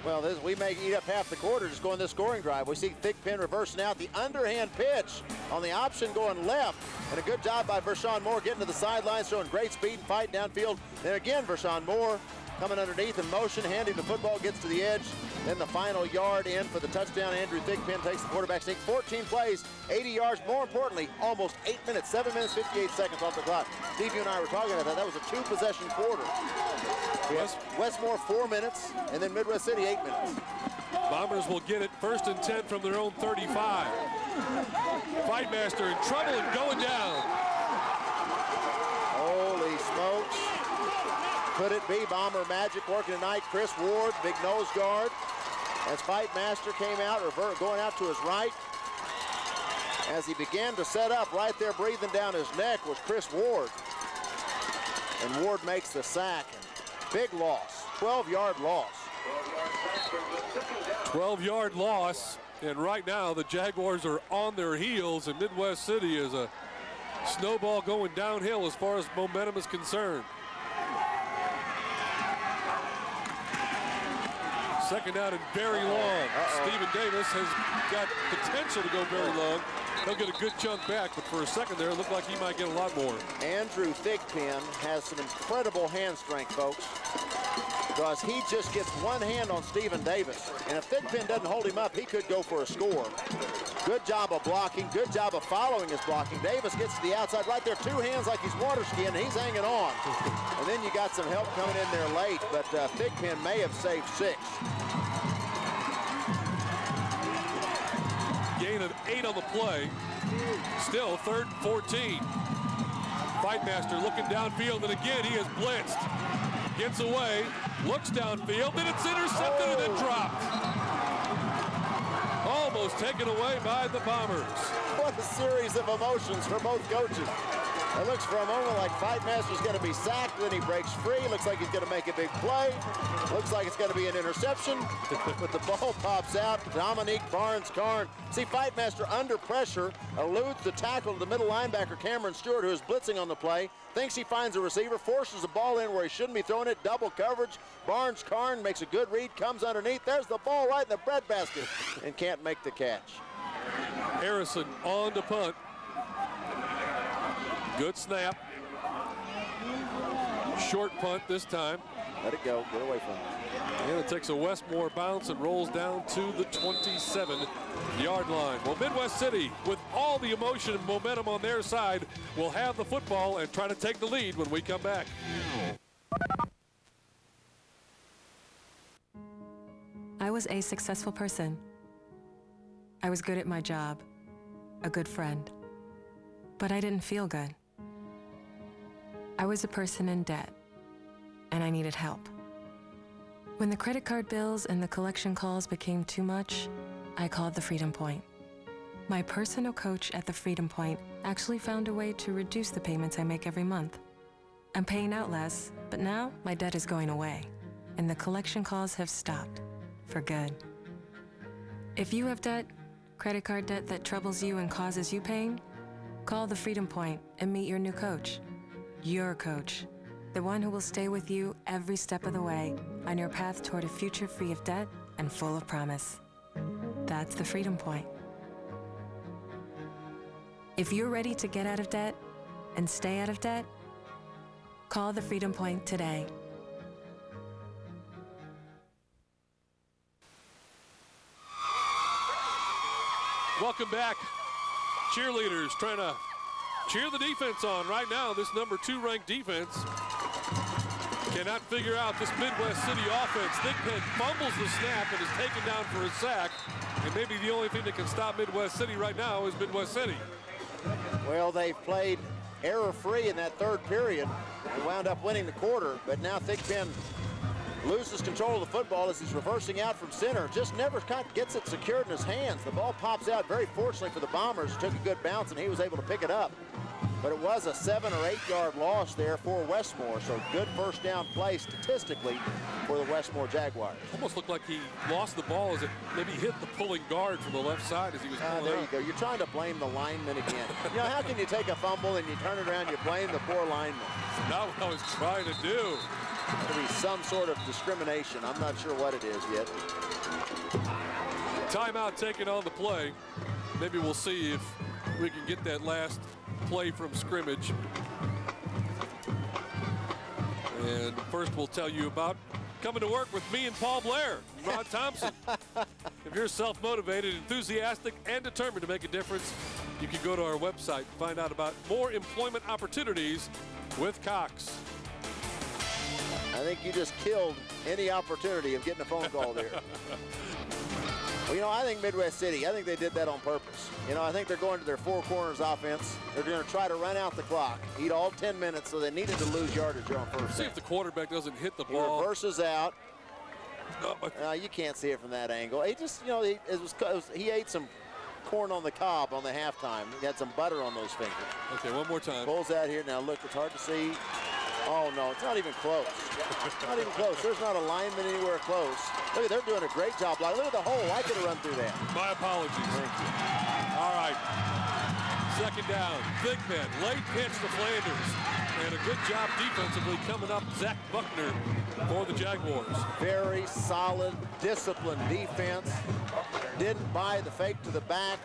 Well, we may eat up half the quarter just going this scoring drive. We see Thigpen reversing out the underhand pitch on the option going left. And a good job by Vershawn Moore getting to the sidelines, showing great speed and fight downfield. And again, Vershawn Moore coming underneath in motion, handing the football, gets to the edge. Then the final yard in for the touchdown. Andrew Thigpen takes the quarterback sneak. 14 plays, 80 yards. More importantly, almost 8 minutes, 7 minutes, 58 seconds off the clock. Steve, you and I were talking about that. That was a 2-possession quarter. Westmoore 4 minutes, and then Midwest City 8 minutes. Bombers will get it 1st and 10 from their own 35. Fightmaster in trouble and going down. Holy smokes. Could it be Bomber magic working tonight? Chris Ward, big nose guard. As Fightmaster came out, going out to his right. As he began to set up, right there breathing down his neck was Chris Ward. And Ward makes the sack. Big loss, 12-yard loss. 12-yard loss, and right now the Jaguars are on their heels, and Midwest City is a snowball going downhill as far as momentum is concerned. Second down and very long. Stephen Davis has got potential to go very long. He'll get a good chunk back, but for a second there, it looked like he might get a lot more. Andrew Thigpen has some incredible hand strength, folks, because he just gets one hand on Stephen Davis. And if Thigpen doesn't hold him up, he could go for a score. Good job of blocking, good job of following his blocking. Davis gets to the outside right there, 2 hands like he's water skiing, and he's hanging on. And then you got some help coming in there late, but Thigpen may have saved 6. Gain of 8 on the play. Still 3rd and 14. Fightmaster looking downfield, and again he is blitzed. Gets away, looks downfield, then it's intercepted and then dropped. Almost taken away by the Bombers. What a series of emotions for both coaches. It looks for a moment like Fightmaster's going to be sacked, then he breaks free. Looks like he's going to make a big play. Looks like it's going to be an interception, but the ball pops out. Dominique Barnes-Carn. See, Fightmaster under pressure eludes the tackle to the middle linebacker, Cameron Stewart, who is blitzing on the play. Thinks he finds a receiver, forces the ball in where he shouldn't be throwing it. Double coverage. Barnes-Carn makes a good read, comes underneath. There's the ball right in the breadbasket and can't make the catch. Harrison on to punt. Good snap. Short punt this time. Let it go. Get away from it. And it takes a Westmoore bounce and rolls down to the 27-yard line. Well, Midwest City, with all the emotion and momentum on their side, will have the football and try to take the lead when we come back. I was a successful person. I was good at my job, a good friend. But I didn't feel good. I was a person in debt, and I needed help. When the credit card bills and the collection calls became too much, I called the Freedom Point. My personal coach at the Freedom Point actually found a way to reduce the payments I make every month. I'm paying out less, but now my debt is going away. and the collection calls have stopped for good. If you have debt, credit card debt that troubles you and causes you pain, call the Freedom Point and meet your new coach. Your coach, the one who will stay with you every step of the way on your path toward a future free of debt and full of promise. That's the Freedom Point. If you're ready to get out of debt and stay out of debt, call the Freedom Point today. Welcome back. Cheerleaders trying to cheer the defense on right now. This number 2 ranked defense cannot figure out this Midwest City offense. Thigpen fumbles the snap and is taken down for a sack. And maybe the only thing that can stop Midwest City right now is Midwest City. Well, they've played error-free in that third period and wound up winning the quarter, but now Thigpen loses control of the football as he's reversing out from center. Just never kind of gets it secured in his hands. The ball pops out very fortunately for the Bombers. Took a good bounce and he was able to pick it up. But it was a 7 or 8 yard loss there for Westmoore. So good first down play statistically for the Westmoore Jaguars. Almost looked like he lost the ball as it maybe hit the pulling guard from the left side as he was pulling there out. you go. You're trying to blame the lineman again. You know, how can you take a fumble and you turn it around, you blame the poor lineman? That's not what I was trying to do. There'll be some sort of discrimination. I'm not sure what it is yet. Timeout taken on the play. Maybe we'll see if we can get that last play from scrimmage. And first we'll tell you about coming to work with me and Paul Blair, Ron Thompson. If you're self-motivated, enthusiastic, and determined to make a difference, you can go to our website and find out about more employment opportunities with Cox. I think you just killed any opportunity of getting a phone call there. Well, you know, I think Midwest City, I think they did that on purpose. You know, I think they're going to their 4 corners offense. They're going to try to run out the clock, eat all 10 minutes, so they needed to lose yardage on first See down. if the quarterback doesn't hit the He ball. reverses out. You can't see it from that angle. He just, you know, he ate some corn on the cob on the halftime. He had some butter on those fingers. Okay, one more time. Pulls out here. Now, look, it's hard to see. Oh, no, it's not even close. Not even close. There's not a lineman anywhere close. Look, they're doing a great job. Look at the hole. I could have run through that. My apologies. Thank you. All right. Second down. Thigpen. Late pitch to Flanders. And a good job defensively coming up. Zach Buckner for the Jaguars. Very solid, disciplined defense. Didn't buy the fake to the back.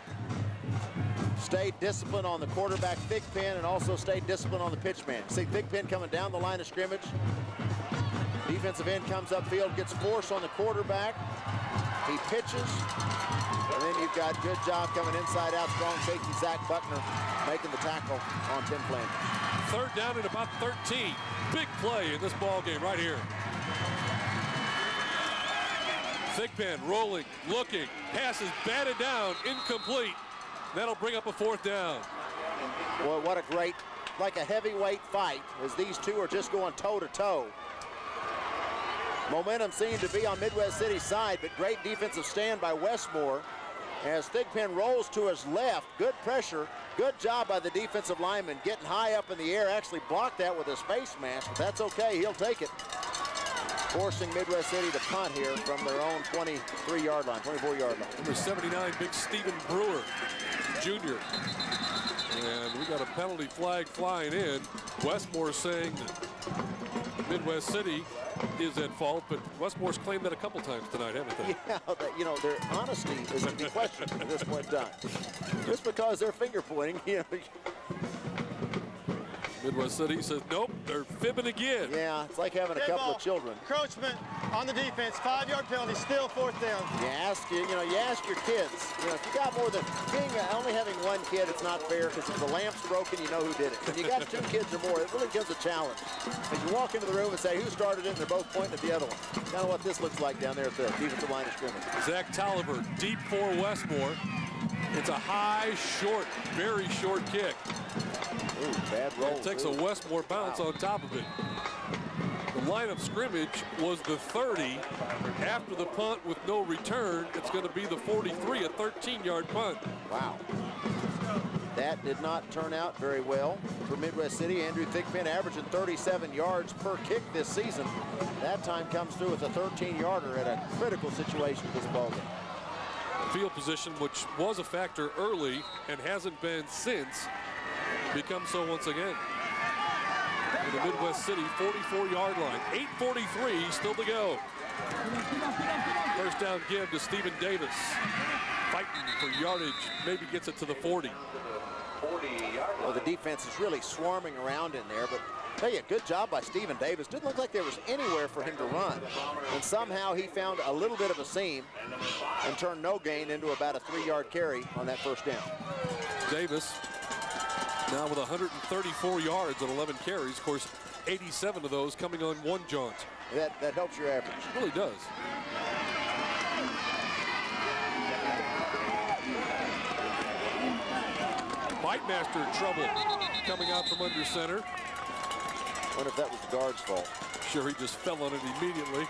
Stayed disciplined on the quarterback, Thigpen, and also stayed disciplined on the pitchman. See Thigpen coming down the line of scrimmage. Defensive end comes upfield, gets force on the quarterback. He pitches. And then you've got good job coming inside out, strong safety Zach Buckner making the tackle on Tim Flanders. Third down at about 13. Big play in this ball game right here. Thigpen rolling, looking, passes batted down, incomplete. That'll bring up a 4th down. Boy, what a great, like a heavyweight fight as these two are just going toe-to-toe. Momentum seemed to be on Midwest City's side, but great defensive stand by Westmoore as Thigpen rolls to his left. Good pressure. Good job by the defensive lineman getting high up in the air. Actually blocked that with his face mask, but that's okay. He'll take it. Forcing Midwest City to punt here from their own 23-yard line, 24-yard line. Number 79, big Stephen Brewer, Jr. And we got a penalty flag flying in. Westmoore saying that Midwest City is at fault, but Westmore's claimed that a couple times tonight, haven't they? Yeah, you know, their honesty is to be questioned at this point in time. Just because they're finger pointing, you know. Midwest City says, nope, they're fibbing again. Yeah, it's like having a couple of children. Encroachment on the defense, 5-yard penalty, still 4th down. You ask your kids. You know, if you got more than only having one kid, it's not fair because if the lamp's broken, you know who did it. When you got 2 kids or more, it really becomes a challenge. As you walk into the room and say, who started it, and they're both pointing at the other one. Kind of what this looks like down there at the defensive line of scrimmage. Zach Tolliver, deep for Westmoore. It's a high, short, very short kick. Ooh, bad roll. It takes a Westmoore bounce on top of it. The line of scrimmage was the 30. After the punt with no return, it's going to be the 43, a 13-yard punt. Wow. That did not turn out very well for Midwest City. Andrew Thigpen averaging 37 yards per kick this season. That time comes through with a 13-yarder at a critical situation in this ballgame. Field position, which was a factor early and hasn't been since, becomes so once again. In the Midwest City 44-yard line. 8:43 still to go. First down give to Stephen Davis. Fighting for yardage, maybe gets it to the 40. Well, the defense is really swarming around in there, but tell you, good job by Stephen Davis. Didn't look like there was anywhere for him to run. And somehow he found a little bit of a seam and turned no gain into about a 3-yard carry on that first down. Davis now with 134 yards on 11 carries. Of course, 87 of those coming on one jaunt. That helps your average. It really does. Fightmaster in trouble coming out from under center. Wonder if that was the guard's fault. Sure, he just fell on it immediately.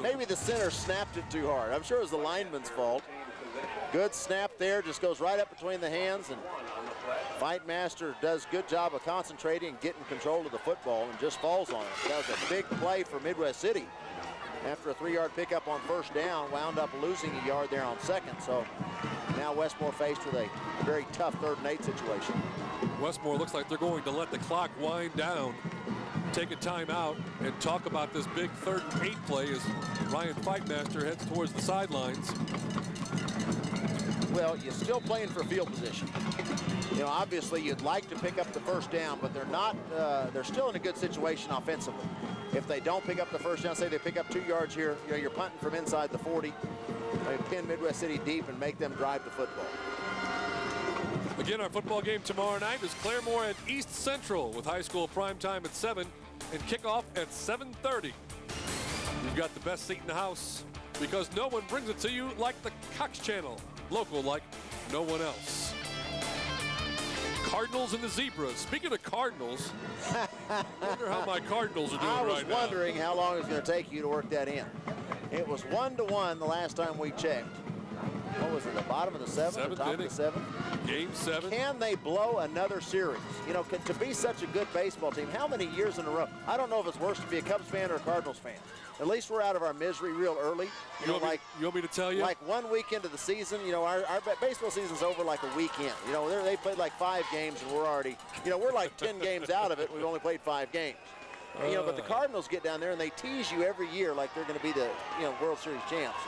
Maybe the center snapped it too hard. I'm sure it was the lineman's fault. Good snap there, just goes right up between the hands, and Fightmaster does a good job of concentrating and getting control of the football and just falls on it. That was a big play for Midwest City. After a 3-yard pickup on first down, wound up losing a yard there on second. So now Westmoore faced with a very tough 3rd and 8 situation. Westmoore looks like they're going to let the clock wind down, take a timeout, and talk about this big 3rd and 8 play as Ryan Fightmaster heads towards the sidelines. Well, you're still playing for field position. You know, obviously you'd like to pick up the first down, but they're not, they're still in a good situation offensively. If they don't pick up the first down, say they pick up 2 yards here, you know, you're punting from inside the 40. They pin Midwest City deep and make them drive the football. Again, our football game tomorrow night is Claremore at East Central with high school prime time at 7 and kickoff at 7:30. You've got the best seat in the house because no one brings it to you like the Cox Channel. Local like no one else. Cardinals and the Zebras. Speaking of Cardinals, I wonder how my Cardinals are doing right now. I was wondering how long it was going to take you to work that in. It was 1-1 the last time we checked. What was it, the bottom of the 7th, or top of the 7th? Game 7. Can they blow another series? You know, to be such a good baseball team, how many years in a row? I don't know if it's worse to be a Cubs fan or a Cardinals fan. At least we're out of our misery real early. You want me to tell you? Like 1 week into the season, you know, our baseball season's over like a weekend. You know, they played like 5 games and we're already, you know, we're like 10 games out of it. We've only played 5 games. And, you know, but the Cardinals get down there and they tease you every year like they're going to be the, you know, World Series champs.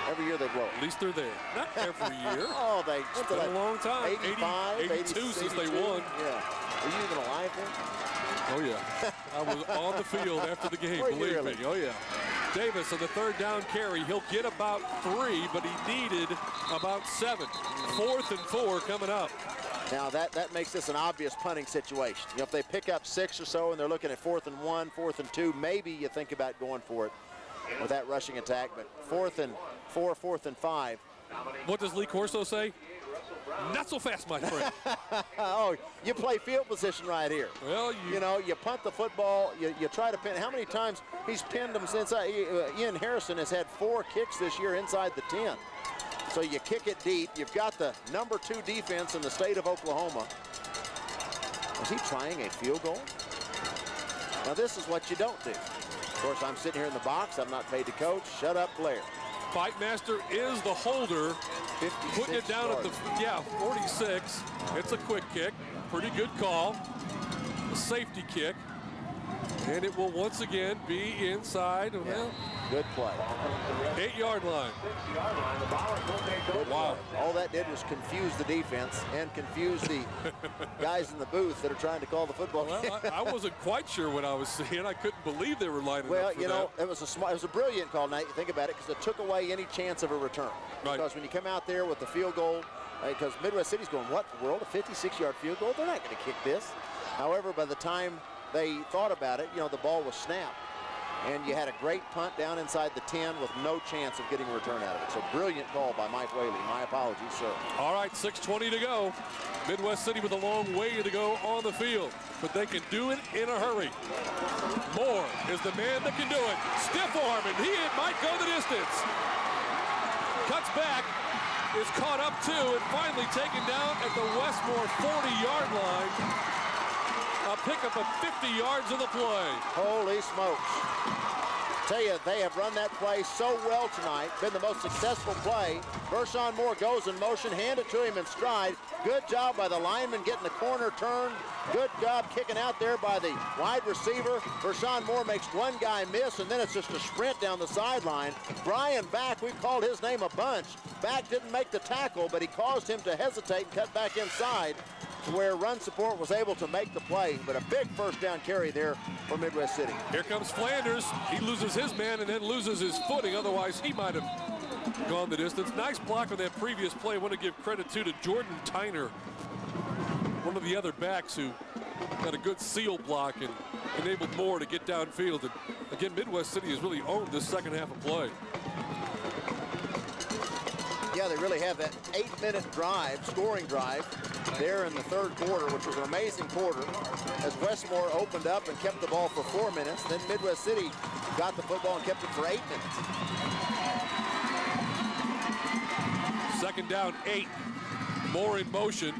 And every year they blow. At least they're there. Not every year. Oh, it's been a long time. 85, 82 since they won. Yeah. Were you even alive then? Oh, yeah. I was on the field after the game, believe me. Oh, yeah. Davis on the 3rd down carry. He'll get about 3, but he needed about 7. 4th and 4 coming up. Now that makes this an obvious punting situation. You know, if they pick up 6 or so and they're looking at 4th and 1, 4th and 2, maybe you think about going for it with that rushing attack. But 4th and 4, 4th and 5. What does Lee Corso say? Not so fast, my friend. Oh, you play field position right here. Well, you know, you punt the football, you try to pin. How many times he's pinned them since Ian Harrison has had 4 kicks this year inside the 10. So you kick it deep. You've got the number 2 defense in the state of Oklahoma. Is he trying a field goal? Now this is what you don't do. Of course, I'm sitting here in the box. I'm not paid to coach. Shut up, Blair. Fightmaster is the holder. Putting it down at the 46. It's a quick kick. Pretty good call. A safety kick. And it will once again be inside. Well, good play. 8-yard line. Wow. All that did was confuse the defense and confuse the guys in the booth that are trying to call the football. Well, I wasn't quite sure what I was seeing. I couldn't believe they were lining well, up for you know, that. it was a brilliant call, Nate. Think about it, because it took away any chance of a return. Right. Because when you come out there with the field goal, because Midwest City's going, what in the world, a 56-yard field goal? They're not going to kick this. However, by the time they thought about it, you know, the ball was snapped. And you had a great punt down inside the 10 with no chance of getting a return out of it. So brilliant call by Mike Whaley. My apologies, sir. All right, 6:20 to go. Midwest City with a long way to go on the field, but they can do it in a hurry. Moore is the man that can do it. Stiff arm, and he might go the distance. Cuts back. is caught up too and finally taken down at the Westmoore 40-yard line. A pickup of 50 yards of the play. Holy smokes. Tell you, they have run that play so well tonight. Been the most successful play. Vershawn Moore goes in motion, hand it to him in stride. Good job by the lineman getting the corner turned. Good job kicking out there by the wide receiver. Vershawn Moore makes one guy miss, and then it's just a sprint down the sideline. Brian Back, we've called his name a bunch. Back didn't make the tackle, but he caused him to hesitate and cut back inside, where run support was able to make the play, but a big first down carry there for Midwest City. Here comes Flanders. He loses his man and then loses his footing. Otherwise, he might have gone the distance. Nice block on that previous play. I want to give credit to Jordan Tyner, one of the other backs who got a good seal block and enabled Moore to get downfield. And again, Midwest City has really owned this second half of play. Yeah, they really have that 8-minute drive, scoring drive, there in the third quarter, which was an amazing quarter, as Westmoore opened up and kept the ball for 4 minutes. Then Midwest City got the football and kept it for 8 minutes. Second down, 8. Moore in motion,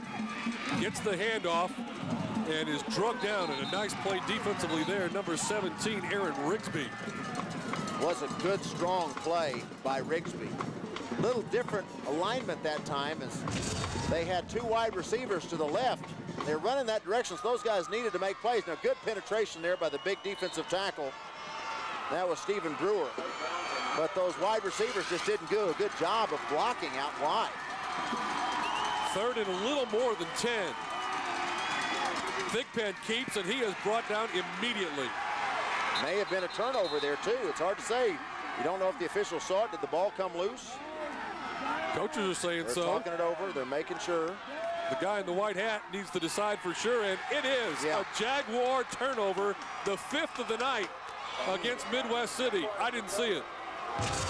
gets the handoff, and is drugged down. And a nice play defensively there, number 17, Aaron Rigsby. Was a good, strong play by Rigsby. Little different alignment that time, as they had two wide receivers to the left. They're running that direction, so those guys needed to make plays. Now, good penetration there by the big defensive tackle. That was Stephen Brewer. But those wide receivers just didn't do a good job of blocking out wide. Third and a little more than 10. Thigpen keeps, and he is brought down immediately. May have been a turnover there, too. It's hard to say. You don't know if the officials saw it. Did the ball come loose? Coaches are saying They're so. They're talking it over. They're making sure. The guy in the white hat needs to decide for sure, and it is a Jaguar turnover, the 5th of the night against Midwest City. I didn't see it.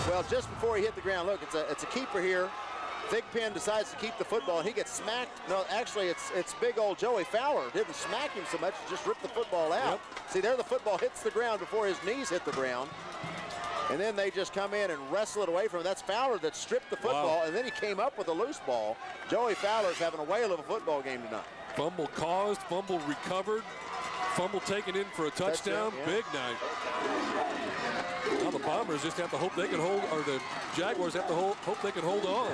Well, just before he hit the ground, look, it's a keeper here. Thigpen decides to keep the football, and he gets smacked. No, actually, it's big old Joey Fowler. Didn't smack him so much, just ripped the football out. Yep. See, there the football hits the ground before his knees hit the ground. And then they just come in and wrestle it away from him. That's Fowler that stripped the football, and then he came up with a loose ball. Joey Fowler's having a whale of a football game tonight. Fumble caused, fumble recovered, fumble taken in for a touchdown. Big night. Now the Bombers just have to hope they can hold, or the Jaguars have to hope they can hold on.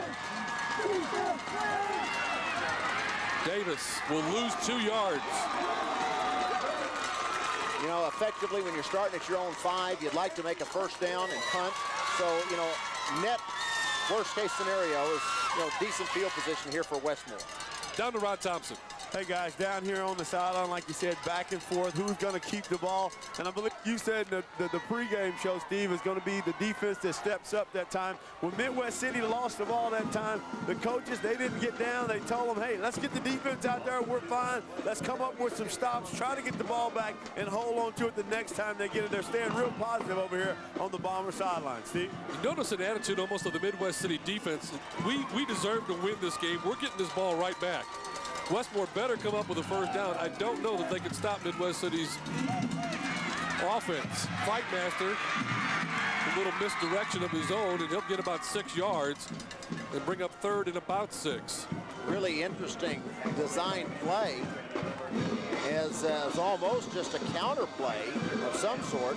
Davis will lose 2 yards. You know, effectively, when you're starting at your own 5, you'd like to make a first down and punt. So, you know, net worst case scenario is, you know, decent field position here for Westmoore. Down to Rod Thompson. Hey guys, down here on the sideline, like you said, back and forth, who's going to keep the ball? And I believe you said the pregame show, Steve, is going to be the defense that steps up that time. When Midwest City lost the ball that time, the coaches, they didn't get down. They told them, hey, let's get the defense out there. We're fine. Let's come up with some stops, try to get the ball back, and hold on to it the next time they get it. They're staying real positive over here on the Bomber sideline, Steve. You notice an attitude almost of the Midwest City defense. We deserve to win this game. We're getting this ball right back. Westmoore better come up with a first down. I don't know that they can stop Midwest City's offense. Fightmaster, a little misdirection of his own, and he'll get about 6 yards and bring up third and about 6. Really interesting design play as almost just a counter play of some sort,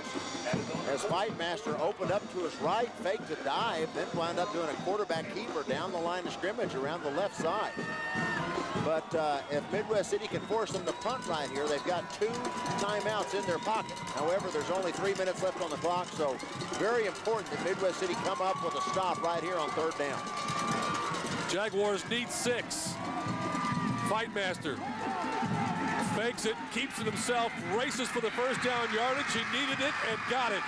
as Fightmaster opened up to his right, faked a dive, then wound up doing a quarterback keeper down the line of scrimmage around the left side. But if Midwest City can force them to punt right here, they've got 2 timeouts in their pocket. However, there's only 3 minutes left on the clock, so very important that Midwest City come up with a stop right here on third down. Jaguars need 6. Fightmaster fakes it, keeps it himself, races for the first down yardage. He needed it and got it.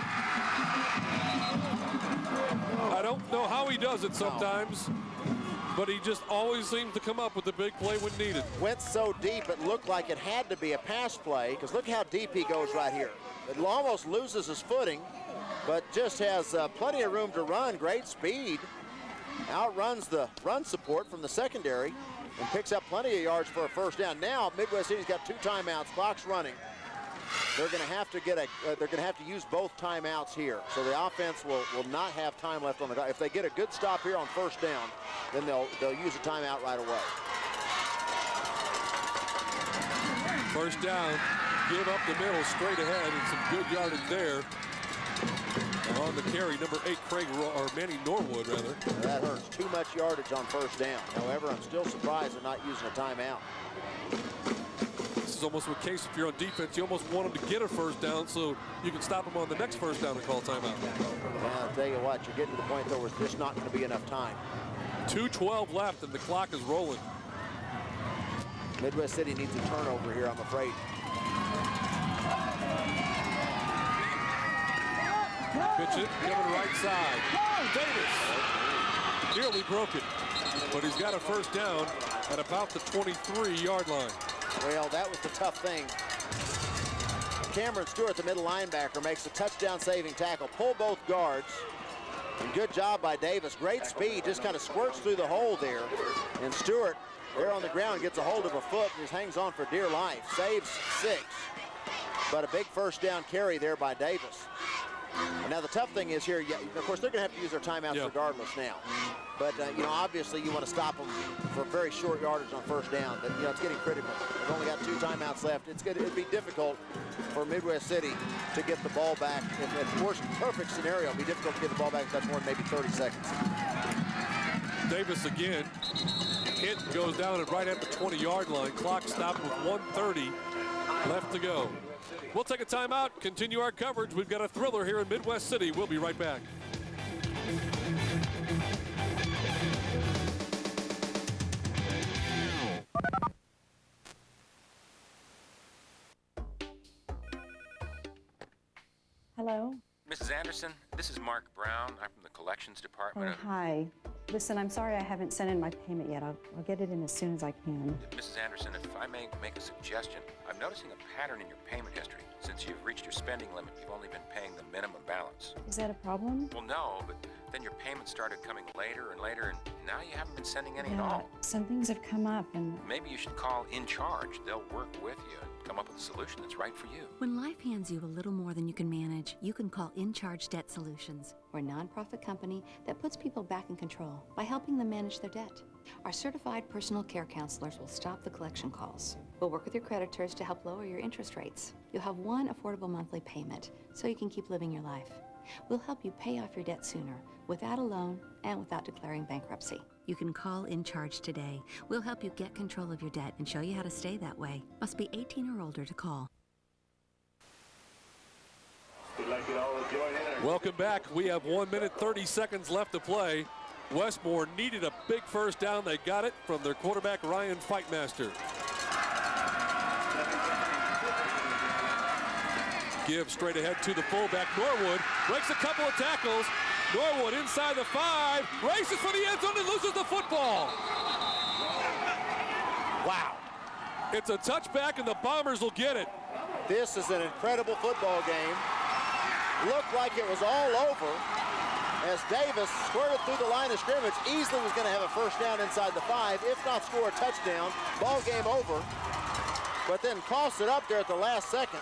I don't know how he does it sometimes, but he just always seems to come up with the big play when needed. Went so deep it looked like it had to be a pass play, because look how deep he goes right here. It almost loses his footing, but just has plenty of room to run, great speed. Outruns the run support from the secondary and picks up plenty of yards for a first down. Now Midwest City's got 2 timeouts, clock's running. they're going to have to get they're going to have to use both timeouts here. So the offense will not have time left on the clock. If they get a good stop here on first down, then they'll use a timeout right away. First down, give up the middle straight ahead, and some good yardage there. And on the carry, number 8, Manny Norwood, rather. That hurts. Too much yardage on first down. However, I'm still surprised they're not using a timeout. This is almost a case if you're on defense, you almost want them to get a first down so you can stop them on the next first down and call timeout. Yeah, I'll tell you what, you're getting to the point, though, where there's just not going to be enough time. 2:12 left, and the clock is rolling. Midwest City needs a turnover here, I'm afraid. Pitch it, coming right side. Davis nearly broke it, but he's got a first down at about the 23-yard line. Well, that was the tough thing. Cameron Stewart, the middle linebacker, makes a touchdown-saving tackle. Pull both guards. And good job by Davis. Great speed, just kind of squirts through the hole there. And Stewart, there on the ground, gets a hold of a foot and just hangs on for dear life. Saves 6. But a big first down carry there by Davis. And now the tough thing is here, of course, they're going to have to use their timeouts regardless now. But, you know, obviously you want to stop them for very short yardage on first down. But, you know, it's getting critical. They've only got 2 timeouts left. It'd be difficult for Midwest City to get the ball back. In the worst perfect scenario, it'd be difficult to get the ball back if that's more than maybe 30 seconds. Davis again. Hit goes down and right at the 20-yard line. Clock stopped with 1:30 left to go. We'll take a timeout, continue our coverage. We've got a thriller here in Midwest City. We'll be right back. Hello? Mrs. Anderson, this is Mark Brown. I'm from the collections department. Hi. Listen, I'm sorry I haven't sent in my payment yet. I'll get it in as soon as I can. Mrs. Anderson, if I may make a suggestion, I'm noticing a pattern in your payment history. Since you've reached your spending limit, you've only been paying the minimum balance. Is that a problem? Well, no, but then your payments started coming later and later, and now you haven't been sending any at all. Some things have come up, and Maybe you should call In Charge. They'll work with you and come up with a solution that's right for you. When life hands you a little more than you can manage, you can call In Charge Debt Solutions. We're a nonprofit company that puts people back in control by helping them manage their debt. Our certified personal care counselors will stop the collection calls. We'll work with your creditors to help lower your interest rates. You'll have one affordable monthly payment so you can keep living your life. We'll help you pay off your debt sooner, without a loan and without declaring bankruptcy. You can call In Charge today. We'll help you get control of your debt and show you how to stay that way. Must be 18 or older to call. Welcome back. We have 1 minute, 30 seconds left to play. Westmoore needed a big first down. They got it from their quarterback, Ryan Fightmaster. Give straight ahead to the fullback, Norwood. Breaks a couple of tackles. Norwood inside the 5. Races for the end zone and loses the football. Wow. It's a touchback, and the Bombers will get it. This is an incredible football game. Looked like it was all over as Davis squirted through the line of scrimmage. Easily was going to have a first down inside the 5, if not score a touchdown. Ball game over, but then tossed it up there at the last second.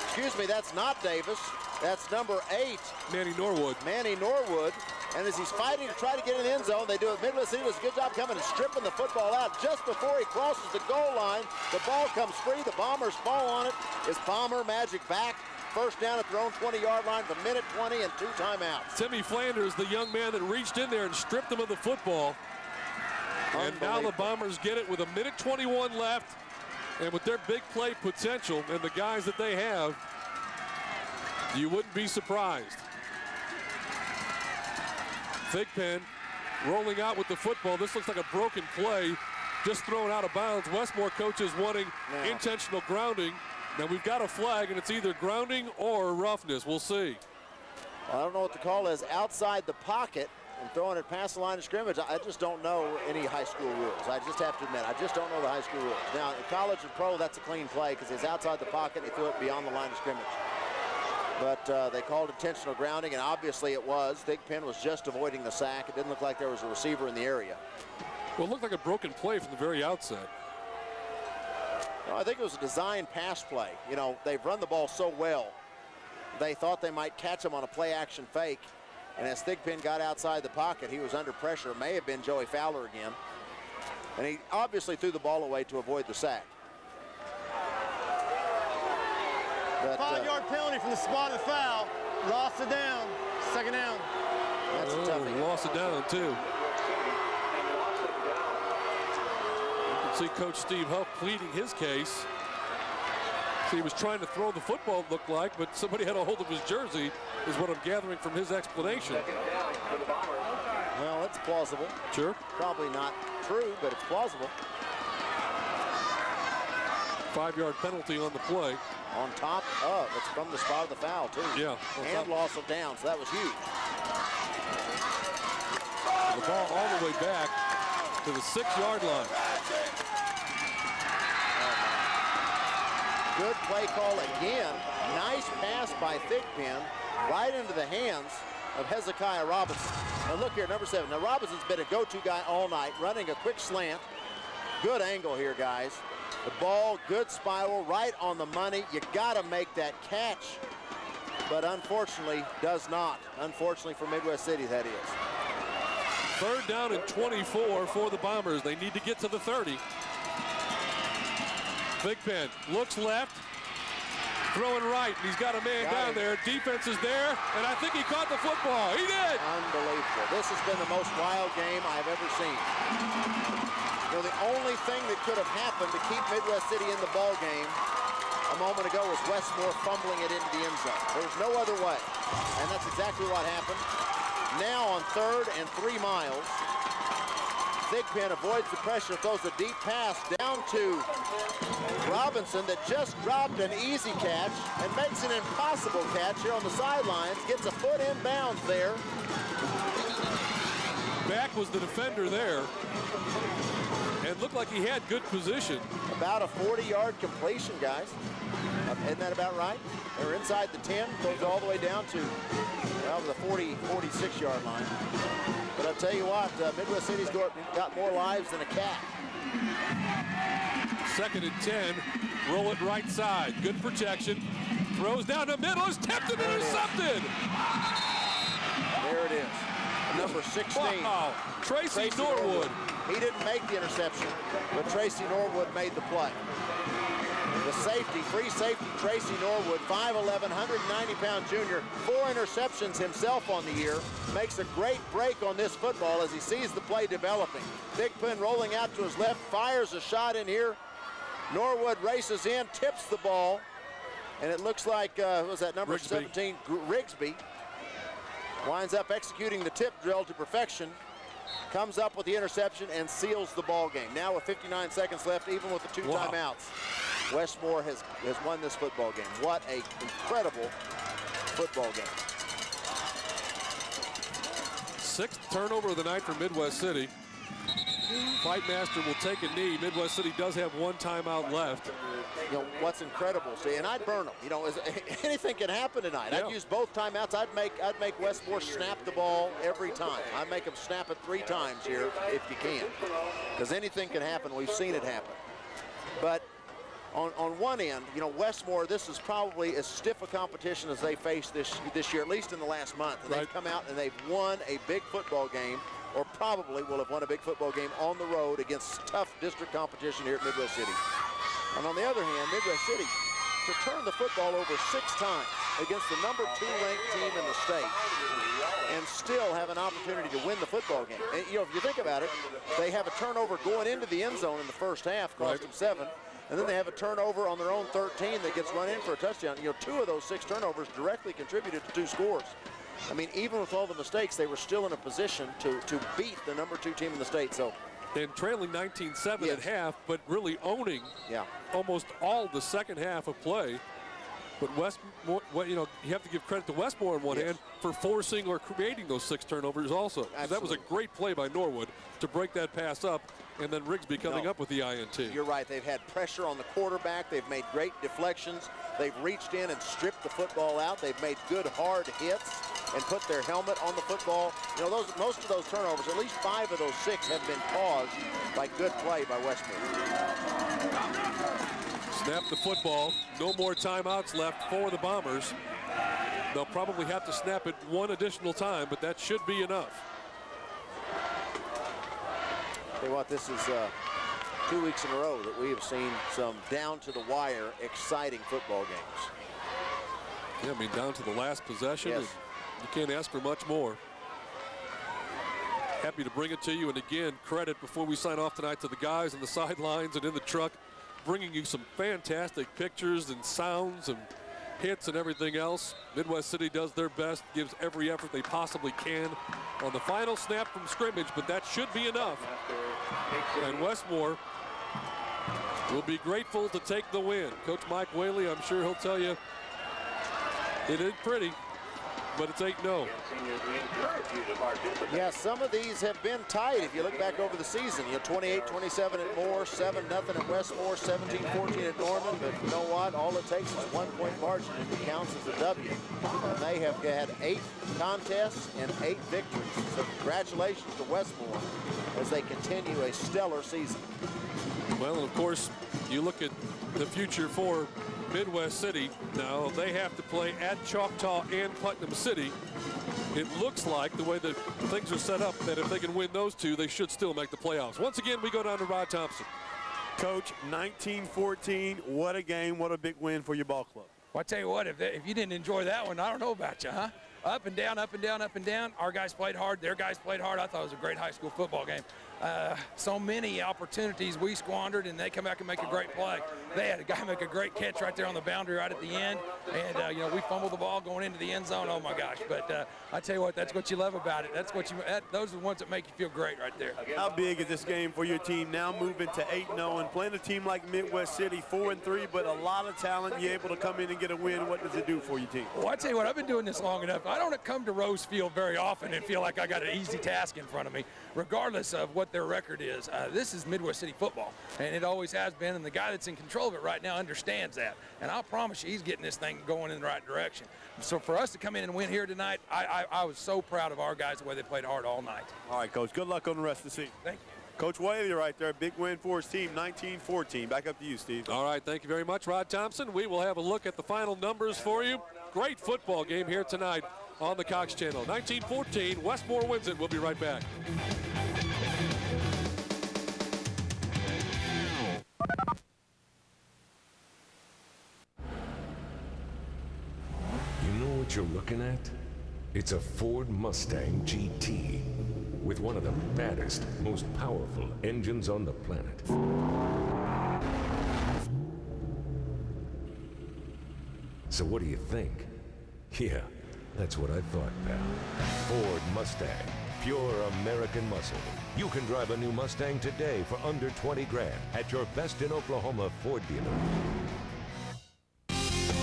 Excuse me, that's not Davis. That's number 8. Manny Norwood. Manny Norwood. And as he's fighting to try to get in the end zone, they do it. Midwest City does a good job coming and stripping the football out. Just before he crosses the goal line, the ball comes free. The Bombers fall on it. Is Bomber magic back? First down at their own 20-yard line with 1:20 and 2 timeouts. Timmy Flanders, the young man that reached in there and stripped him of the football. And now the Bombers get it with 1:21 left. And with their big play potential and the guys that they have, you wouldn't be surprised. Thigpen rolling out with the football. This looks like a broken play, just thrown out of bounds. Westmoore coaches wanting intentional grounding. Now we've got a flag, and it's either grounding or roughness. We'll see. Well, I don't know what the call is. Outside the pocket and throwing it past the line of scrimmage. I just don't know any high school rules. I just have to admit, I just don't know the high school rules. Now, in college and pro, that's a clean play because he's outside the pocket. He threw it beyond the line of scrimmage. But they called intentional grounding, and obviously it was. Thigpen was just avoiding the sack. It didn't look like there was a receiver in the area. Well, it looked like a broken play from the very outset. Well, I think it was a design pass play. You know, they've run the ball so well. They thought they might catch him on a play-action fake. And as Thigpen got outside the pocket, he was under pressure. It may have been Joey Fowler again. And he obviously threw the ball away to avoid the sack. But, 5-yard penalty from the spot of the foul. Lost it down. Second down. That's a toughie. Lost it down, too. You can see Coach Steve Huff pleading his case. See, he was trying to throw the football, it looked like, but somebody had a hold of his jersey, is what I'm gathering from his explanation. Well, it's plausible. Sure. Probably not true, but it's plausible. 5-yard penalty on the play. On top of, it's from the spot of the foul, too. Yeah. And loss of down, so that was huge. The ball all the way back to the 6-yard line. Good play call again. Nice pass by Thigpen right into the hands of Hezekiah Robinson. Now look here, number 7. Now Robinson's been a go-to guy all night, running a quick slant. Good angle here, guys. The ball, good spiral, right on the money. You got to make that catch, but unfortunately does not. Unfortunately for Midwest City, that is. 3rd down and 24 for the Bombers. They need to get to the 30. Thigpen looks left, throwing right, and he's got a man down there. Defense is there, and I think he caught the football. He did! Unbelievable. This has been the most wild game I've ever seen. You know, the only thing that could have happened to keep Midwest City in the ball game a moment ago was Westmoore fumbling it into the end zone. There was no other way, and that's exactly what happened. Now on 3rd and 3 miles, Thigpen avoids the pressure, throws a deep pass down to Robinson that just dropped an easy catch and makes an impossible catch here on the sidelines. Gets a foot in bounds there. Back was the defender there. And looked like he had good position. About a 40-yard completion, guys. Isn't that about right? They were inside the 10, goes all the way down to, well, the 46-yard line. But I'll tell you what, Midwest City's got more lives than a cat. 2nd and 10, roll it right side. Good protection. Throws down the middle, is tipped and intercepted. There it is. Number 16. Wow. Tracy Norwood. He didn't make the interception, but Tracy Norwood made the play. The safety, free safety, Tracy Norwood, 5'11", 190-pound junior, 4 interceptions himself on the year, makes a great break on this football as he sees the play developing. Thigpen rolling out to his left, fires a shot in here. Norwood races in, tips the ball, and it looks like, what was that, number 17, Rigsby, winds up executing the tip drill to perfection, comes up with the interception and seals the ball game. Now with 59 seconds left, even with the 2 timeouts, Westmoore has won this football game. What an incredible football game. 6th turnover of the night for Midwest City. Fightmaster will take a knee. Midwest City does have 1 timeout left. You know, what's incredible, see, and I'd burn them. You know, anything can happen tonight. Yeah. I'd use both timeouts. I'd make Westmoore snap the ball every time. I'd make them snap it 3 times here if you can, because anything can happen. We've seen it happen. But on one end, you know, Westmoore, this is probably as stiff a competition as they faced this year, at least in the last month. And they've come out and they've won a big football game, or probably will have won a big football game on the road against tough district competition here at Midwest City. And on the other hand, Midwest City to turn the football over 6 times against the number 2 ranked team in the state and still have an opportunity to win the football game. And, you know, if you think about it, they have a turnover going into the end zone in the first half, cost them 7. And then they have a turnover on their own 13 that gets run in for a touchdown. You know, 2 of those 6 turnovers directly contributed to 2 scores. I mean, even with all the mistakes, they were still in a position to beat the number 2 team in the state. So, and trailing 19-7 at half, but really owning almost all the second half of play. But Westmoore, you know, you have to give credit to Westmoore on one hand for forcing or creating those 6 turnovers also. That was a great play by Norwood to break that pass up, and then Rigsby coming up with the INT. You're right. They've had pressure on the quarterback. They've made great deflections. They've reached in and stripped the football out. They've made good hard hits and put their helmet on the football. You know, most of those turnovers, at least 5 of those 6 have been caused by good play by Westmoore. Snap the football. No more timeouts left for the Bombers. They'll probably have to snap it one additional time, but that should be enough. Tell you what, this is 2 weeks in a row that we have seen some down-to-the-wire, exciting football games. Yeah, I mean, down to the last possession. Yes. You can't ask for much more. Happy to bring it to you. And again, credit before we sign off tonight to the guys on the sidelines and in the truck, bringing you some fantastic pictures and sounds and hits and everything else. Midwest City does their best, gives every effort they possibly can on the final snap from scrimmage, but that should be enough. And Westmoore will be grateful to take the win. Coach Mike Whaley, I'm sure he'll tell you it ain't pretty, but it's 8-0. Yeah, some of these have been tight if you look back over the season. You know, 28-27 at Moore, 7-0 at Westmoore, 17-14 at Norman. But you know what? All it takes is a 1-point margin, and it counts as a W. And they have had 8 contests and 8 victories. So congratulations to Westmoore as they continue a stellar season. Well, and of course, you look at the future for Midwest City. Now they have to play at Choctaw and Putnam City. It looks like the way that things are set up that if they can win those two, they should still make the playoffs. Once again, we go down to Rod Thompson. Coach, 19-14, what a game, what a big win for your ball club. Well, I tell you what, if you didn't enjoy that one, I don't know about you, huh? Up and down, up and down, up and down. Our guys played hard. Their guys played hard. I thought it was a great high school football game. So many opportunities we squandered, and they come back and make a great play. They had a guy make a great catch right there on the boundary right at the end, and you know, we fumbled the ball going into the end zone. Oh my gosh! But I tell you what, that's what you love about it. That's what those are the ones that make you feel great right there. How big is this game for your team now, moving to 8-0 and playing a team like Midwest City, 4-3, but a lot of talent? You're able to come in and get a win. What does it do for your team? Well, I tell you what, I've been doing this long enough. I don't come to Rose Field very often and feel like I got an easy task in front of me, regardless of what their record is. This is Midwest City football, and it always has been, and the guy that's in control of it right now understands that, and I'll promise you he's getting this thing going in the right direction. So for us to come in and win here tonight, I was so proud of our guys, the way they played hard all night. All right, Coach, good luck on the rest of the season. Thank you. Coach Whaley right there, big win for his team, 19-14. Back up to you, Steve. All right, thank you very much, Rod Thompson. We will have a look at the final numbers for you. Great football game here tonight on the Cox Channel. 19-14, Westmoore wins it. We'll be right back. You know what you're looking at? It's a Ford Mustang GT with one of the baddest, most powerful engines on the planet. So what do you think? Yeah, that's what I thought, pal. Ford Mustang, pure American muscle. You can drive a new Mustang today for under 20 grand at your best in Oklahoma Ford dealer.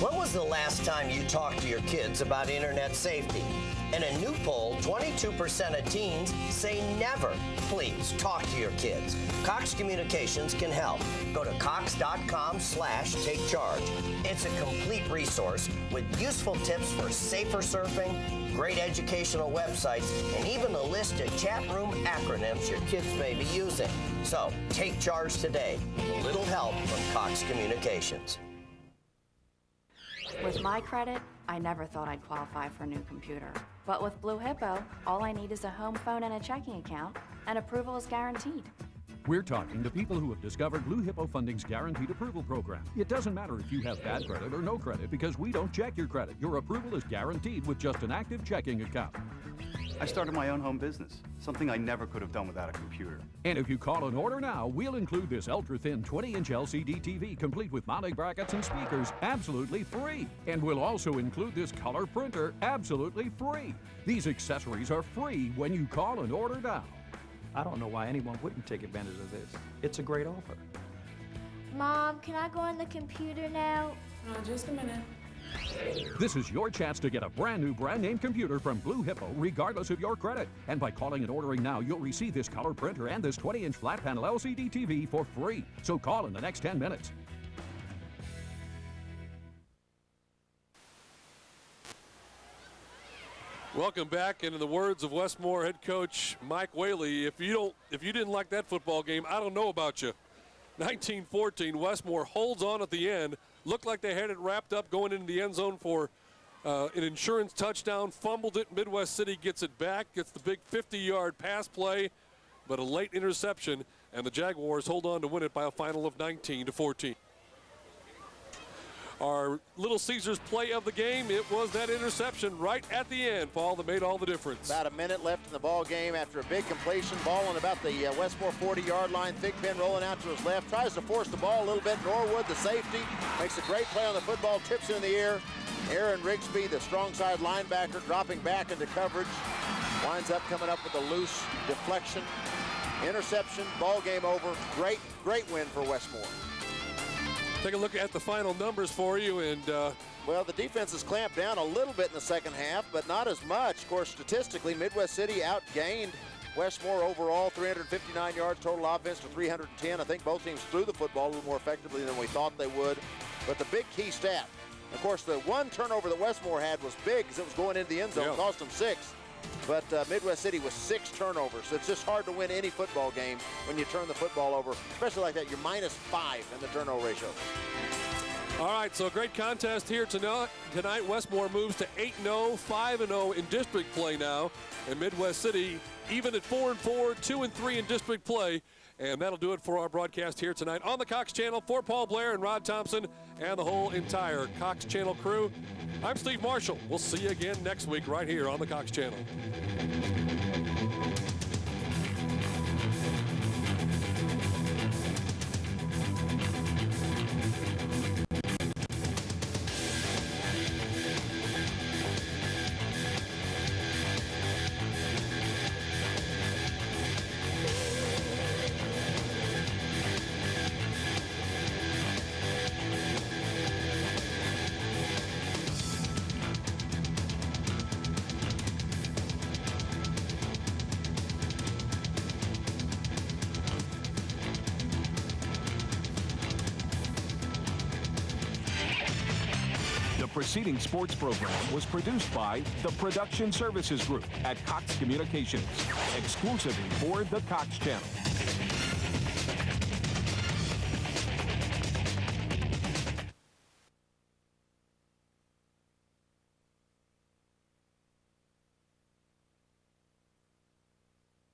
When was the last time you talked to your kids about internet safety? In a new poll, 22% of teens say never. Please talk to your kids. Cox Communications can help. Go to cox.com/takecharge. It's a complete resource with useful tips for safer surfing, great educational websites, and even a list of chat room acronyms your kids may be using. So take charge today with a little help from Cox Communications. With my credit, I never thought I'd qualify for a new computer. But with Blue Hippo, all I need is a home phone and a checking account, and approval is guaranteed. We're talking to people who have discovered Blue Hippo Funding's Guaranteed Approval Program. It doesn't matter if you have bad credit or no credit because we don't check your credit. Your approval is guaranteed with just an active checking account. I started my own home business, something I never could have done without a computer. And if you call and order now, we'll include this ultra-thin 20-inch LCD TV complete with mounting brackets and speakers absolutely free. And we'll also include this color printer absolutely free. These accessories are free when you call and order now. I don't know why anyone wouldn't take advantage of this. It's a great offer. Mom, can I go on the computer now? Just a minute. This is your chance to get a brand new brand name computer from Blue Hippo regardless of your credit. And by calling and ordering now, you'll receive this color printer and this 20-inch flat panel LCD TV for free. So call in the next 10 minutes. Welcome back, and in the words of Westmoore head coach Mike Whaley, if you didn't like that football game, I don't know about you. 19-14. Westmoore holds on at the end. Looked like they had it wrapped up going into the end zone for an insurance touchdown. Fumbled it. Midwest City gets it back. Gets the big 50-yard pass play, but a late interception, and the Jaguars hold on to win it by a final of 19-14. Our Little Caesars play of the game, it was that interception right at the end, Paul, that made all the difference. About a minute left in the ball game after a big completion. Ball on about the Westmoore 40-yard line. Thigpen rolling out to his left. Tries to force the ball a little bit. Norwood, the safety, makes a great play on the football. Tips it in the air. Aaron Rigsby, the strong side linebacker, dropping back into coverage. Winds up coming up with a loose deflection. Interception. Ball game over. Great win for Westmoore. Take a look at the final numbers for you, and well, the defense has clamped down a little bit in the second half, but not as much. Of course, statistically, Midwest City outgained Westmoore overall, 359 yards total offense to 310. I think both teams threw the football a little more effectively than we thought they would. But the big key stat, of course, the one turnover that Westmoore had was big because it was going into the end zone, cost them 6. But Midwest City was 6 turnovers. So it's just hard to win any football game when you turn the football over, especially like that. You're -5 in the turnover ratio. All right, so a great contest here tonight. Westmoore moves to 8-0, 5-0 in district play now. And Midwest City even at 4-4, 2-3 in district play. And that'll do it for our broadcast here tonight on the Cox Channel. For Paul Blair and Rod Thompson and the whole entire Cox Channel crew, I'm Steve Marshall. We'll see you again next week right here on the Cox Channel. Preceding sports program was produced by the Production Services Group at Cox Communications, exclusively for the Cox Channel.